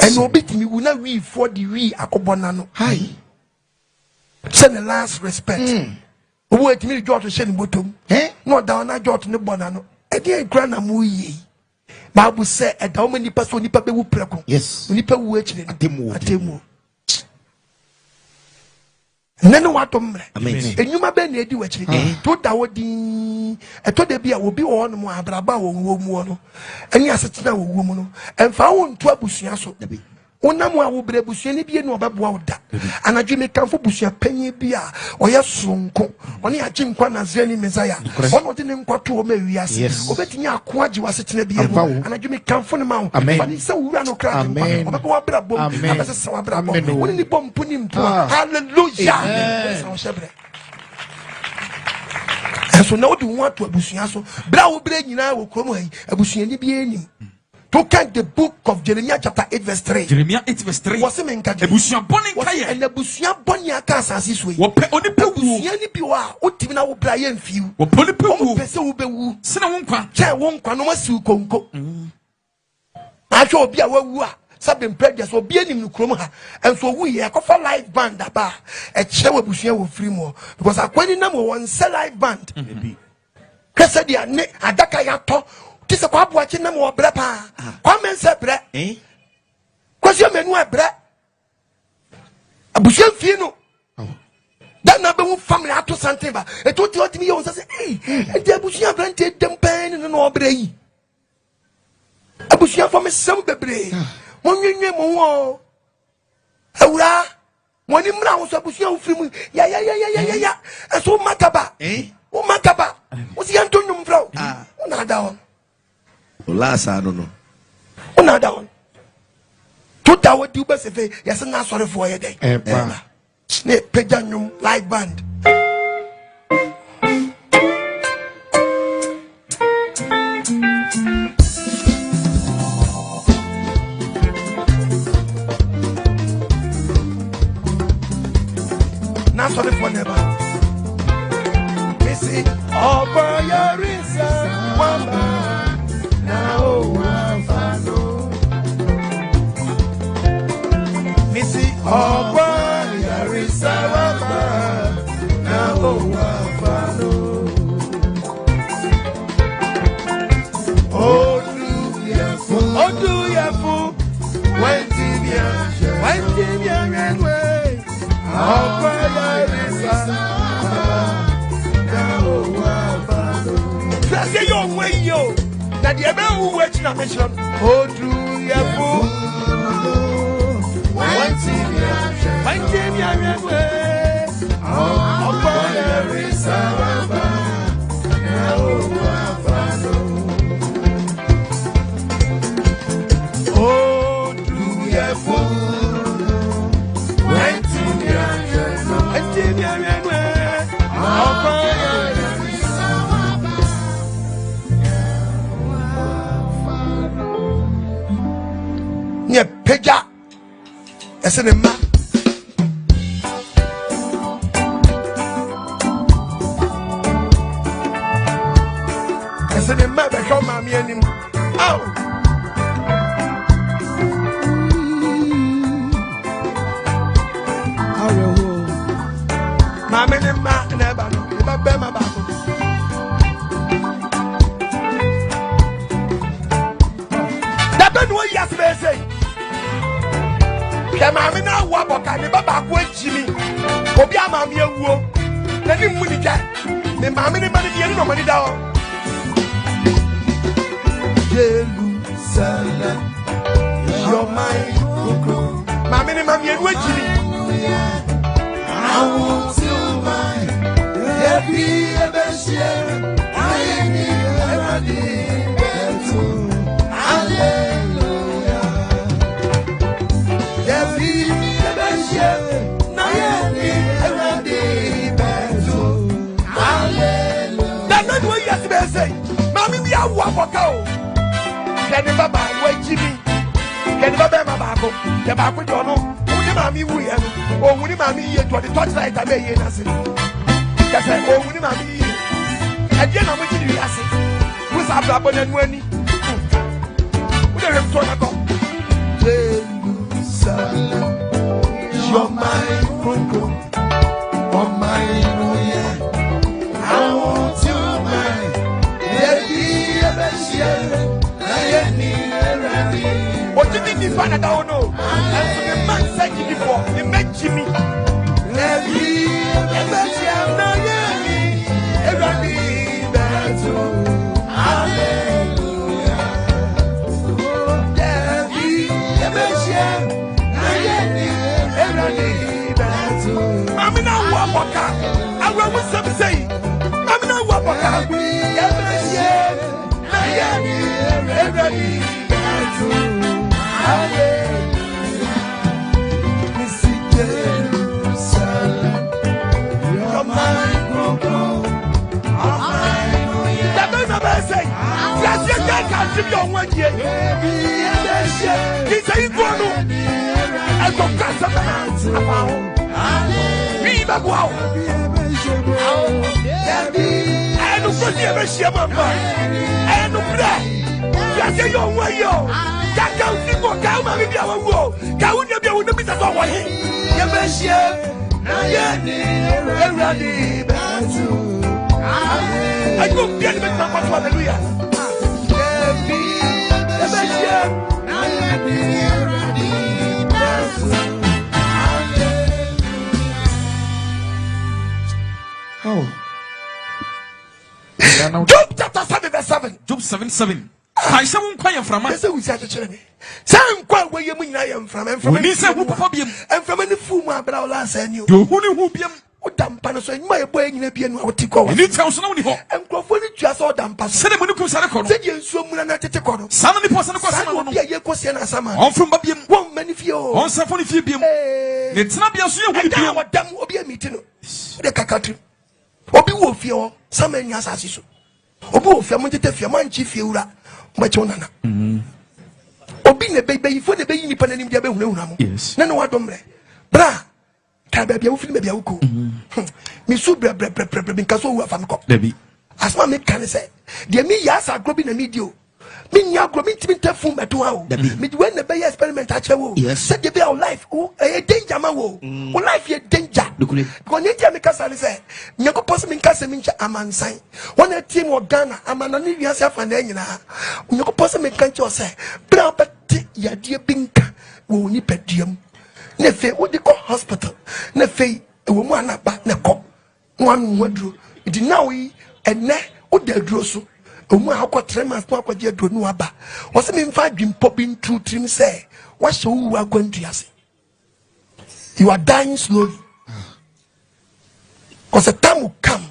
eno obi timi wu na we for the we akobona no hi send the last respect owo etimi jot hye ni botom no da na jot ne bona no e dey kra na mu yi Bible say e da o mani person nipa be wu preko yes nipa wu akire atemu nene wato mre enyuma be na edi wakire to da wodi eto de bia obi wo no mu abraba wo mu no eni asetena wo mu no emfa wo nto abusua so wonam a wo bre abusua ne bie no obeboa wo da anadwe me kanfo busua panyi bia oye sonko oni agye nkwa Nazareni Messiah ono de ne nkwa to o ma wiase obetinya ako agye wasetena bie mu anadwe me kanfo ne ma wo fani se wura no kra nkwa obeko wa bra bom abese se wa bra bom woni ni bom puni mpo hallelujah so shebre so na wodi won ato abusua so bra wo bre nyina wo kromo hai abusua ni bie enim to count the book of Jeremiah chapter 8 verse 3. Jeremiah 8 verse 3. What's it ebusuan boni nkaye. And ebusuan boni aka asase so yi. Wo pe oni pe wu. Ebusuan ni bi wa o timi na wo bra ye mfiu. Wo pe oni pe wu. O pese wo be wu. Se na wo nkwa. Che wo nkwa no masi ukonko. Ahwe obi a wawu a sabe mpredie so obi anim no krom ha. Enso wu ye akofa live band aba. E che wo ebusuan wo free mo because akwani na mo won sell live band. Kese dia ne adaka ya to tise kwa buachi na mo bre pa kwa mense bre kwasi menu bre abusia fie no dan na be mu family ato something ba etoti otimi ye won say e abusia bre nte dem pen no bre yi abusia fo me sem bebre mo nwenwe mo wo awura mo ni mra wo so abusia wo firi mu ya eso makaba o makaba o si anto nyum fra o na da on last I don't know. Una down. To da what you best say yes na sorry for your day. Ne pejanyum live band. Na sorry for never. Missy over your reason mama. Missy, oh, boy, there is a rubber. Now, oh, Say your way, yo. That the ever who wait na mention. Oh, do ya fool. One team, ya way. Oh, there is a oh, do ya fool. One team, ya way. Oh, Peja, as an man. As an man, I call my meaning. Oh, my man, never my battle. That don't what yesterday say. Mammy now walk on the Baba Jimmy. Obia Mammy Owuo. Let him win it. The Mammy money no money down. Jerusalem, your mind. Mammy Mammy and Jimmy. I want to mind. There be a best year. I need say, Mammy, we are one for cow. Can you baba wait Jimmy? Can you baba Mabako? The Baku don't know. Only Mammy, we have, or only Mammy, yet to the torchlight. I may hear nothing. That's like, oh, only Mammy. Again, I'm with you, Lassie. Who's up about that money? What are you talking about? Jerusalem, your mind, on my yeah. I want you, man. What do you think this one? I don't know. And so the man said it before. He met Jimmy. I'm now Wapaka. I will say, I'm now Wapaka. Job chapter 7 verse 7. Job 7:7. I say won kwanya from am. Say we say to chire me. Say nkwa we yemu nyina yem from em from. We say who papa biem. Em from any fu mu abra ola san you. You hu ni hu biem. Odampa no so nyima ye boy nyina bia no awoti ko. Ni tell so na woni ho. Enkrofo ni tua so odampa so. Say dem ni ku sare ko no. Say je nsuo mu na tete ko no. San ni po san ko san no. Bia ye ko se na sama. On from babiem. Won mani fie o. On san fo ni fie biem. Ne tena bia so ye hu ni biem. Odam obi amiti no. De kakatri. Obi wo fie o. Sama nya asase so. Obi wo fie mo tete fie man chi fie wura. Macho nana. Obi ne bebe ifo ne be yini pananim dia be hunahuna mo. Na no wadomre. Bra. Ka be bia wo fili be bia wo ko. Mi su bre nka so wo afa me ko. Debi. Asma me kan se. De mi ya sa agro bi na mi dio. Mi nya agro mi ntimi tafu meto ha o. Mi when ne be experiment a chewo. Se de be our life o e danger ma wo. O life ye danger. Because ne dia me kasa se. Nyako pose mi kasa mi ncha amansan. Wona team o Ghana amana ni wiase afa na nyina. Nyako pose mi kan che o se. Bra pati ya die binka wo ni pediam. ne fe wo de ko hospital ne fe wo mu anaba ne ko wan wadru it now yi ene wo de aduro so omu akọ 3 months ko akọ je aduro no aba wo se me mfa dwimpo bi ntu trim say wa hye wo akwantuase you are dying slowly because the time will come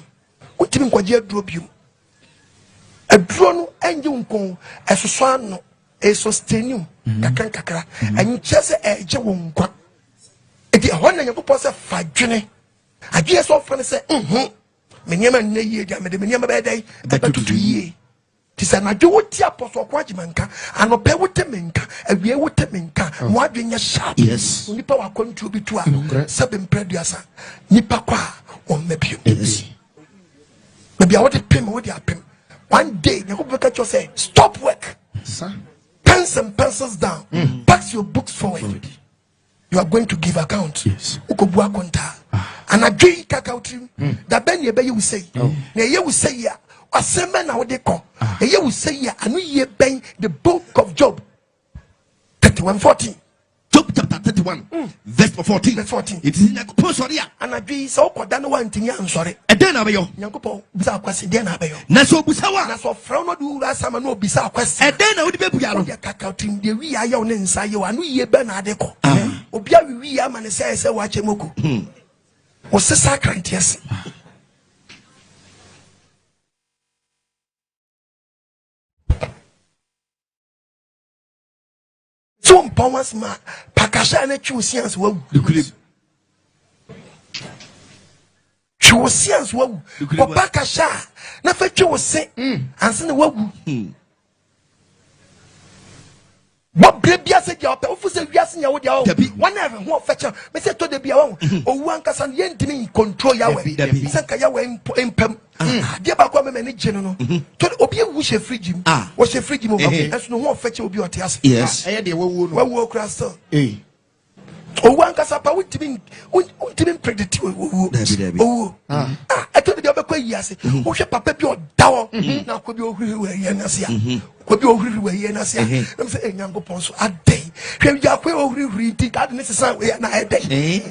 utimi nkwaje aduro biom aduro no enje nkon esoso ano e sustaining kakra anyi chese eje wo nkwa edi hona yakopɔ sɛ fa dwene adwe so fa ne sɛ menyama nne yie dia me de menyama bɛ dai bɛtutu yie ti sɛ na dwe woti apɔso Okoh Agyemang anɔpɛ wote menka awie wote menka mo adwe nya sharp nipa wa kontu bi to a sɛ bempreduasa nipa kwa on mebio maybe I want to pay me what they are paying. One day you go back and say stop work, pens and pencils down, pack your books forward. You are going to give account. Ukobua konta. And I dream kakauti. That ben ye be you will say. Ne ye will say ya. Asema na wode ko. Ye will say ya. Anu ye ben the book of Job 31:14. Job chapter 31, verse 14. Verse 14. It is in a sorry. And I dream so kodano one thing I'm sorry. And then abeyo. Nyankopo bisa kwasi den abeyo. Na so busawa. Na so fra no du rasa ma no bisa kwasi. And then odi be buya no. Ya kakauti de wi aya one nsa ye anu ye be na ade ko. Obia wi ya ma ne say wa chemoko. O se sakrant yes. So powers ma pakasha na chusians wa chusians wa ko pakasha na fa chusi anse na wa what baby ase dia ope ofu se wiase nya wo dia o one even ho fecha me se to de bia wo owu ankasa no yentimi control yawe se ka yawe empam dia ba kwa me ne gene no to obi ewu she fridge mu wo she fridge mu enso no ho fecha obi ote ase eye de wo no wo kra so owu ankasa pa wutimi predict owu eto de obekwa yi ase wo hwe papa bi odawo na akwa bi ohuri we ye na ase ko bi ohuri we ye na ase na me say Nyankopon so adai hwe ya kwa ohuri ti ka de ne sesa we na adai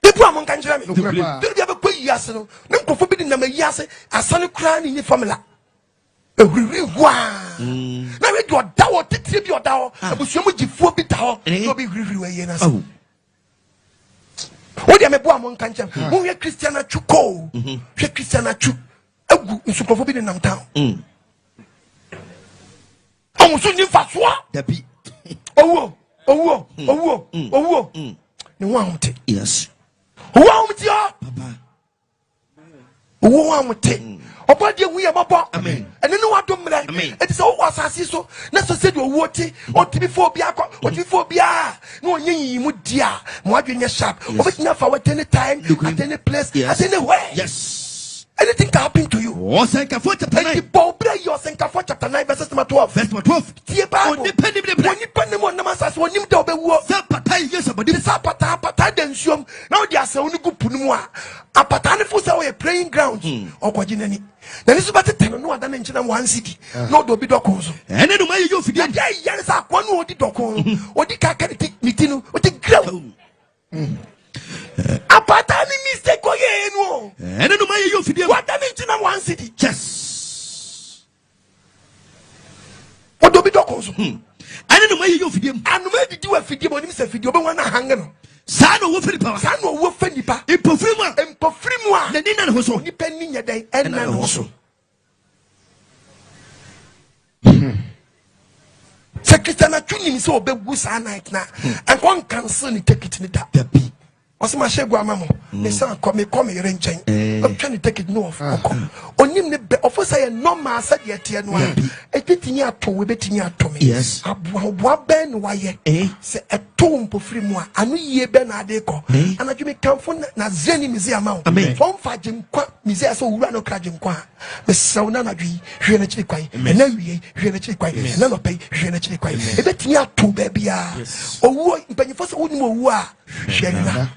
debu amon kan jira me de bi obekwa yi ase no ne nkofo bi de na ma yi ase asane kra ni formula ehuri wa na we do dawo titire bi odawo abusuamu gifuo bi dawo no bi huri we ye na ase what do me boa mon kanche mo hwe Christiana chuko hwe Christiana chu agu nsukrofo bi ne nam town on so ni fasoa dabi owo ni wa mte yes wa mte papa owo wa mte obodi ehu ye mabo amen ene ne wadom mre eti se wo asase so na so se de owo ti otibi fo obi akọ otibi fo obi a na onye yi mu dia mo adwenya sharp obetinya fa what any time at any place at any way yes anything can happen to you Osenkafo chapter 9 the Bible Osenkafo chapter 9 verse 12 verse 12 tie ba oni peni mo na masase onim de obewu zapata yes abodi zapata de nsuom na odi ase oni gupunu mu a apata ne fo se we praying ground okoji nani na nisu batete no ada na nchina one city no do bi dokon so ene no maye yo fidie ya yan sa kwa no odi dokon odi kaka ni tinu odi grow apata ni mistake ko ye no ene no maye yo fidie ada na nchina one city yes odo bi dokon so ene no maye yo fidie anu ma didi wa fidie mo ni se fidie obe wana hange no sa no wo firi power sa no wo fa nipa empofrimu a na nina ne ho so nipa ni nya dai enna ne ho so Secretary Tuni mi se obewu sa night na and one cancel ni take it ni da osima shegu amamo me say come yere nchen I'm trying to take it no of onim ne be officer ye normal sa de tie no etitini ato we betini ato me yes aboa ben wa ye se eto mpofiri mu a anu ye be na ade ko anadwo me kamfo na zeni museum am fon fa jinkwa museum so wura no kra jinkwa me sew na anadwo hwe na chiri kwai na wie hwe na chiri kwai na no pay hwe na chiri kwai e betini ato ba bia owu mpanyifo so wonim owu a hwe na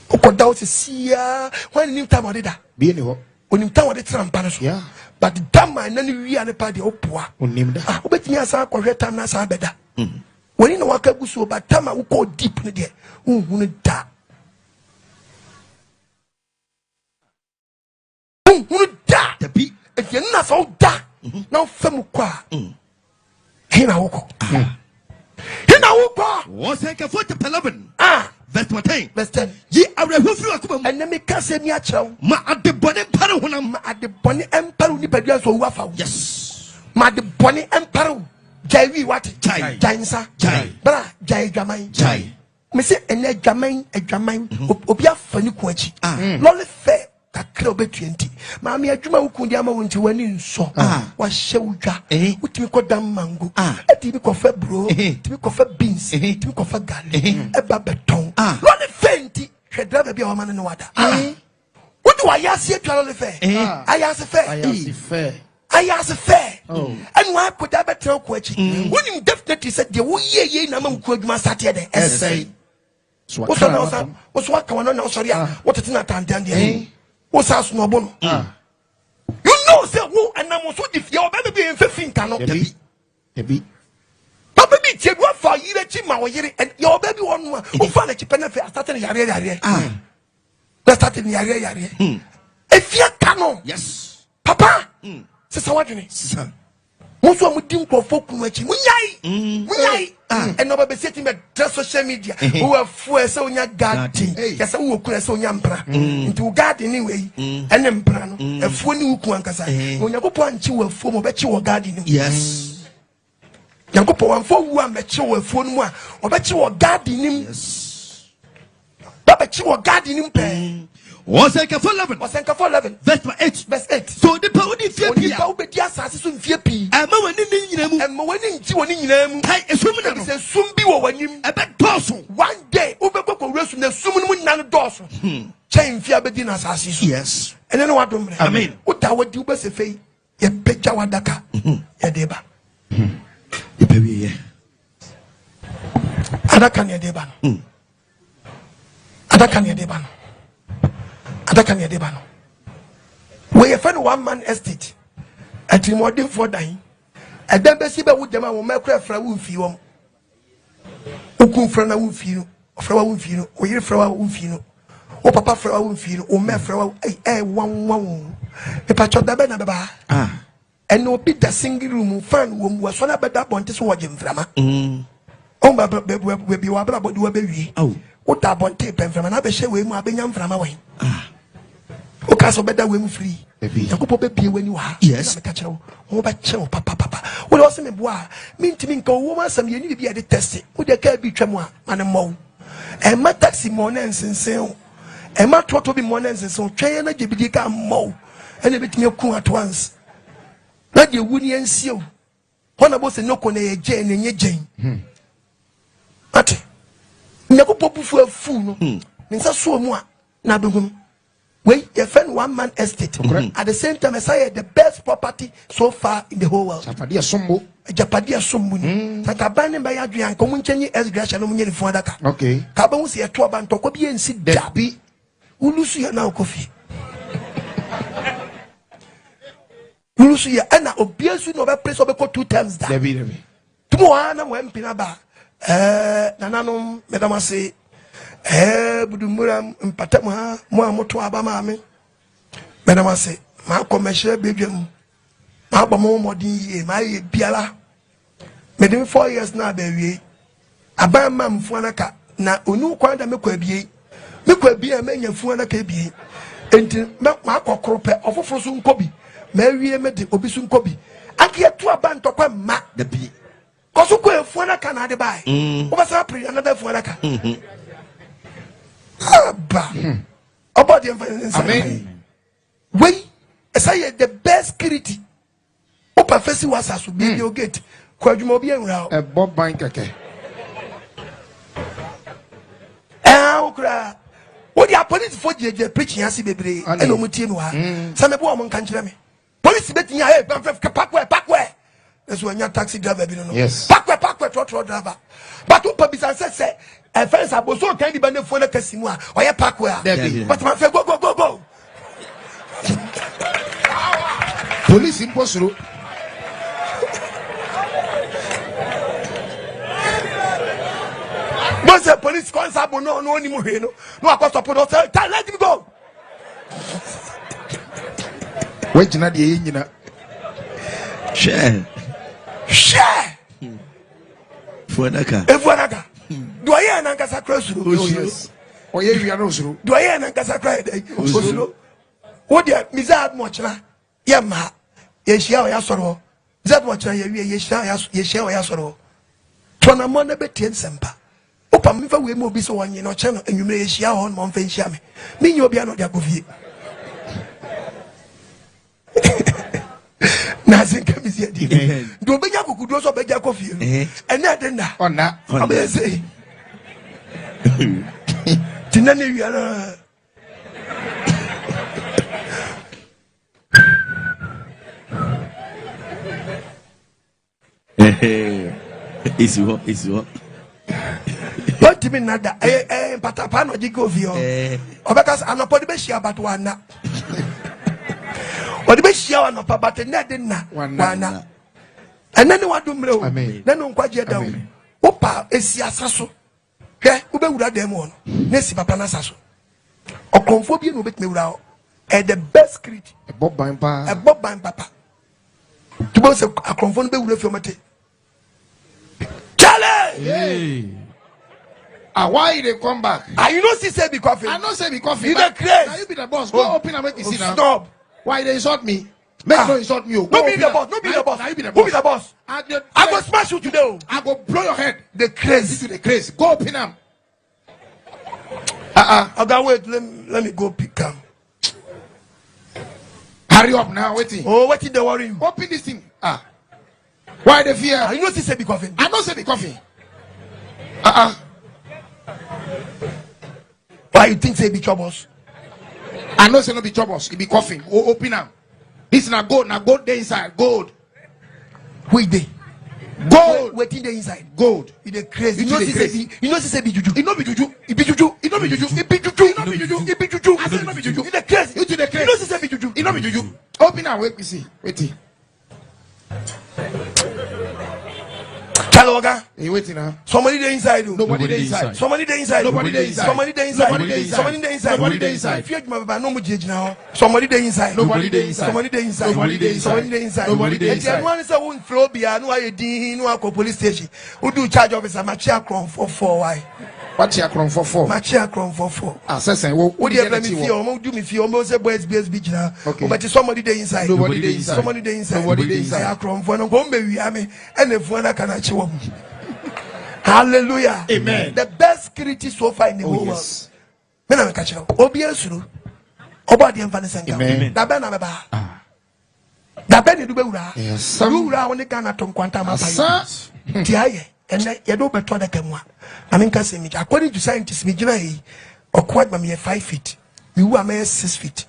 Okoh doubt sia when nim time odida be ni ho onim time odi trampa no so but the time I none we are party opua. Obet me as I correct time as I better. When you know what I go so, but time I will go deep in there. Who da? Who da? The beat. If you're not so da, now Femukwa. Hina Oko. Hina Oko. What's like a 11? Verse 10. Verse 10. Ye are a who and let me cast a near chow. Ma at the bonnet paru, at the bonnet emperor, Nipadia so waffle. Yes. Ma the bonnet emperor. Jai what? Jai. Jainsa. Jai. Bra. Jai Jamai. Jai. Missy and a Jamai, Obia Fanny Quachi. Lolly fair. Kakra obe 20 maami adwuma wukundi ama wonti wani nso wa shewudwa utimi ko dam mango etimi ko fa bro etimi ko fa beans etimi ko fa garlic eba beton lo ne fenti hwe driver bia o ma ne wada wodi wa yase atwa lo fe ayase fe and why could I better ko achi woni definitely said de wo ye na ma wuku adwuma start de essay so na so aka wono na sorry a wotete na tandan de what's us no bono? You know, say, who and I'm also if your baby in 15 cannot be. Baby, take what for you, and your baby one who found a chip and started in Yare. Let's start in Yare. If you cannot, yes, Papa, sister, what you need, son. Most of them think for folk who and nobody sitting at social media who are for so young garden. Yes, I will call so young into garden anyway, and then plan a funny Ukuankasa. When you go point you a form of bet you were gardening. Yes, you go for 1 bet you a phone more or bet you were gardening. Yes, but bet you were gardening. Was like a 11. Was like a 11. Verse 8. Verse 8. So the power of fear. The power of the assassin fear. And my winning, and my winning to winning. I assume that is a soon be when you a bad person. One day, Ubeko rest in the summon none dorsal. Chain fear bedin assassin. Yes. And then what I mean, what I would do best if a picture wadaka. Yadeba. Adakan Yadeban. Adakan Yadeban. Adakan Yadebano. We have found 1 man estate at Timothy for dying. And then Bessiba would demand will make a fra woofium. Ukum frana woofino, Frawa woofino, or your Frawa woofino, or Papa Frawa woofino, or me Frawa, 1. A patch of the Benaba. And no bit the single room, fan whom was one about that one to sword him from. Oh, my baby will be about the baby. Oh, what I want tape and from another show with my benyam from away. Okay, so better when free. You could be when you are. Yes, oh, but chill, papa. What was me boy? Mean to me, go woman, some you need to be at the test. Would there can't be tremor, man, and more. And my taxi mornings and so. And my trot will be mornings and so. Try and let you become more. And a bit milk at once. Not your woody and seal. One of us a knock on a Jane and your Jane. Ate. Never pop for a fool. Means a so more. Nabugum. Wait, your friend 1 man estate. At the same time, I say the best property so far in the whole world. Japadia Sumbuni. That are banned by Adrian, Comunchani as Gratian for that. Okay. Cabon see a 12 and Tokobi and sit Dabi. Ulusia now coffee. Ulusia and obvious you know that place of 2 times that. Tomorrow, when Pinaba, Nananum, Madame say. Budumuram mpatama mo amoto abama me na say ma commercial bedwam ma bamo modin ye ma ye biala me dem 4 years na ba wie abama mfu anaka na onu kwanda me kwa bie menya fu anaka bie enti ma akokoro pe ofoforo so nkobi ma wie me de obi so nkobi akia to abantokwa ma da bi koso ko fu anaka na de bai obasa pre another fu anaka about the Amen. We say the best security. Open festival was as be your gate. Quadrumobi and row. A Bob Bank. What the police for the preaching as baby and Omutino. Some woman can't tell me. Police betting your head, backway. That's when your taxi driver. Yes. Backway, trotro driver. But what Pabis said. And friends, I was so kind of band for the casino or a parkway. But my friend, go. Police impossible. Once the police constable no anymore, no, I got to put us. Let him go. Wait, you know the Share. Fuanaka. Efuanaka. Do I hear an Ankasa cross? Oh, yes. Oh, yeah, we are also. Do I hear an Ankasa cry? What dear, Mizad Mochna? Yama. Yes, Yasoro. That Mochna, Yesha. Tonamona Betty Sempa. Opa, Mifa, we will be so one, channel, and you may share on Monfin Shami. Me, you'll be another Yagovi. Nothing comes yet. Do be Yaku could also be Yakofi. And that then, on that, I say. Tinani, Is what? What do you mean that? Patapano Gigovio. Or because I'm not put the best about one. Or the best year on a papa, and that didn't one. And then what do you know? Then on quite yet down. Opa is Yasaso. Okay, Ube would have them one. Nessi Papana Sasso. Or Confobian will make me out. And the best creed. a Bob Bimpa, A Bob Bine Papa. To both a confound be with your mate. hey. Why they come back? You know, she said, be coffee. I know say be coffee. You the craze. Now you be the boss. Go open and make me see now. Stop. Why they insult me? Make no insult me. No be the boss. No be the boss. Now you be the Who be boss. the boss? I go smash you today. I go blow your head. The craze. Into the craze. Go open them. I got wait. Let me go pick him. Hurry up now. Waiting. Oh, what is the worry? Open this thing. Why the fear? You know, she said, be coffee. I don't say be coffee. Why you think say be troubles? I know say no be troubles. It be coffee. Go open them. This na gold. Na gold there inside. Gold. Wait there. Gold. Wait in the inside. Gold. You the crazy. You know she say you know she say be juju. It no be juju. It be juju. It no be juju. It be juju. It no be juju. It be juju. I say no be juju. You the crazy. You to the You craze. know she say be juju. It no be juju. Open now. Wait me see. Wait. Chaloga. Hey, waiting now. Somebody there inside. Nobody there inside. Somebody there inside. Nobody there inside. Somebody there inside. Nobody there inside. Somebody there inside. Nobody there inside. If you have no more judge now. Somebody there inside. Nobody there inside. Somebody there inside. Nobody there inside. Somebody there inside. Nobody there inside. And one is a wound flow beyond why you did no police station. Who do charge officer Machia Cron for 4 why? What you crying for? Machia Cron for 4. Assessing. What do you let me feel? Almost do me feel almost a boys beach now. Okay. But somebody there inside. Nobody there inside. Somebody there inside. Nobody there inside. I cron for no go baby and if one can achieve. Hallelujah. Amen. The best security so far in the whole world. Men are catching up. Obiasuru. Obadi and Vanessa. Amen. Dabana Baba. Dabani Dubura. Yes. Dubura on the Ganaton Quantum. Tiaye. And you better the Kemwa. I mean, according to scientists, Mijay or quite by me 5 feet. You are mere 6 feet.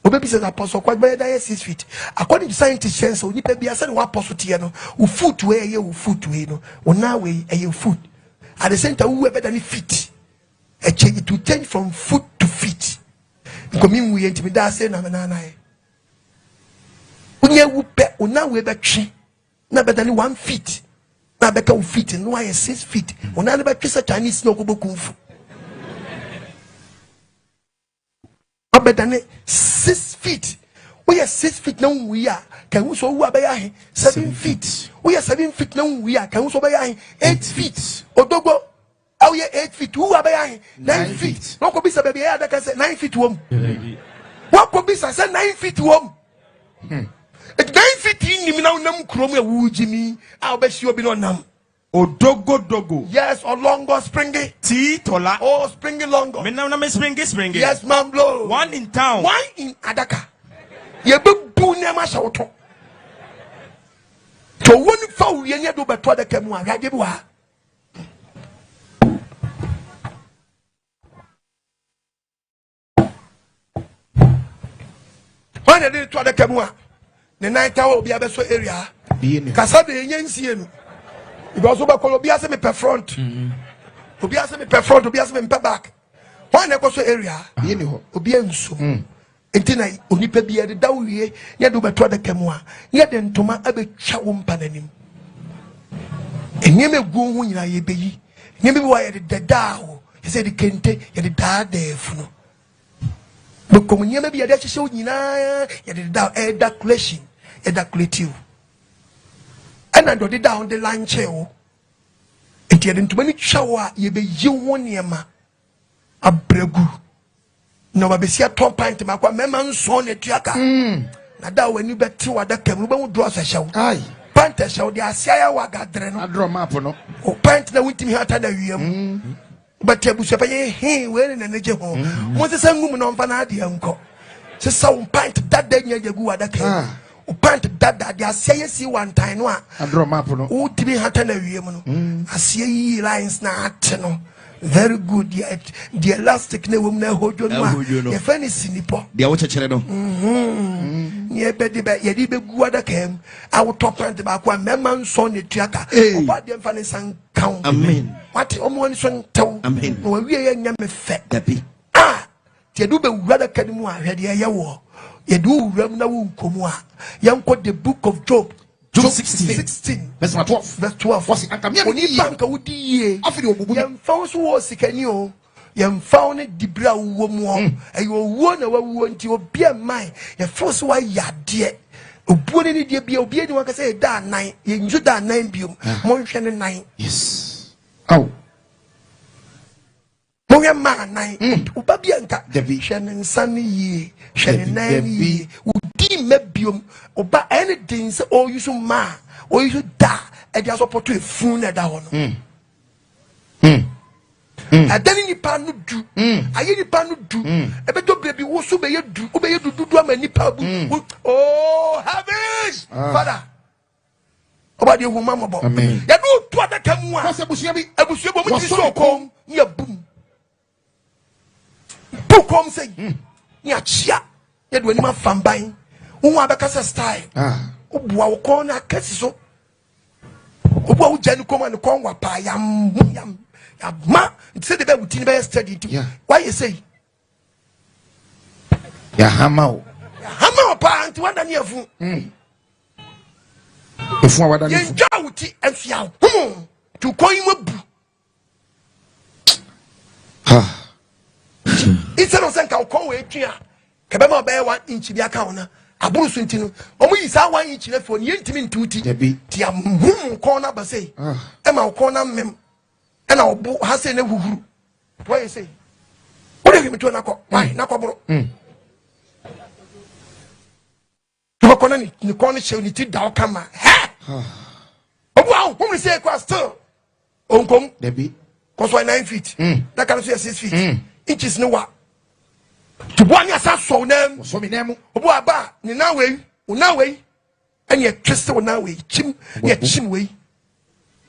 Obebi says apostle quite by 6 feet. According to scientists, sense so nipa be said what apostle tiano, who foot way you foot way no, or now way a you foot. At the center, whoever than feet. A change to change from foot to feet. Coming we intimidate say na na. Unya wupe una we be tree. Na better than 1 feet. Na better feet and why 6 feet. Una never kiss a Chinese no go kung fu. Better than 6 feet. We are 6 feet now. We are. Can we so we 7 feet? We are 7 feet now. We are. Can we so 8 feet? Odogo. Oh yeah, 8 feet. Who are 9 feet? No could be baby. I can say 9 feet. What could be say 9 feet? 9 feet in you now. Nam krome wu Jimmy. I'll bet you be on nam. Dogo. Yes, or longer springy. Tola. Oh, springy longer. Me now me springy. Yes, man, blow. One in town. One in Adaka. You be near shout. To one foul, you need to be toward the Kemwa. Ragibu. When I did to the Kemwa, the night I will be a so area. Casabe, Yensian. Because over Colombia, me per front. Obiase me per front, Obiase me per back. When I go to area, Obienso. Entina onipa bi yɛde da wie yɛde wobɛto adaka mu a yɛde ntoma abɛtwa wo mpa n'anim nneɛma egu ho nyinaa yɛbɛyi nneɛma bi wɔ yɛde dadaa wo yɛsɛ yɛde kente yɛde daadaa funu bɛkɔm nneɛma bi yɛde ahyehyɛ wo nyinaa yɛde dadaa ɛdakulation ɛdakulatiw ɛna deɛ ɔde da wo de lankyɛ wo nti yɛde ntoma no twa wo a yɛbɛyi wo nneɛma abrɛgu na wabesia top pint makwa mema nso ne tuaka na da wani beti wadaka mu be wo draw sa hyew ai pint hyew de asia ya wagadre no draw map no o pint na wintimi hata da wiem beti abusu panye he we ne ne je ho mo se sangum no mfa na ade anko se sa wo pint dada nya jagu wadaka o pint dada de asia ya si one time no a draw map no o timi hata na wiem no asia yi lines na ate no very good yet the elastic ne wom na hojo no ye fa ni sinipo de a wo chechere no ye be de be ye di be gu ada kem a wo top pant ba kwa mema nso ne tuaka oba de fa ni san kan amen what omo ni so ntew amen no wie ye nya me fe dabi te du be wura da kanimu a hwede ye wo ye du wuram na wo nkomu a ye nko the book of Job Job 16 verse 12 what's oni banka wudi ye afiri obubu ye mfa so wo sikani o ye mfa ne dibra wo mu o ayo wo na wawo nti obi aman ye fo so wa yade obuo ne die bia obi ani waka say da nan ye nju da nan biom mo hwe ne nan yes au mo ye ma nan oba bia nka hwe ne nsan ye hwe ne nan ye udi mebiom oba anything say o you so ma o you da e dia support e fun na da ho no adani nipa no du aye nipa no du e be do baby wo so be ye du o be ye du ama nipa bu oh heavens father oba de hu mama bo ya do to adaka mu a abusua bi mo ti so kom ya bum bu kom say ya chia ya do anima famban wo abeka se style obua wo kon na kasi so obua wo jani kom an kon wa pa yam ma say the be wuti be study why you say ya hama pa anti wanda ne afu efu awada ne ye nja wuti afia to kon mu bu it's no sense ka kon we twa ka be ma be 1 inch bi aka wona aburu so ntino omo yi sa 1 inch na fo ne yentimi ntuti ti am kon na ba sei e ma kon na mem e na obu ha sei na huhuru why you say what do you mean to na ko why na ko buru to ko na ni kon ni shew ni ti da o kama obu awu who say ko still onkom debi ko so 9 feet that can say 6 feet inches no wa to boanya asa so nam so mi nemu obu aba ni na we anya twese wo na we chim ye chim we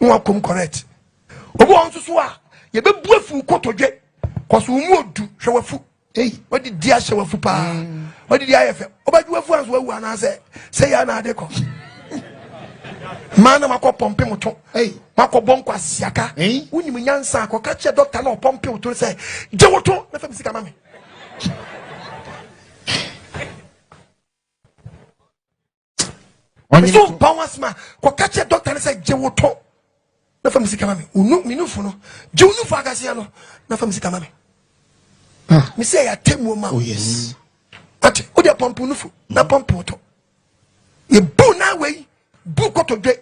nwa kom correct obu on so a ye bebu afu kotodwe koso mu odu hwe wafu wadi dia hwe wafu pa wadi dia yefe obadu afu anso wawu ana say ya na ade ko mana makọ pompe moto makọ bonko asiaka unim nyansa akọ ka che doctor na pompe moto say je woto na fam sika mame oni so bawasma ko ka che doctor na say je woto na fam sika mame unu minufu no je unufu agasia no na fam sika mame mi say ya temu ma oh yes ati o de pompe unufu na pompe moto ye bu na we bu koto de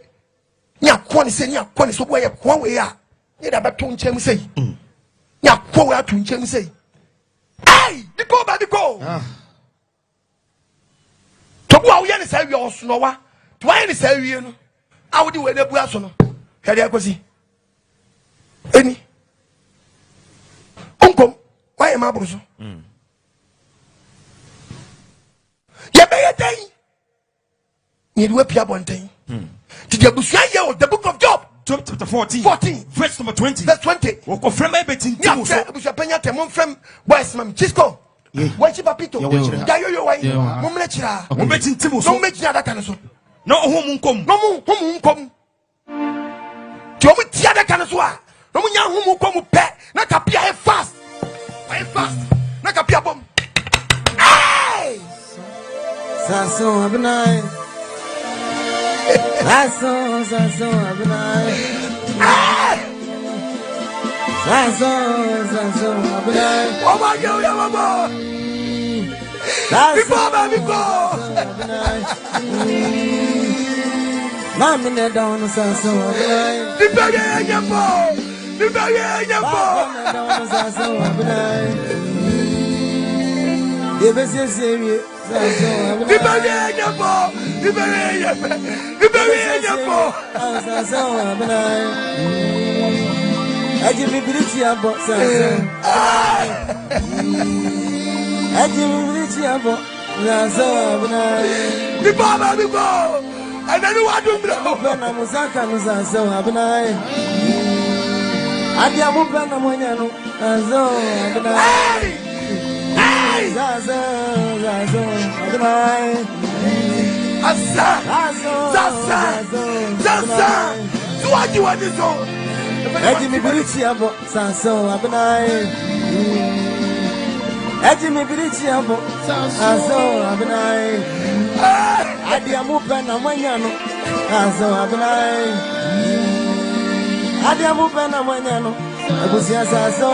nya kwoni se nya kwoni so boye kwa we a ye da beto nchem sei nya kwa we atu nchem sei ai diko ba diko to bu a wo ye ne sa wi osono wa to wa ye ne sa wi no a wo di we na bu aso no hede akosi eni onkom wa ye ma buru so ye be ye dai ni we pia bonten did you the book of Job chapter 14 verse number 20 verse 20 oko frem e betin timu so busu penya te mon frem boys mam Chisco wa chi papito da yo wai mo mle chira o betin timu so no me chira da kan so no ho mu nkom ti o mu tia da kan so a no mu nya ho mu nkom pe na kapia he fast na kapia bom ai Sasso Abnai. Sasso Abnai. Sasso Abnai. Oh my God, Mamma down Sasso Abnai. The bagay Sasso Abnai. The best serious. The bagay Agyemang bility abo Sasso. Agyemang bility abo Sasso Abnai. The baba before. And then what do you know? Bana musaka Sasso Abnai. Adiamu bana monyano Sasso Abnai. Sasso Abnai. Asa. What you want to do? Agyemang bility abo Sasso Abnai. Agyemang bility abo Sasso Abnai. Adiamu bana monyano Sasso Abnai. Adiamu bana monyano Ebusia Sasso.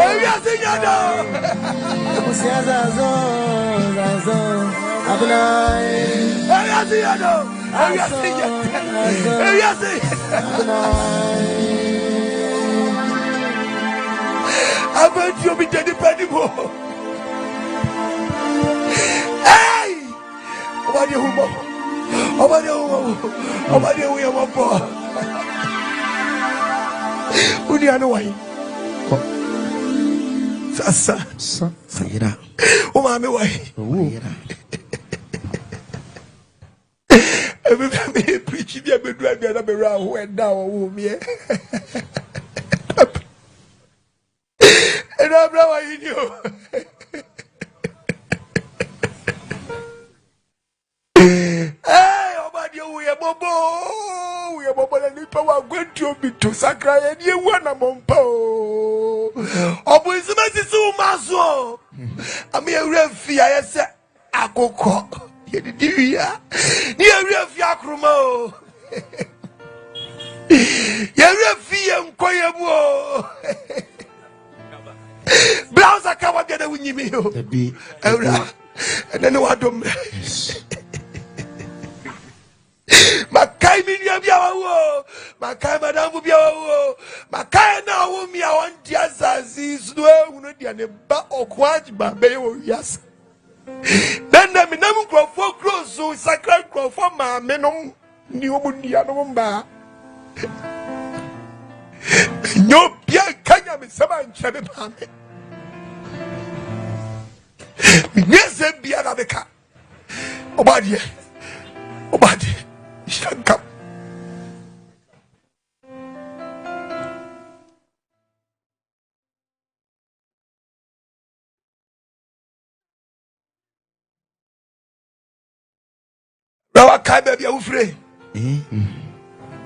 Ebusia Sasso Abnai. I bet you'll be dead anymore. Hey! About your humor. About your way of a boy. Who do you know why? Sasa. Sayira. Oh, mommy, why? Everybody preaching the other around when now, me. And I'm now I knew. Hey, about you, we are Bobo. We are Bobo, and people are going to be to Sakra, and you want a mompo. Oh, boys, it's so maso. I'm a refi, I said, Akoko. You're refi, Akrumo. You're refi, and Koyabo. Blouse a cover get a winny meal. And then what do Makai Minya Biawo, Makai Madame Biawo, Makai now me I want Yasazi, no, Okoh Agyemang, yes. Then the minimum crop for close, so sacred crop for my menom, new Mundianumba. No, Pierre Kanya, Miss Saban Chabam. Yes, Bianabeka. Obadi. Shut up. Rakai baby, you free.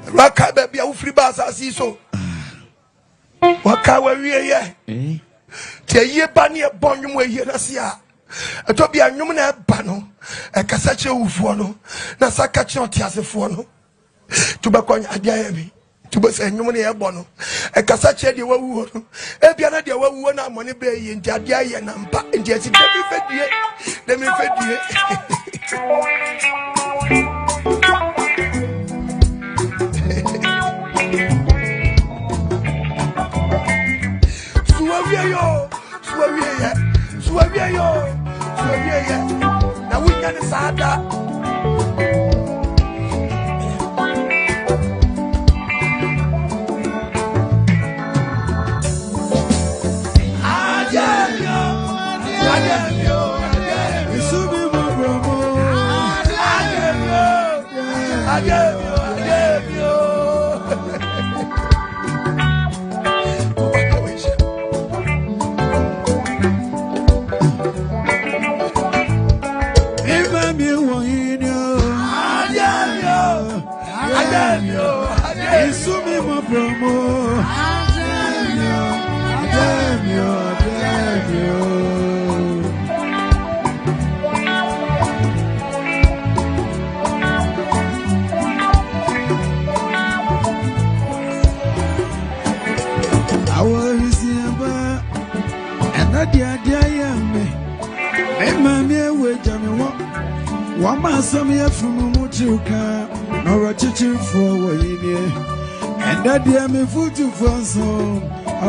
Rakai baby, you free basa siso. Wakai we here. Te ye bani e bonum we here nasia. Etobi anyum na eba no e kasache ufuo no na sakache otiasefo no tubakwanya adia mi tubose anyum na ebo no e kasache de wawuo no e bia na de wawuo na amone be ye nti adia ye na mpa nti esi de mi fedie Suwawie yo. Na winya ni sada. dia ya me. Mammy, wait a minute. One man, some year from Mutuka, nor a chicken for and that dear me food to France. I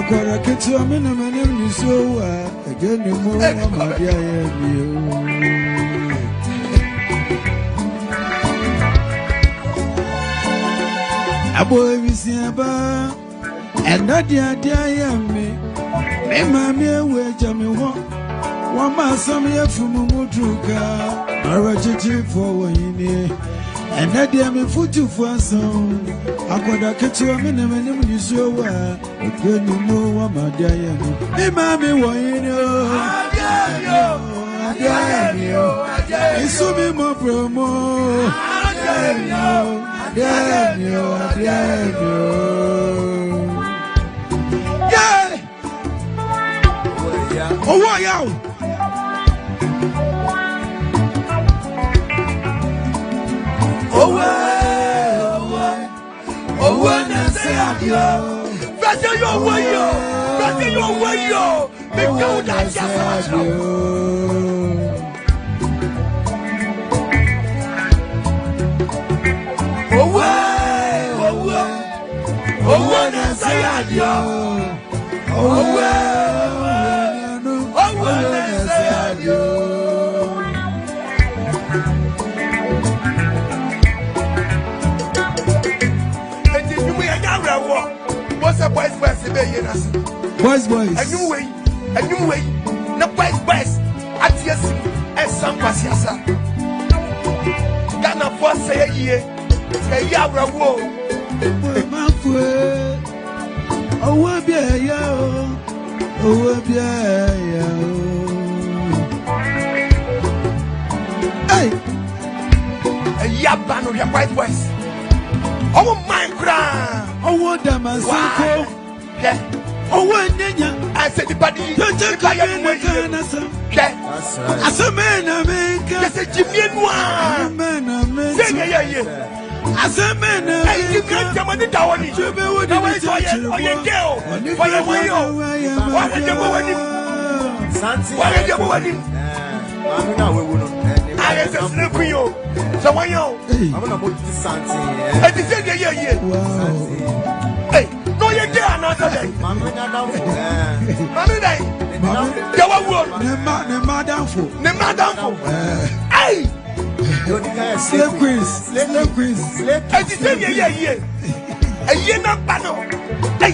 got a kitchen, a minimum, you so again, you more, my dear. A boy, we see about, and that dear me. Mammy, wait a minute. One man, some year from Mutuka, nor a chicken for and that dear me food to France. I got a kitchen, a minimum, you so again, you more, my dear. Hey, mammy, why you know? It's so me more promo. Oh, wow. Oh, Nsem, better your way, better your way, because that's just what's a boys, boys. A new way. No boys. At yes, and some Pasiasa. Ghana for say a year. A yabra war. Oh, hey, a yaban of your white boys. Oh, my crown. Oh, what am I saying? Oh, when I said the body. Don't take a as a man, I make a Jimmy man. As a man, you can't come on the tower. You Slave queens. A year not panel. Hey,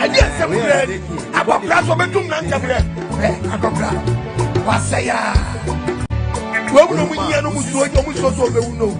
and yes, I'm ready. I got glass of a tomb. I got glass. What say ya? Well, we almost know.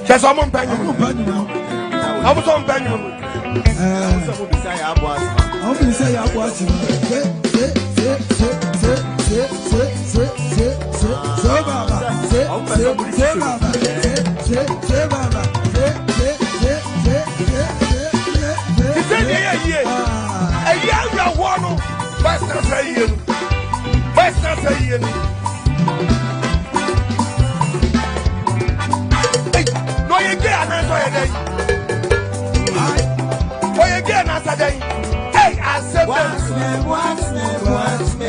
Just a moment, I was on Penny. Hey, I said, what's me?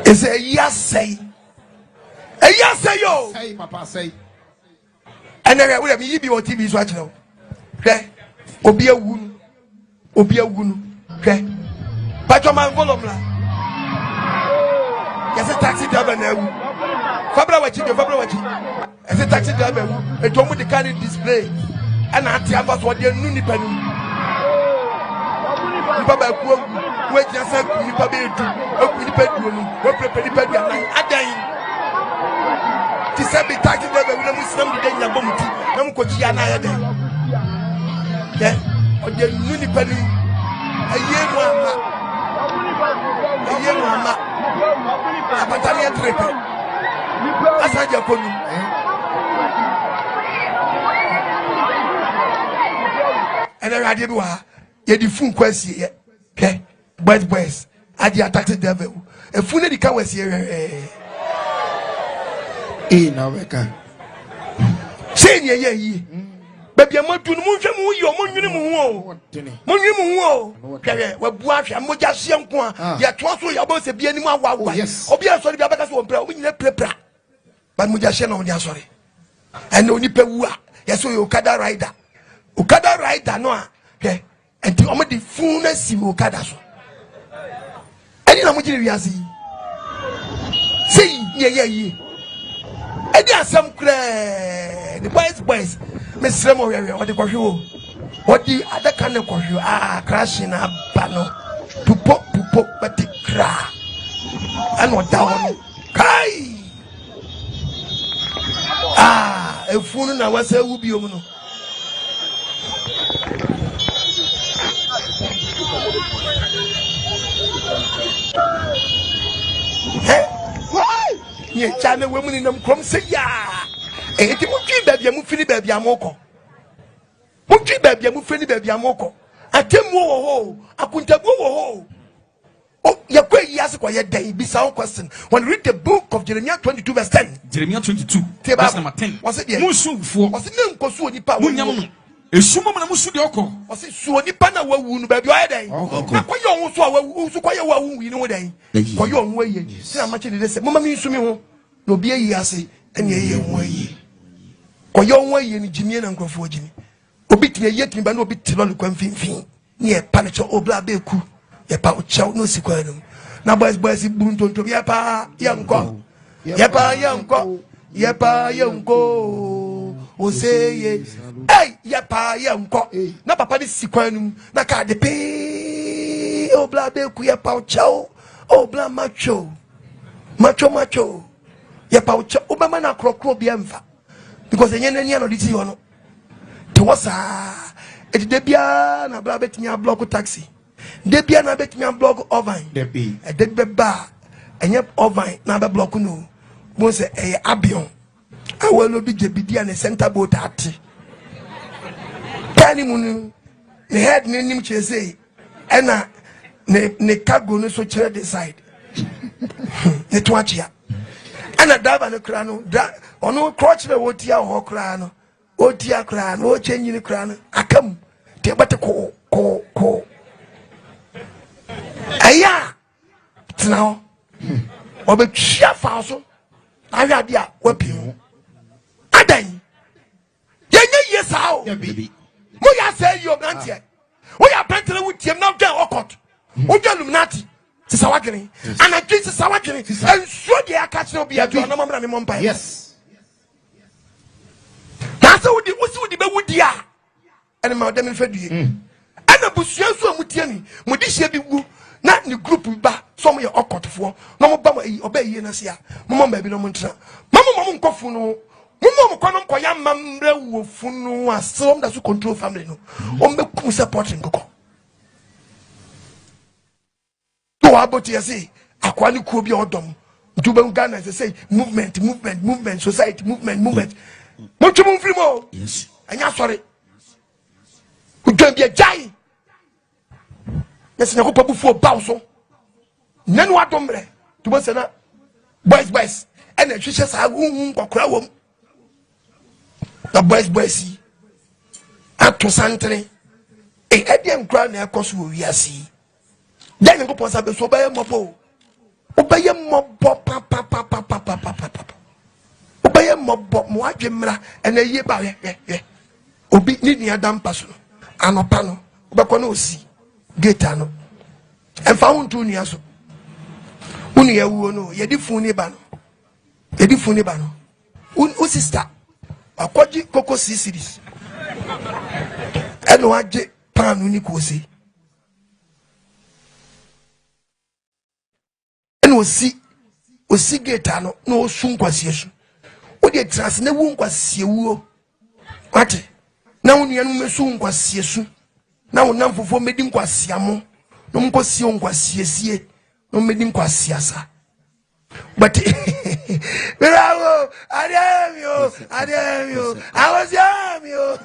It's a yes say. A yes say yo. Say, Papa, say. And then we have you be on TV watching now. Okay. Obia wunu. Okay. Patrolman Volomla. Yes, a taxi driver now. Fabra watching. As a taxi driver, a drum with the car in display. And I tell about what they're newly penny. Papa, wait, just a bedroom. What prepare the bed at dying. To send me taxi driver, we don't send the day in the bomb. I'm coaching an eye. Yeah, or the newly penny. A year one. A battalion trip. That's how you're going. And I did what you the full question. Okay, boys, I the attacked devil. A full lady can was here. Now we can. Say, yeah. Baby, I'm not to move your monument. Okay, what Buash and Moja yet also your boss be any more. Yes, obvious, sorry, because we need prepare. But Muja on your sorry. And only Pewa, yes, so Okada rider. Okada rider, no, okay, and the only fullness you Okada. Any of you say, yeah. And there are some the boys. Miss Remo, what the question? What the other kind of question? Crashing a panel. Pupo, but the crack. And what down? Kai! A fool now was a Ubio. Why? Ye China women in them come say, ya. Et tu m'as baby, I'm fini baby, I'm Okoh. Muki baby, I'm fini baby, I'm Okoh. I tell you, I couldn't go. Oh, you're quite yes, quiet day. Be some question. When read the book of Jeremiah 22, verse 10. Jeremiah 22, verse number 10. Was it Musu for was it name Kosu Nipa? A sumo Musu de Okoh. Was it Suonipana wound baby? I day. Quite young, so quite a wound, you know, day. For your own way. See how much it is. Mamma, you me no be a yassi, and ye way. Or your way in Jimmy and Uncle for Jimmy. Obit me yet, but no bit till on fin. Near Panacho Obla Beku. Yapa chow no sequenum. Now boys bunton to Yapa young go. Yapa young go. O say ye. Hey, Yapa young go. Na papa this sequenum. Na card the pay. oh blah be kuya pauchao oh blah macho ya paucha obama na krokro bia mfa because enye nani no diti ho no to wasa eti de bia na blah betnya block taxi de bia na betnya block ovan de be ba enye ovan na be block no mo se abion awelo bi jebidia ne center boat ati kani munu ne head ne nim chese ena ne cargo no so chere the side ne toachia ana daba no kra no ono crotch na wotia ho kra no otia kra no o chenyi ne kra no akam te bate ko aya tnawo obetwa fa so awade a wapi adan yenye yesao mo ya say you brantie wo ya pentre wutiem na dwa okot wo dwa luminati sisa wagene ana dwi sisa wagene enso de akache obi ya dwa no mamra me mompa yes na so wudi be wudi a ene ma dem fe due ana busua so amutie ni mo di hye bi gu na ni group ba so mo ye okotfo no mo ba obayi na sia mo mama bi no mo ntra mama nkofu no mo kono nkoya mamra wo funu asom da so control family no o me kum support nkoko to aboti yesi akwa ni ku bi odom ntuba Ghana say movement society movement mo twum free mo yes anya sorry udwan bi ajai yes na ko pabu fu obaw so nanu adomre to bo se na boys and hwehwe sa nkokora wom na boys ato santre edem kra na ekoso wo wiase den ko posa be so baye mobo obaye mobo pa obaye mobo mo adwemra ena yie ba ye obi ni nia dampa so anopa no obekọ na osi gate ano emfa huntu nia so unu ya wuo no ye di funi ba no o sister akwaji koko series eno aje panu ni ko se eno osi gate ano na osu nkwase su o de trans na wu nkwase wuo ate na unu ya no mesu nkwase su na wo namfofo medi nkwase amo no mkosi nkwase sie no medi nkwase asa but bravo adiamio I was yamio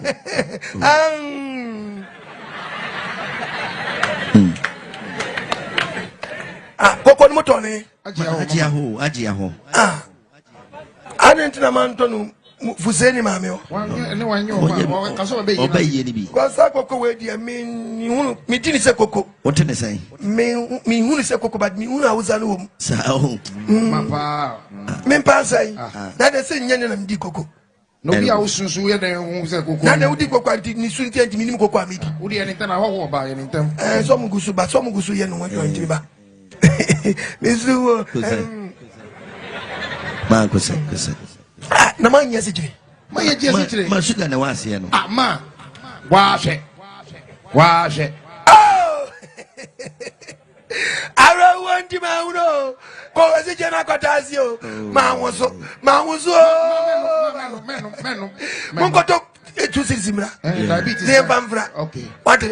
koko ni motone ajiaho adentina mantonu fuseni mameo ne wanyo obaye ni bi kwa sa koko we dia mi hunu mi tini se koko wote ne sai mi hunu se koko but mi hunu awuza no wom sa oh papa mi pa sai na de se nyane na mdi koko no bi awusunsu ye den hu se koko na de wudi koko anti ni sunti anti minimum koko amidi wudi ene tan ho ba ye ntem so mugusu ye no 120 ba misu ma ko se na manya sijire ma ye je sijire ma sugar na wase no ma wa hwe ara wanti ma uno ko sije na kwatasi o ma wonso meno monko to etu sirimra ne bamfra okay what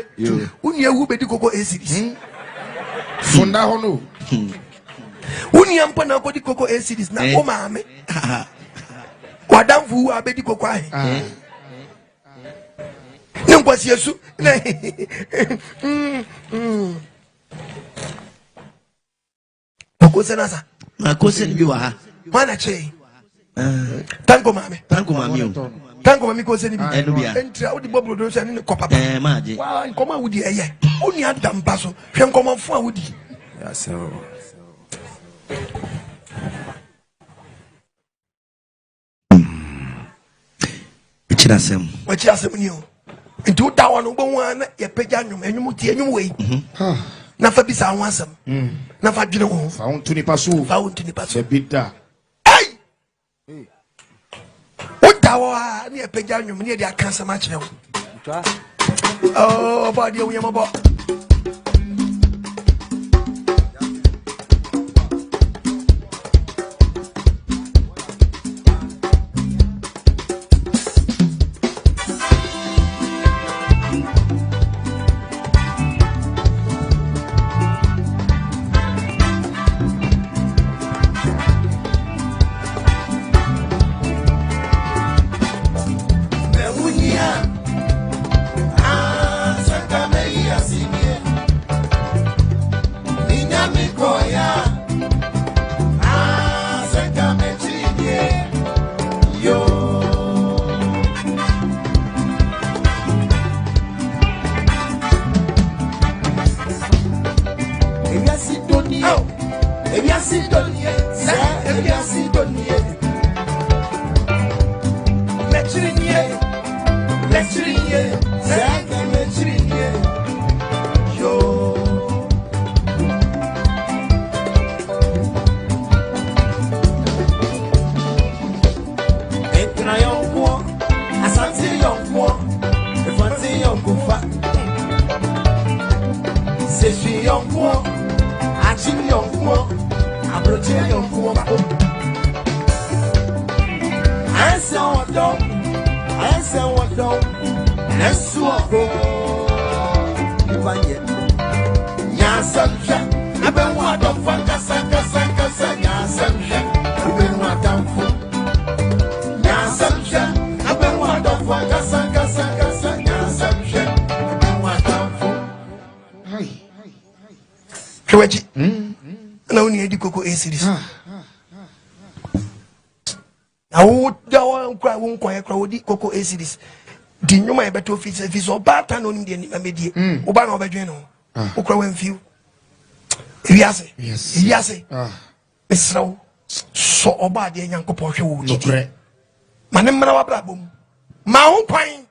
uni ewu bedi koko e series funda ho no uni ampa na kodi koko e series na o maame wadamfu abedi koko ahe ne nkwasi esu koko senasa akose ni bi wa ha mana che tango mami o tango mami ko se ni bi enu bia entra odi boblo do se ni ko papa maaje wa nkoma wudi eye oni adampa so hwe nkoma fu awudi ya so Chirasem ni o nti da wa no bo wan na ye pegya nwum ti nwum wei na fa bisa ho asem na fa dwene ho fa won tuni paso se bida ei o da wa na ye pegya nwum na ye de aka asem a kire ho oh body we yamabo Now we need to go series. I would cry won't quiet crowd Okoh series. The new my better officer if it's all bad and on the media. Oban over General. Okra and few. Yes, it's so bad the young couple. My name is Brabum. My own pine.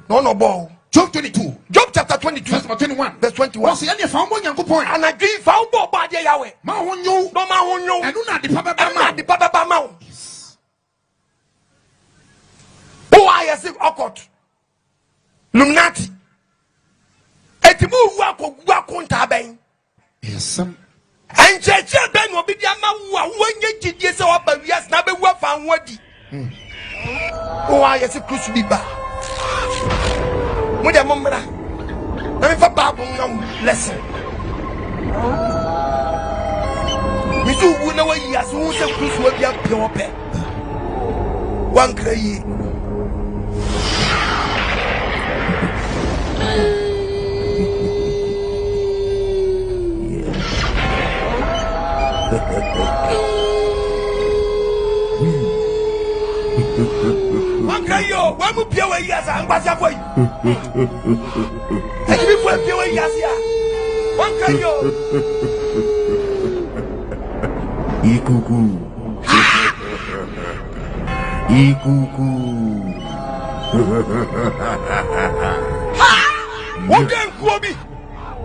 No ball. Job 22. Job chapter 22. Verse 21. Verse 21. Was any found one young point? And I give found more bad Yahweh. Ma won you. No ma won you. And do not the papa Bama. Oh, I say Okot. Luminati. Etimu wako ntaben. Yes, some. And Cheche Ben will be the man when you did so up and yes, never work found what. Oh, I say Cruise be back. Muda mumra. Na me fa babu no lesson. Mi tu wu na wa yi aso hu se Cruise wa bia pe ope. Wan krayi. Yo, when we pay away yes, I'm back for you. And you will pay away yes, yeah. One can yo. Ikuku. What can Kobe?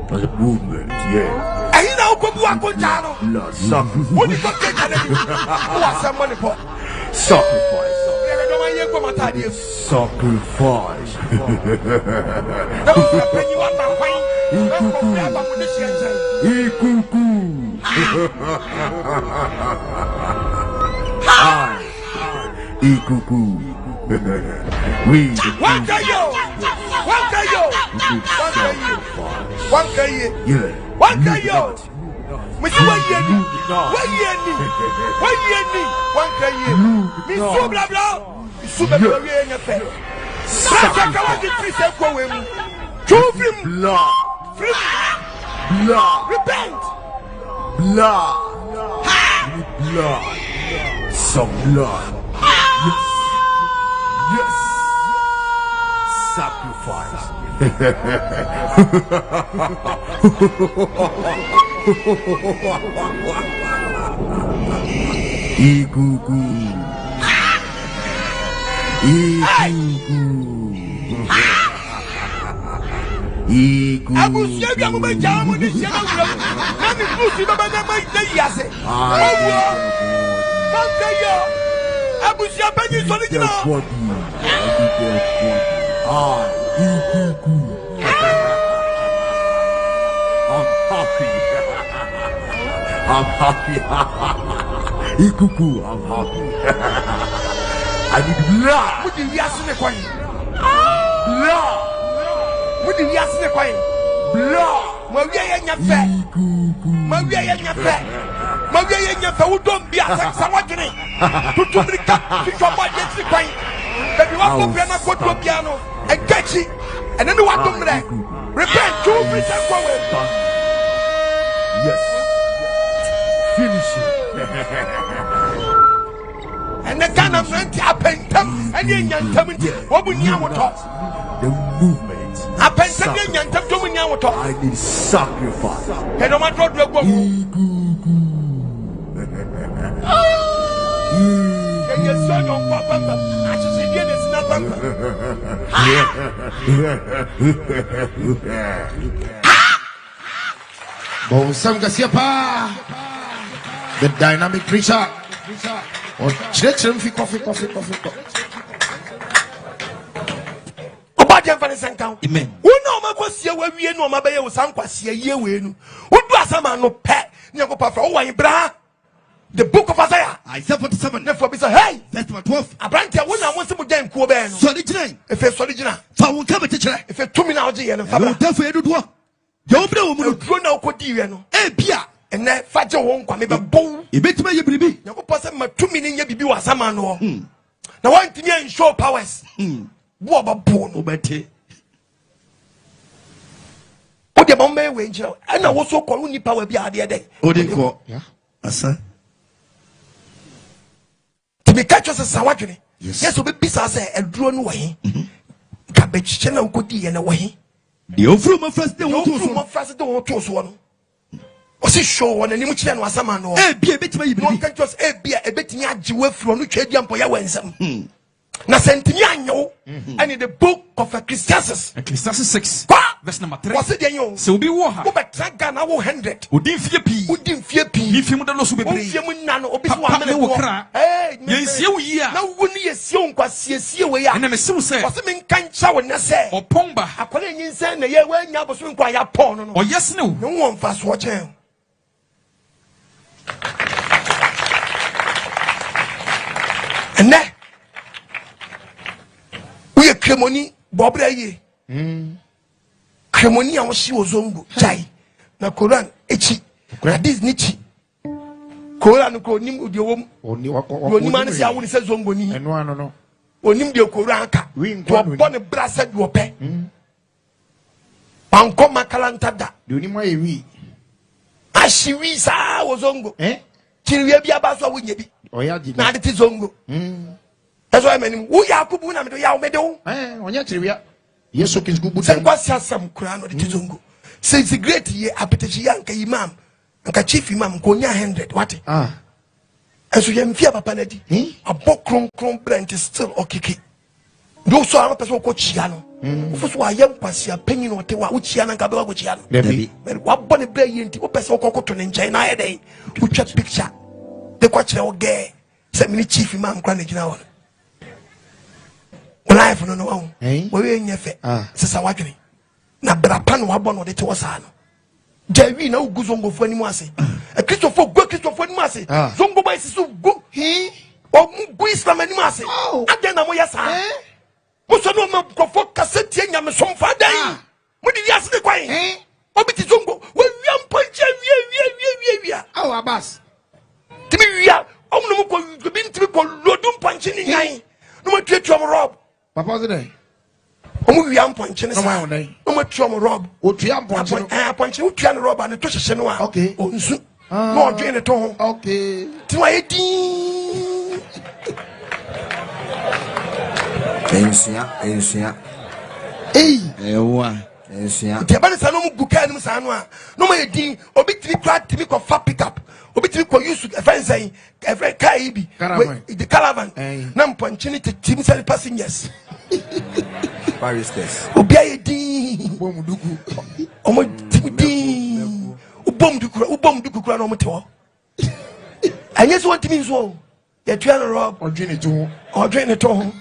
The movement, yeah. And you know, Kobu Akotano. What is that? What's some money for? Sacrifice. Sacrifice. Ikuku. We. One can you. Miss one year. One can you. Miss so blah blah. Super in your face. Blood. Repent. Blood. Some blood. Yes. Sacrifice. Igugu. I'm happy. Ikuku, I'm happy. I need blood. What do you ask me? Blood. What do you ask me? Blood. Maria and your fat. Maria and your fat. Maria and your fat. Who don't be a sex. I want to bring up to your body. But you want to go to a piano and catch it. And then you want to repent. 2 minutes away. Yes. Finish it. And the kind of rent happened and then what would you talk? The movement. I need sacrifice. And no matter what Nsem Gasiapa, the dynamic preacher. Amen. We know my question where we know my baby was unquestioned. Ye win. What do I no pet? The book of Isaiah. Isaiah 47. Therefore, be hey, that's what 12. A branch I want to them Kuben. Solid. If it's solid, so won't come to check. If it's 2 minutes and therefore, you do. You know, could you? Eh, Pia. And that Fajo won't come even boom. You bet me, you baby. You go pass my 2 minutes, you be was a man. Now, one thing in show powers. What about Bono Betty? What the Bombay Wanger? And I was so calling you power be the other day. Oh, they go, yeah, Asa. To be catch us a Sawatri. Yes, will be pieces a drone way. Cabbage channel could be in a way. The old room of first, the old room of first, the old toast one. Was it show on an image and was a man or a bit, maybe you can just a bit near you from which you jump for your Nsem. Na sentimiano and in the book of Ecclesiastes 6 verse number 3 was it you so be war go back Ghana 100 udin fie pi if you don't so be fie na no obi so amene eh yensie wo yi a na wo ni yesie nkwasiesie we ya na me sim se was me nkancha wo na se opomba akwala nyinse na ye we nya boso nkwa ya pon no o yes ne wo mfa so chen ene we kremoni bobra ye kremoni a wo shi ozongo chai na Quran echi na Disney chi Quran ko nim udi wom oni man se awu ni se zongo ni eno ano no onim de Quran ka to bon brasa do pe panko makalanta da de oni ma yewi ashiwi sa ozongo chiriwe bia ba so wo nya bi oyaji na de ti zongo that's why many who Yakubu na me do ya me do onya chiriwe yeso kinsgubu se kwasi asam kura no de ti zongo say it's a great year apetichi yanka imam nka chief imam ko nya 100 what eso ye mfia papa na di abokron brand still okiki do so am person ko chia no ofuso wa yam kwasi apanyi no te wa wo chia na nka be wa ko chia no debi wa bone bra yenti wo person ko koto ne nchen na yeden wo twa picture de kwa kire wo ge se mini chief imam kwa na gina wo life no no wo we nya fe sesa wadwene na brapa no wabɔ no de te wasa no jawi na ugu zongo fo animu ase e Christopher animu ase zongo ba isisu go o mu gu islam animu ase aden na mo yasa mo so no ma kofo kasete nya me somfa dan mo di yase de kwan obi ti zongo we wiam ponche wia aw abas timi wia o no mo ko bi ntimi ko lodum ponche ni nyan no mo tuatu am rob papa zede omu wi amponche ne sa omu tuom rob otua amponche no amponche otua ne rob na to hyehye no a onsu no odwe ne to ho okay ti wa yedi ensia ewa ensia ti ba ne sa no mu guka ne sa no a no ma yedi obi tiri kwa timi ko fa pick up obi tiri ko use efensen every kai bi the caravan na amponche ne timi sa passengers Paristes. Obia di bomduku. Omo di ubomduku kura no motewo. Anye so wantimi nso. Ye tuan rob odwene to.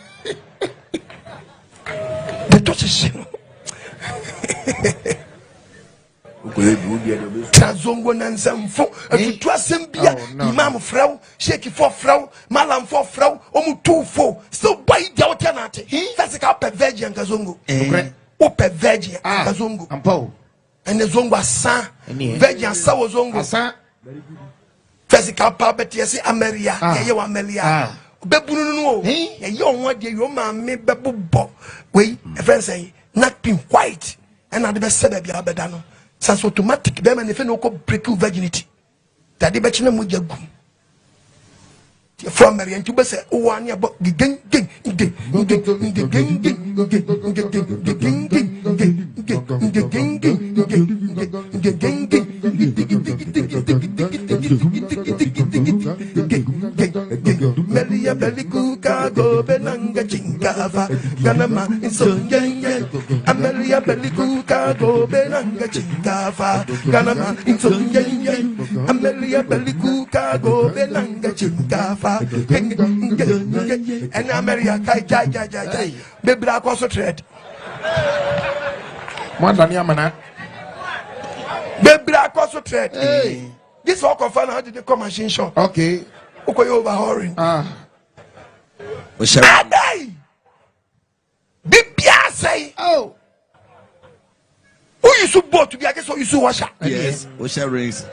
The touch is Trazongo na Nsem atutu asem bia imam frau sheikh for frau malam for frau omu tu fo so boy dia wotia na ate physical perverge nkazongo o perverge nkazongo ampo ene zongo asa verge asa wo zongo asa physical poverty yesi ameria ye wa ameria bebunu nu o ye onwa de yo ma me bebbo we friend say not pin white and na de be sebe bia beda no sans automatic be man if no ko break virginity that de be chine mo jagu from Marian to be say o wan about gen Amelia Bellicu Cargo Benanga Chingafa Ganama Insonye Amelia Bellicu Cargo Benanga Chingafa Ganama Insonye Amelia Bellicu Cargo Benanga Chingafa and Amelia Kai Bebra concentrate Mandania Bebra concentrate. This all confirm how did they come machine shop. Okay. Okay, overhauling. Adai. Bibia say, oh, who you should boat to be, I guess, you should wash. Yes, Osha rings.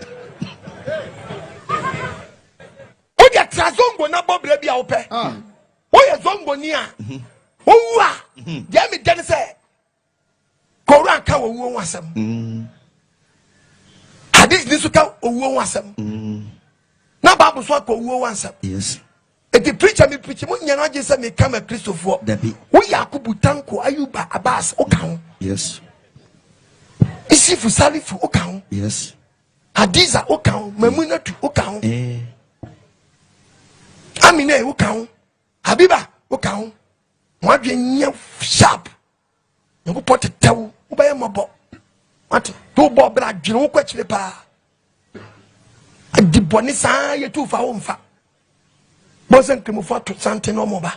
Oh, yeah, Trazongo, na Bob Rebia Ope. Oh, yeah, Zongo Nia. Oh, Jamie Dennis say, Koran Kawa Wasam. This Nisuka Owuo Nsem. Na Bible so ko Owuo Nsem. Yes. E the preacher me preach mo nyana je say me come a Christopher. Wo Yakubu Tanko Ayuba Abbas okan. Yes. Isifu Salifu okan. Yes. Hadiza okan, Mamunatu okan. Amine okan. Habiba okan. Mo adwe nya sharp. Nko pot tew, wo ba ye mobo. What? To Bob Radjino question pa. A dibonisa ye too far home fa. Bosan Cremofa to Santa no moba.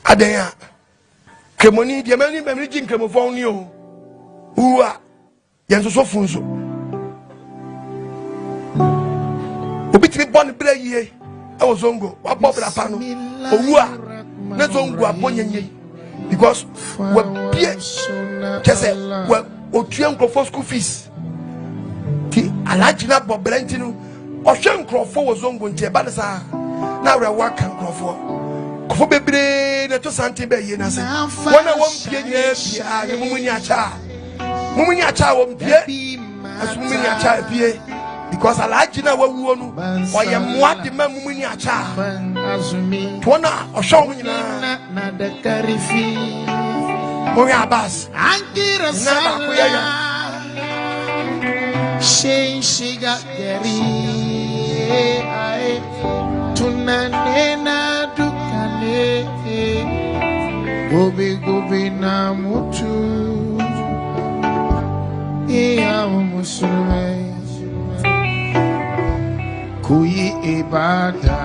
Adea Cremoni, the many memory jing Cremofonio. Who are Yanso Funso? Obit born break ye. I was zongo, a Bob Rapano. Owuo, not zongo a bonye. Because what Pierre just said, well. Otuan crofo school fees. Ti alagina bobrentinu. Ohwe crofo wozongo ntie ba sa. Na we waka crofo. Crofo bebre na to santi be ye na se. Wona won pie nya pia, mumuni acha. Mumuni acha won pie. Asumuni acha pie. Because alagina wawuo no. Oye moa de ma mumuni acha. Wona ohwe nyina na de karifi. Moya Abbas, Ankira Sala, Shiga Geri, Tunanena Dukane, Gobi na Mutu, Ia Musume, Kuyi Ibada.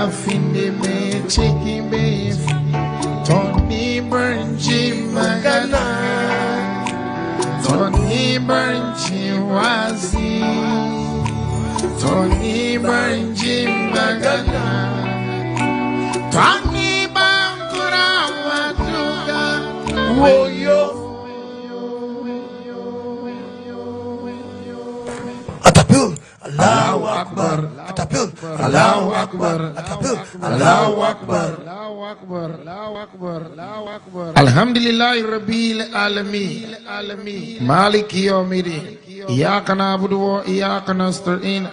Afinde me chicken beef, Tony Burnji Magana, Tony Burnji Wazi, Tony Burnji Magana, Tony Bankura Watuga, Woyo. Atapil, Allahu Akbar, Atapil, Allahu Akbar, Atapil, Allahu Akbar, Allahu Akbar, Allahu Akbar, Allahu Akbar. Alhamdulillahi Rabbil Alamin, Maliki Yawmiddin. إياك نعبد وإياك نستعين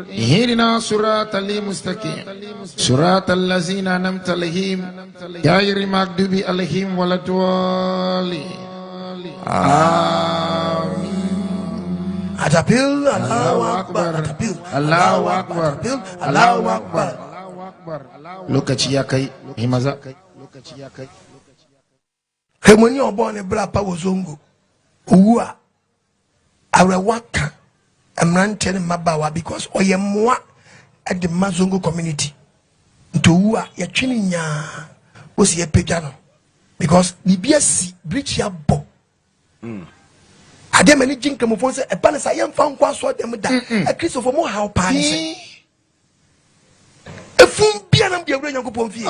اهدنا صراط المستقيم صراط الذين أنعمت عليهم غير المغضوب عليهم ولا الضالين آمين. Atapil, Allahu Akbar, Atapil, Allahu Akbar, Allahu Akbar. Lokaci ya kai himaza Hemoni obon e bra pa wozongo Owuo awrewaka amrante ne mabawa because oyemmoa at the Mazongo community nto Owuo ya twini nya osi ye pagya no because BBS bridge ya bo ade mani jinka fon se e ba ne sa yemfa nkwa so dem da a Christopher mo how pa ne se efun bia na bia wura Nyankopɔn fie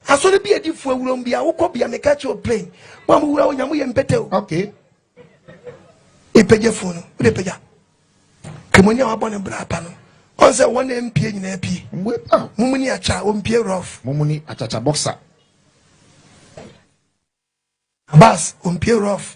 aso ne bia di fu awuram bia wo kɔ bia me catch your plane mo wura wo nyamo ye mpete o okay Epeja phone, we peja. Kemonia wabone bra pa no. On say one MP nyina pie. Mumuni acha ompie rough. Mumuni achacha boxer. Bas ompie rough.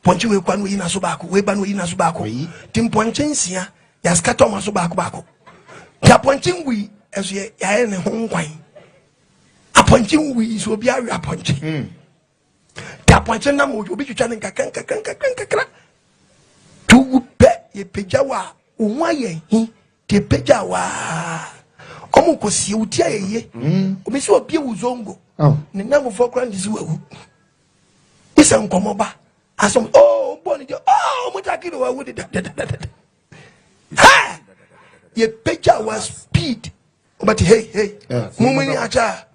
ponche we kwanu yi na so baako we ba no yi na so baako tim ponche nsia ya scatter ma so baako ya ponche ngui eso ya ne ho nkwan aponche ngui so bi awe aponche ya ponche na mo obi twitwa ne kankan tu pe ye pejawa onwa ye hi te pejawa omo kosie utia ye obi se obi uzongo ne na mo for grand is wawu isa nkomoba asom boni jo mutakiro wa wudi ha ye pejawa speed but hey mumuni acha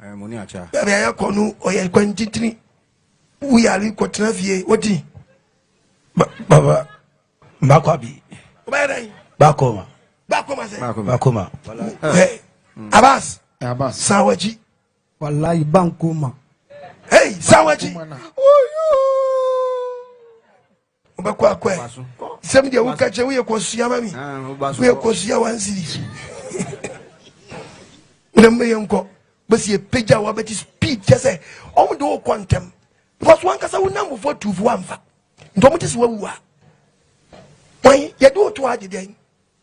ya ya konu oye kwantitini uyali kwotna fie wodi baba mbakwabi obayai bakoma se bakoma Abbas sawaji wallahi bankoma hey sawaji ubakwa sem dia ukache uye kosia mami uye kosia wansiri ndembe yenko basi ye peja wa beti speed just omudo quantum because one kasa unambo for 2 for amfa ndomo tisi wa why ye do to age den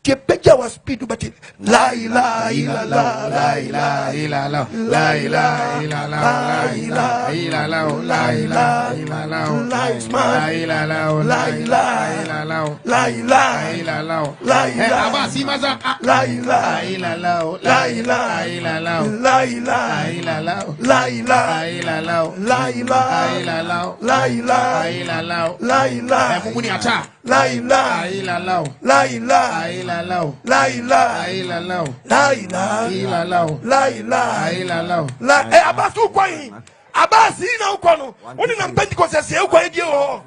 tie peja wa speed but la ilaha illallah la ilaha illallah la ilaha illallah la ilaha illallah la ilaha illallah la ilaha illallah la ilaha illallah la ilaha illallah la ilaha abasi maza la ilaha illallah la ilaha illallah la ilaha illallah la ilaha illallah la ilaha illallah la ilaha illallah la ilaha mumuni acha la ilaha illallah la ilaha illallah la ilaha illallah la ilaha illallah la ilaha illallah la abasu kwai abasi na ukono woni na Pentecost ese ukwai die ho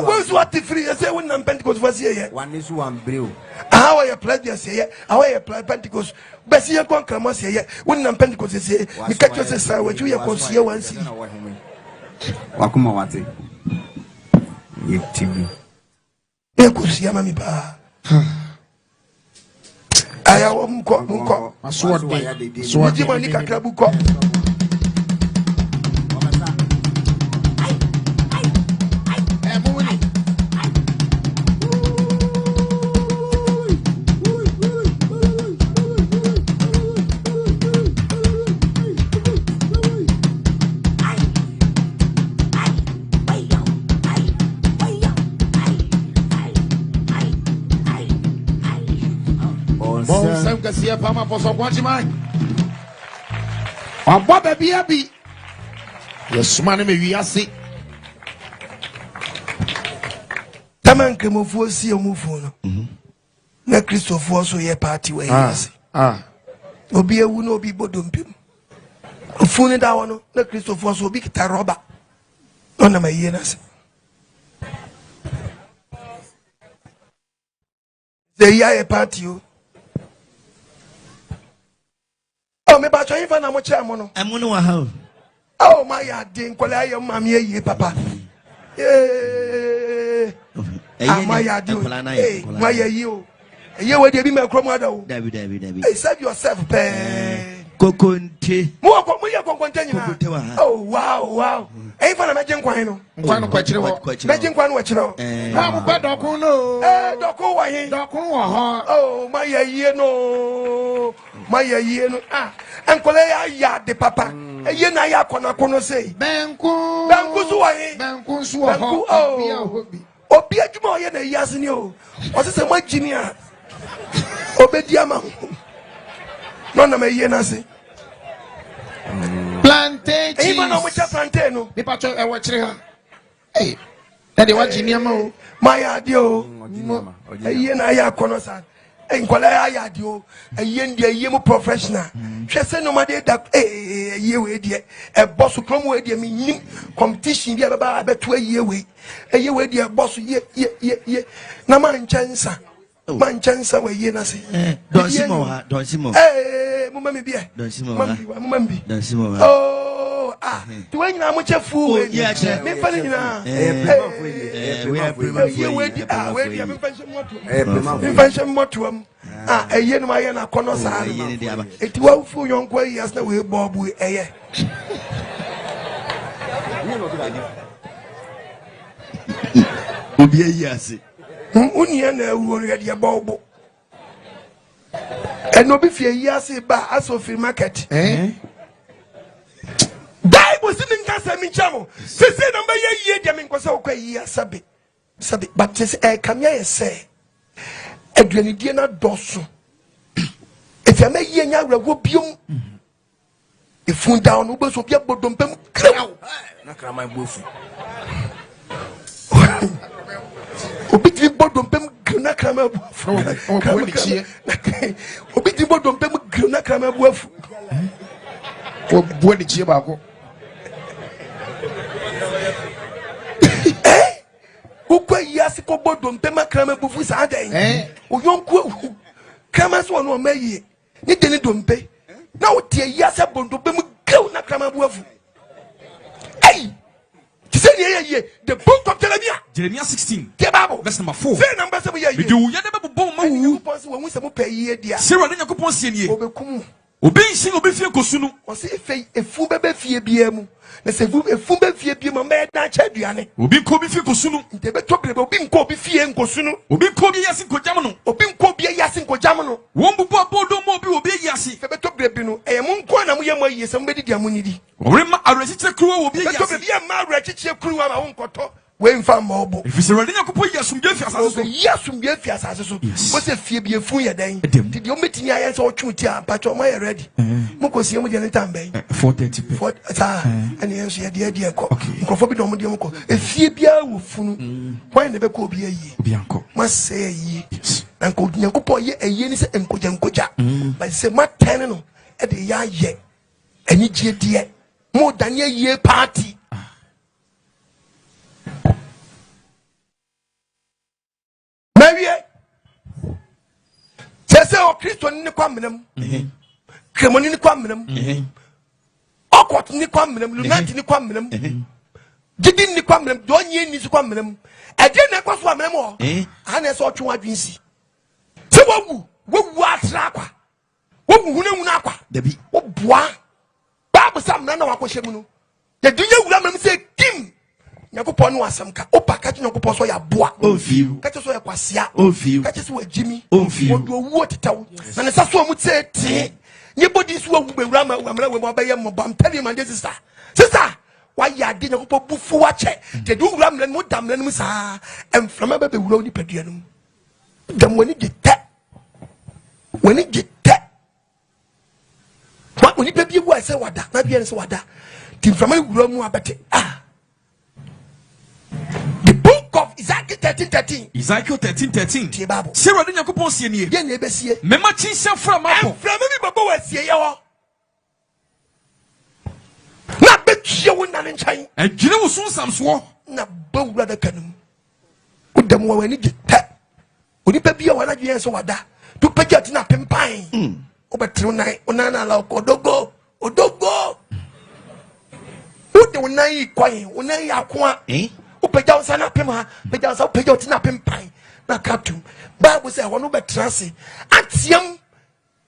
we so at free ese woni na Pentecost fasi ye one is one brew how you play this ye how you play Pentecost besi ye kon krama se ye woni na Pentecost ese mi ka chose sa we ju ye konsie wansi wakuma wate ye tibi e konsie mami ba aya wo mko sword de mani kakra buko Nsem kasiye pama for Okoh Agyemang. Amba baby abi. Yes man me wiase. Taman kremofu si omufu no. Na Christopher so ye party we yes. Obi ewu no obi bodompim. Ofuni da wono na Christopher so obi kita roba. Ona maye na se. Ze ya ye party o. Me ba twa infa na mo che mo no amunu wa ha oh my ya din kwale aye mami ye papa my ya din my ye o ye we de bi me krom ada o dabi hey save yourself pe kokonte mo ye kokonte nyina oh wow infa na me gin kwan no Nkwan no kwachire ho me gin kwan no kwachire ho ha mo ba dokun no dokun wa hin dokun wo ho oh my ye no my ye no enkole ya de papa ye na ya kona kono sei benku so wa hin benku so ho obi adwuma o ye na yase ni o se mo engineer obedi ama no na me ye na se plantain cheese even no mo cha plantain no ni pacho e wo chire ha eh na de wa engineer ma o my ade o ye na ya kono sa enkwala ya de o ye mo professional hwese no ma de da ye we de e boss krom we de mi competition bi aba beto ye we de boss ye na man chansa we ye na se don simo mo mami bi e don simo oh tu we nyina mo chefu we me fa ni nyina we de me fa shem moto am eye no ma ye na kono sa eti wa fu yonko yes na we bobu eye Obia yasi. Unia na Owuo de bobo. And no be fear yasi ba aso free market. Die was in Casa Michamo. Say number ye demin was okay ya sabi. But this come here say. Edwenidiana dosso. If you may yen ya rewobium. If you down ubers will be a bodum pem crow. Nakama bufu. Obiti bodum pem nakama bufu. Obiti bodum pem nakama bufu. For boy the chibako. Ukwe yasiko bodum pem nakama bufu sade. Uyonku kramas one or may ye didn't dumpe. Now, dear, yes, I want to be go na kramabuafu. Hey, the book of Jeremiah 16. Verse number 4. Say number 7 years. You never bomb my woo. When we say pay ye, dear. Sarah, then you could see ye. Obe sing obe fie kosunu. O say e fu bebe fie bia mu. Na se fu e fu be fie bia mu me na cha duane. Obi ko bi fie kosunu. Nte be to brebe obi nko obi fie nkosunu. Obi ko bi yasi ko jam no. Obi nko obi yasi nko jam no. Won bubu abodo mo obi yasi. Fe be to brebe no e mu nko na mu ye mo yi se mu be di amunidi. Orema arrechiche kruwa obi yasi. Be to brebe ya ma arrechiche kruwa ma won koto. We mfa mobo. If it's already yakupon yasum bi afia asase so. Yasum bi afia asase so. Wo se fie bi efun ye den. Ti de o metini ayen se o twuti a patcho mo ye ready. Mo ko sie mo de ntan ben. 4:30 for ta ene yenso ye de ko. Nkofo bi do mo de mo ko. Efie bia wo funu. Wan ne be ko obi ayi. Obi anko. Ma se ayi. Na ko nyankopon ye ayi ni se enkoja. But se ma ten no e de ya ye. Ani gie de. Mo dan ye party. Say o Kristo ni kwa menam kremoni ni kwa menam okot ni kwa menam lunati ni kwa menam gidi ni kwa menam donye ni kwa menam ade na kwa so menam o ana so otwe adwinsi se wowu atra kwa wowu hunahuna akwa dabi wo boa babu sam na wakohye mu no ye dunya wura menam se kim Yakupon no asamka opa ka Yakupon so ya boa ofiu ka so ya kwasia ofiu ka so wajimi ofiu odo Owuo tetaw na ne saso mu tete nye body so wu bewura ma wamra we mo baye mo bam tell you my sister why ya de Yakupon bufu wa che te du wura mra mo dam na mu sa emframa be bewura oni padua no dam woni gete wa oni pe bi wu ase wada na bi ase wada ti mframa wura mu abete The book of Ezekiel 13:13. Ezekiel 13:13. The Bible. Sarah den yakopon sie nie. Ye na besie. Mema chinsa fra mapo. Fra me bi babo wasie ye ho. Na betue wo na nchan. Adwene wo sun samso. Na bawura da kanum. Udam wo wani gita. Onipa bia wana dwen so wada. Tu pagati na pempan. Obetre nai, onana la odogo. Ude wonai kwan, wonai akwa. Upeja usana pema, peja utina pempan na kaptum. Bible say wonu betrase. Atiem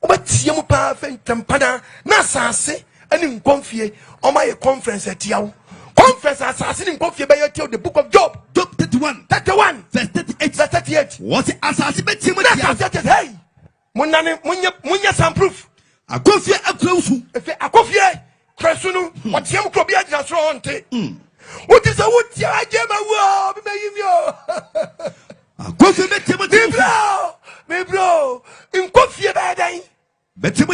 ubetiem pa fentampada na asase ani nkonfie oma ye conference atiawo. Conference asase ni nkonfie be yetio the book of Job 31 verse 38. What asase betiem atiawo. Hey. Munya some proof. Akofie akrausu. Efe akofie kresunu otiem kro bia gina so onte. What is a wood? I gave a word. Me bro, in coffee bad. Bet him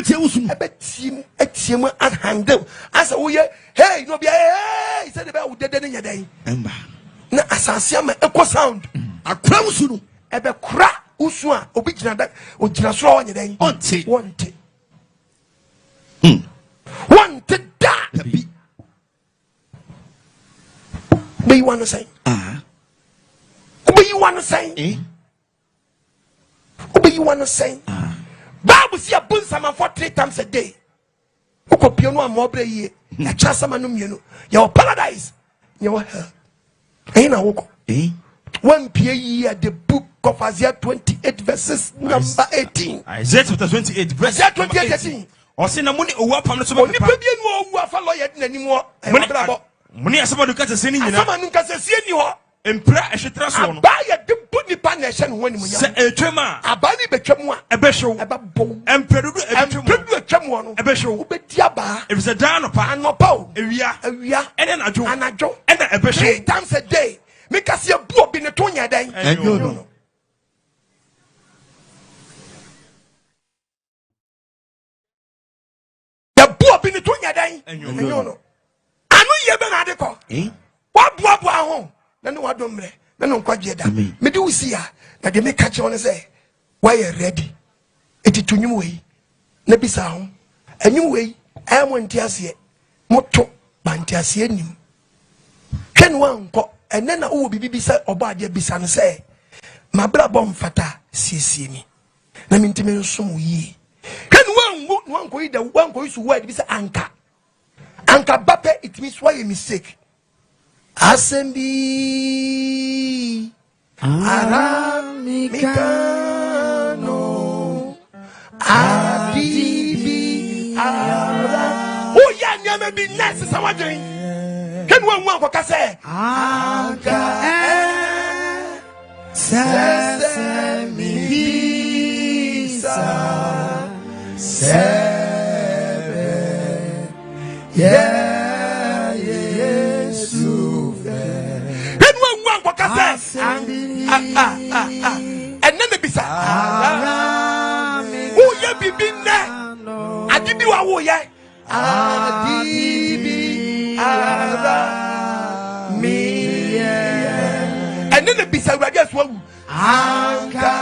a team and handle. As a way, hey, no be hey, said about dead in your day. Na asasiam echo sound. A crowd Ebe cra uswa, obijina that, ojina straw on your day. Wanted that. What you want to say? What you want to say? What you want to say? Bible see a bun sama for 3 times a day. Oko piano and mobre ye. A chasa manum you know. Your paradise. Your hell. Ain't na woko. 1 PA at the book of Isaiah 28 verses number 18. Isaiah chapter 28 verse 18. Or say na money owa pam so be pa. Oni pe bi no owa fa lawyer na ni mo. Muni asama du kase seni nyina. Asama nu kase sie ni ho. Empra eshetra so no. Aba ye de bu nipa na ehye no ho animunya. Se etwema. Aba ni betwam a Ebehyew. Ebabo. Empedudu ebetwam. Empedudu etwam no. Ebehyew. Obedi aba. If it's dan opa. Anopa o. Ewia. Ewia. Ene najo. Anajo. Ene ebehyew. 3 times a day. Make us bu obi ne to nya dan. Enyo. Ya bu obi ne to nya dan. Enyo no. Anu ye be na de ko. Wa bu ho. Na ne wa domre. Na no nkwaje da. Me de usi a. Na de me catch on say. Why you ready? Eti tunyum we. Na bisa ho. Anyum we. Ayamo ntiase. Moto bantiase nim. Ken wan ko ene na wo bibi bisa oba ade bisa no say. Mabra bom fata siesie mi. Na mintime nsom yi. Ken wan ko ida wan ko isu word bisa anka. Anka bape it means why a mistake. Asembi Aramikano Adibi Ara. Oh yeah, nyame bi nurse sawadwen. Ken wan ko ka say anka Sesemi bisa sebe yeah Yesu fe. Ken wan ko ka say and then bisa oh yeah bibi ne adibi wa wo yeah adibi ara mi and then bisa we just wo anka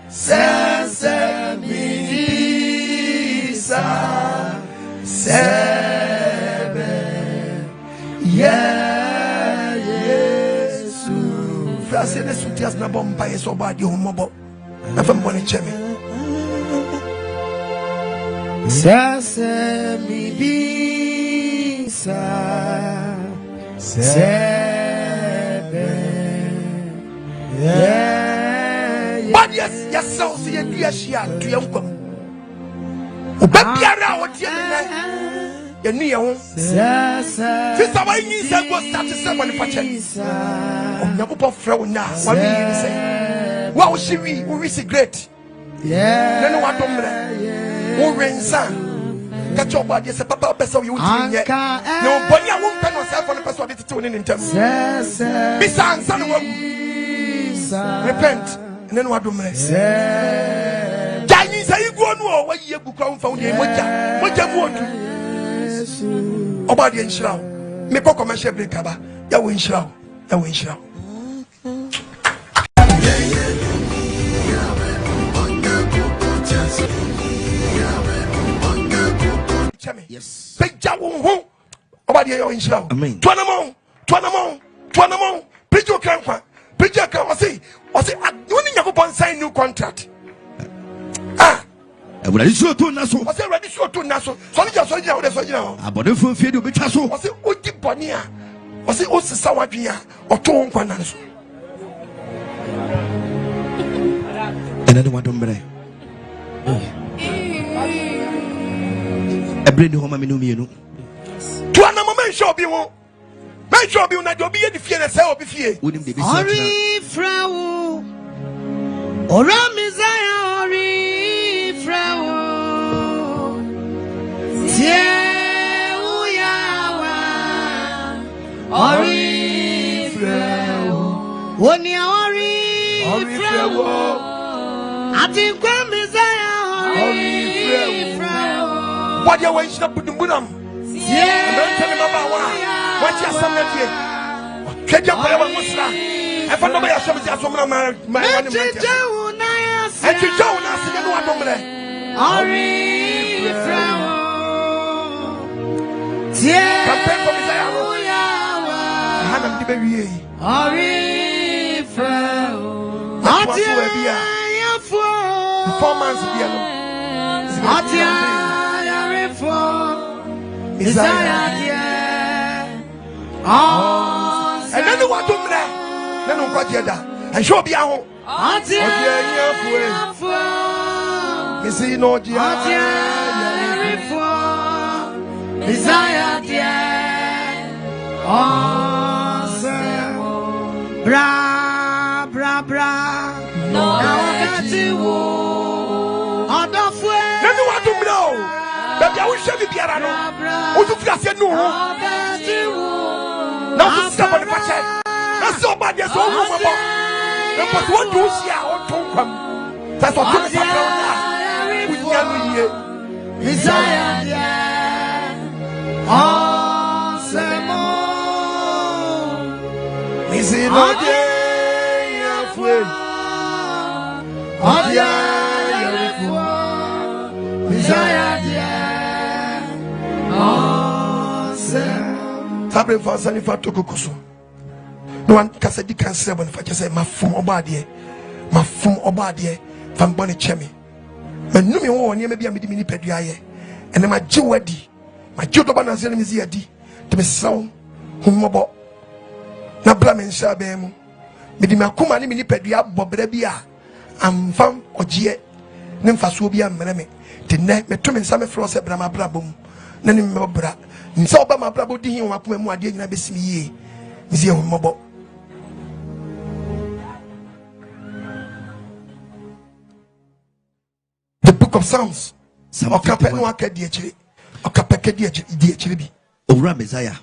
sesemi bisa sebe yeah Yesu frase ne sutias na bomba yeso ba di homobo na fam bone cheme sesemi bisa sebe yeah but yes so see dia shia to yankwam obabiara wotie ne ya ni ye ho sister why ni say go start to say bone pache Nyabupo fra wo na wa mi yi say wa wo shiwi wo wi secret yeah no wa domre wo rensa ka cho ba de se papa pesa wo wuti nye no boni a wo mpa no say for the person de tete woni ntem bisa ansa no wa repent and then wa domre jani say go no wa yi egu kwa mfa wo de moja mu odu oba de nshira me ko commercial break aba ya wo nshira ya wo nshira. Yes. Peja wo ho. Oba de yo nshira. Amen. Tuanamo. Pejo krankwa. Pejo kan o say woni Yakobon sign new contract. Ready to to naso. O say ready to naso. So ni so jina o de so jina. Abode fo fie de obetwa so. O say odi boni a. O say o sisa wadwen a. O to nkwa na so. Enade wadombre. Ebredi homa me no mienu. Tuanamo men show bi wo. Men show bi na de obi ye di fie na say obi fie. Wonim de bi so. Ori frawo. Ora mizaya ori frawo. Tie uyawa. Ori frawo. Oni ori frawo. Ati kwa mizaya ori frawo. What you want to put the bunam? Yeah, I'm tell me about what you some of you. Check your whatever Musra. If I know my some of my and you don't ask you what number. Ori frawo. Yeah, campaign for Messiah. Hannah the baby. Ori frawo. Performance be alone. And then what do that? Then on what yada and show be a home. Missy no desire, Bra, bra, bra. No, I got you. On the way. Let me want to know. Baby, I will show you the arano. What you feel? Say no. Now, somebody watch it. Now, somebody is all over. But what do you see? I don't come. That's what I'm saying. We can't hear. Desire. Nsem. Is it not there? Afraid. Tabre for Sani for Tokukusu. No one Cassadi can say when I say my fum obadie, from Bonnie Chemi. But no me one near maybe a mini peduaye, and then my Jewadi, my Jodoban Zeniziadi, to be sound, whom mobo. Na Blamen Shabem, Midimakuma mini pedua Bobrebia, am fam Ojie, Nymphasobia Meneme, the neck, me to some frost at Brama Brabum, Nanim Mobra. So ba mabrabo di hin wakoma mu ade nyina besimi ye misi ehun mobo the book of Psalms okape no akadi akire okape kadi akire bi Owura Messiah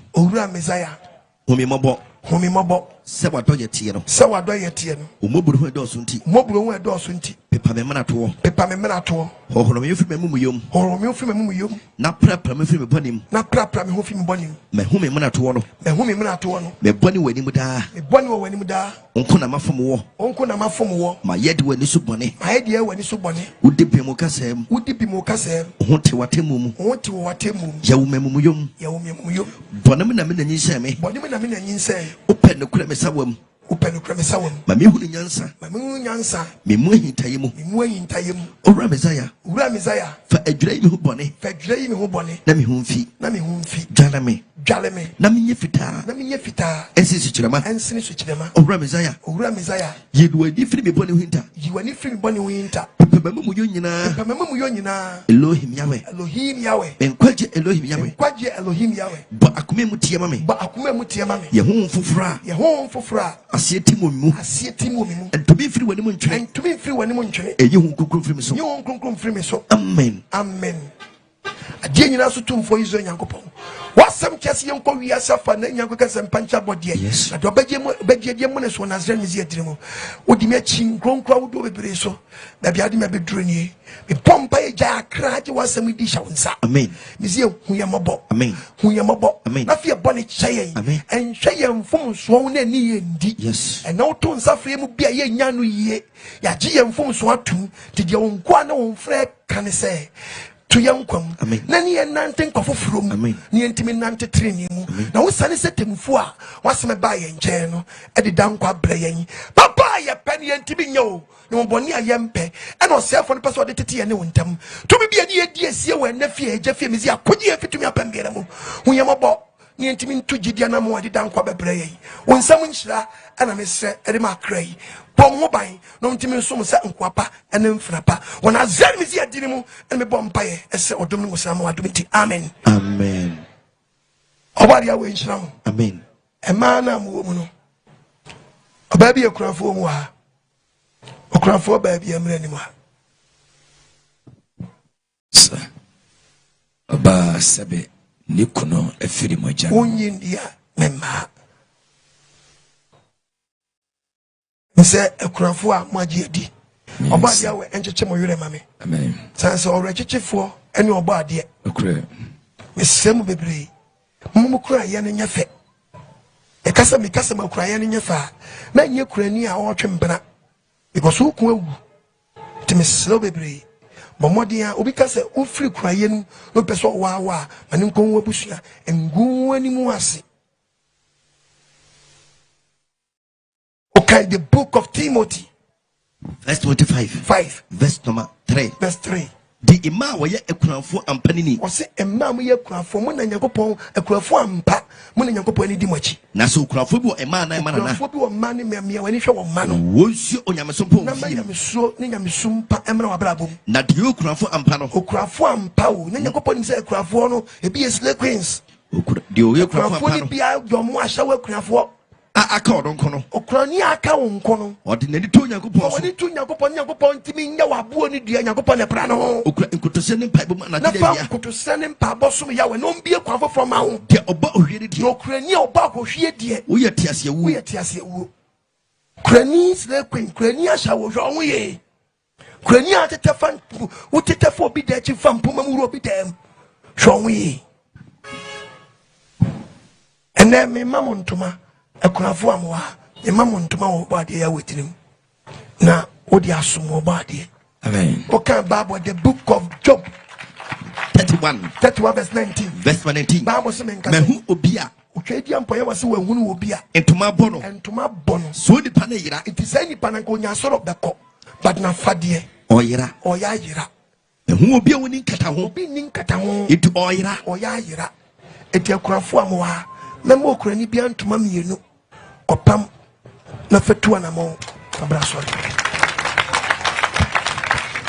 humi mobo se wado ye tie no omoburu hu edo so nti pepa me mena to hohoro me yofi memu yom na prapra me fi me bonim me hu me mena to no me boni wani mu da onko na mafom wo ma yede wani so bone wudi bi mu kasem ho te watemu yawo memu yom bonem na me nanyi seme open no kura me sawam ma me hu nyansa me mu hintayemu Owura Messiah fa adwira yi me hu bone na me hu mfi dwale me na me nye fita ensi suchirema Owura Messiah yedu adi firi me bone hu hinta pepema mu yo nyina Elohim Yahweh enkwaje Elohim Yahweh ba akome mu tie ma me ye hu mfofra asieti mu entumi firi wani mu ntwe eyi hu kunkun firi me so amen adie nyina so tumfo Israel Nyankopɔn wasam kese yenko wi asafa na nyanko kese mpancha bodie na do begye mu ne so na Israel mizi adirimo odi me chi nkronkra wodo bebere so da bia de me beduro nie me pompa eja akra je wasam di sha wonsa amen mizi hu ye mobo amen na fie bone kyeyen en hweyen fom so na ni ye ndi en na to nsafre mu bia ye nya no yie ya gye ye fom so atum ti de wonko na wonfre kan se to yankwam na ni nante nkofofrom ni ntimi nante treni mu na wosane setemfu a waseme ba ye nche no e de dankwa bra yen papa ye pen ye ntimi nyo no boni ayempe e no sefo no person de tete ye ne wontam to bi bia ni edi esie we na fie eja fie mezi akodi afitumi apambere mu hu ye mobo ni ntimi ntu gidia na mo de dankwa bebra yen wonsam nhyira ana mesre e de makrai Bom ban no ntimi nsom se nkwapa ene mfrapa wona zer mizi adini mu ene me bom paye ese odom no sam wadomiti amen obari awe nhyira mo amen ema na mo mu no obabi ekurafo mu ha okurafo obabi amre ni mu ha oba sabe nikuno efiri moja onyendia mema nse ekurafo a maji edi obade awe encheche mo yure mame amen sanse orechechefo ene obade okure mesem bebre mumu kura ye ne nyefe e kasa mi kasa ma kura ye ne nyefa na nye kura ni a otwe mbena because ukun awu timeselo bebre bomodi a obi kasa ofiri kura ye nu no peso wa mane nkon wa busua engu ani mu ase. Okay, the book of Timothy, verse 25, verse number 3. Verse 3. The imam wa ye ekunafo ampanini. O se imam ye ekunafo mo na Nyankopon ekunafo ampa mo na Nyankopon ani di machi. Na so ekunafo bi o imam na imam na. Ekunafo bi o man ni me wani hwe wo man no. Wonsu onyamesompo. Na manyamesuo ni nyamesumpa emra wa brabo. Na de ekunafo ampa no. Ekunafo ampa o na Nyankopon ni se ekunafo no e bi esle queens. De o ekunafo ampa no. Ekunafo ni bia do mo ahya wa ekunafo. aka odonkono okrani aka wonkono ordinary to Yakupon odi to Yakupon timi nya wabuo ni dua Yakupon ne pra no okra nkotose ne mpa bom na de ya nkotose ne mpa bosom ya we no mbie kwa fofo ma ho de oba ohwede de okrani oba kohwie de wo ye tiase wu krani sle krani asha wo hwo ho ye krani atete fan utete fo bi de chi fam poma mu ro bi dem hwo ho ye ene me mamontoma akunafo amwa me mamontoma wo bade ya wetirim na odi asomo bade. Amen. Okay, Bible, the book of Job 31 verse 19. Verse 19. Bible says mehu obia ukedi ampoye wase wehunu obia entuma bono so di pana yira it is any pana ko nya soro beko but na fade oyira mehu obia woni nkata ho obi ni nkata ho it oyira eti akurafo amwa na mo okurani bia ntuma mienu kopam na fetu anamo abra sorry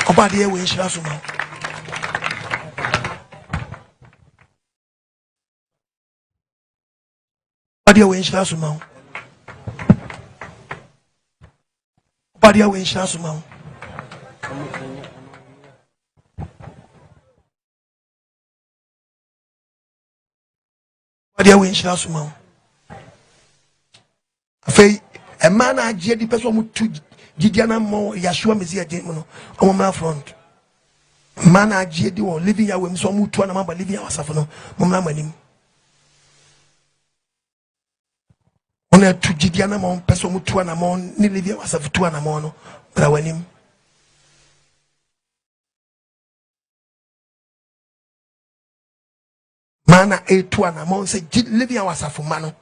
obade we nshira so ma obade we nshira so ma obade we nshira so ma obade we nshira so ma afei e man agye di person mutu gidiana mo yashua mezi ade no omoma front man agye di wo living ya wem so mutu na maba living ya wasafo no momna manim ona tu gidiana mo person mutu na mo ni living ya wasafo tu na mo no bra wanim mana etu na mo se living ya wasafo ma no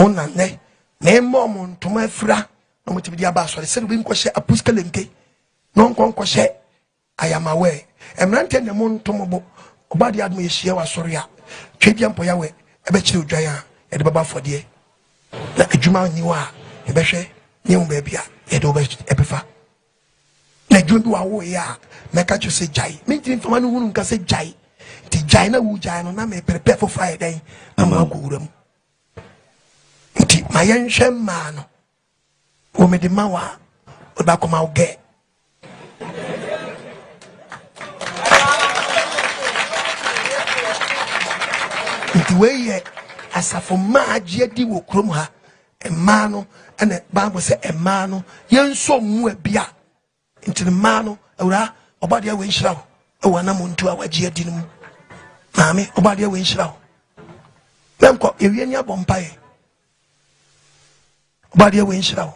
ona ne na mo ntoma afira no moti bi aba asore se bi nkɔhye apuskelenke no nkɔhye ayamawe emrante ne mo ntombo obadi admo yehia wasore a twedi ampo yawe ebe kire odwan a e de baba fode na adwuma niwa e behwe ne wo ba bia e de obefa na adwuma bi wawo ya meka cho se jai menti mfama no hunu nka se jai ti jai na wu jai no na me prepare for Friday ama ko wuram nti mayenhwe ma no o me de mawa o ba ko ma oge nti we ye asafo ma agye di wo krom ha emma no ene Bible say emma no yenso mu abia nti emma no awura obade we nhira wo e wana mo ntu a wagye di no maame obade we nhira wo memko ewie ni abompae obade we nhira wo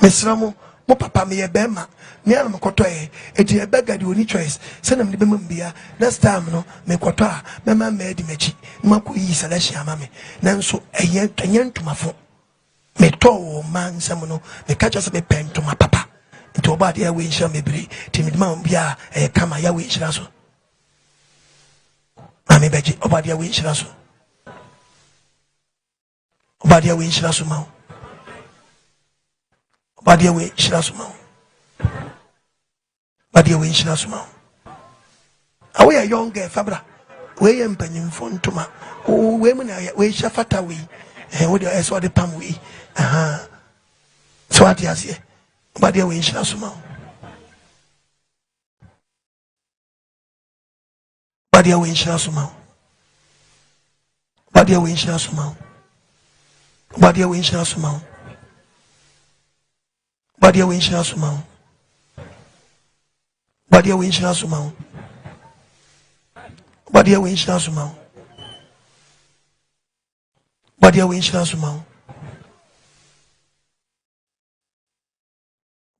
mesramo mo papa me ye bema me am koto e eti e bega di oni choice se na me be mbia next time no me koto a me ma me di mechi mako yi selection ama me nanso eye ntumafo me to man sam no me catch us me pentuma papa nti obade ya we nhira me biri ti me ma mbia e kama ya we nhira so mami beji obade ya we nhira so obade ya we nhira so ma Badia we shirasuma. Badia we shirasuma. Awe a young girl fabra. We empanyin fontuma. O we mun we shafata we. We the so the pam we. Aha. So what is here? Badia we shirasuma. Badia we shirasuma. Badia we shirasuma. Badia we shirasuma. Badia we nshira suma. Badia we nshira suma. Badia we nshira suma. Badia we nshira suma.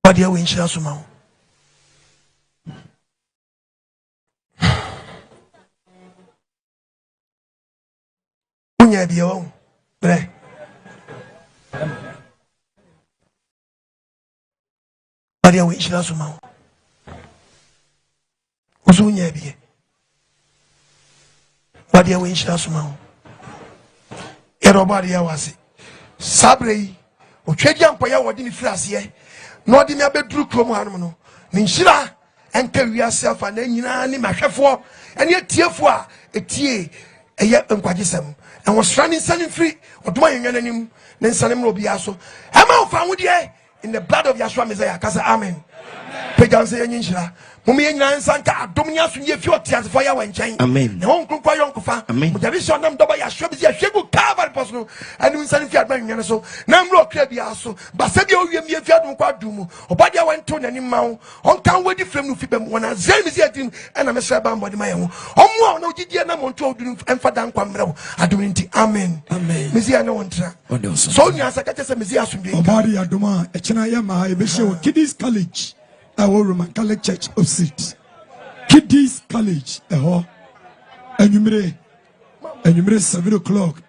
Badia we nshira suma. Unya biyo. Bre. Badia we nshira suma. Uzunya biye. Badia we nshira suma. Ero badia wase. Sabre otwedi ampo ya wodi ni frase na odi me abeduru krom hanom no. Ni nshira enka wiase afa na nyina ni mahwefo ene etiefo a etie ɛyɛ nkwagyesɛm and was running sending free or doing nim then sanim will be also ama found with ye in the blood of Yeshua Messiah kasa amen pejan say nyinhyira mummy nyina nsanka adomnya so ye fi otiase for ya wanchen amen na won kunkwa yonkofa mudari so nam doba Yeshua bi ahwegu Calvary post no anu nsan fi adban nyane so na mro kra bi aso basa bi owiem ye fi adum kwa dum obade wanto nani mawo on kan wedi frem no fi bem wona zan mi say atim na me sra ba mbode maye ho omo na ogidie na monto odun emfa dan kwa mrewo adum nti amen amen mezi ana wontra so nya sakate se mezi asumbe obade aduma e chena ye ma e be shewo Kiddies College our Roman Catholic Church of Seat. Kiddies College, anumere 7 o'clock.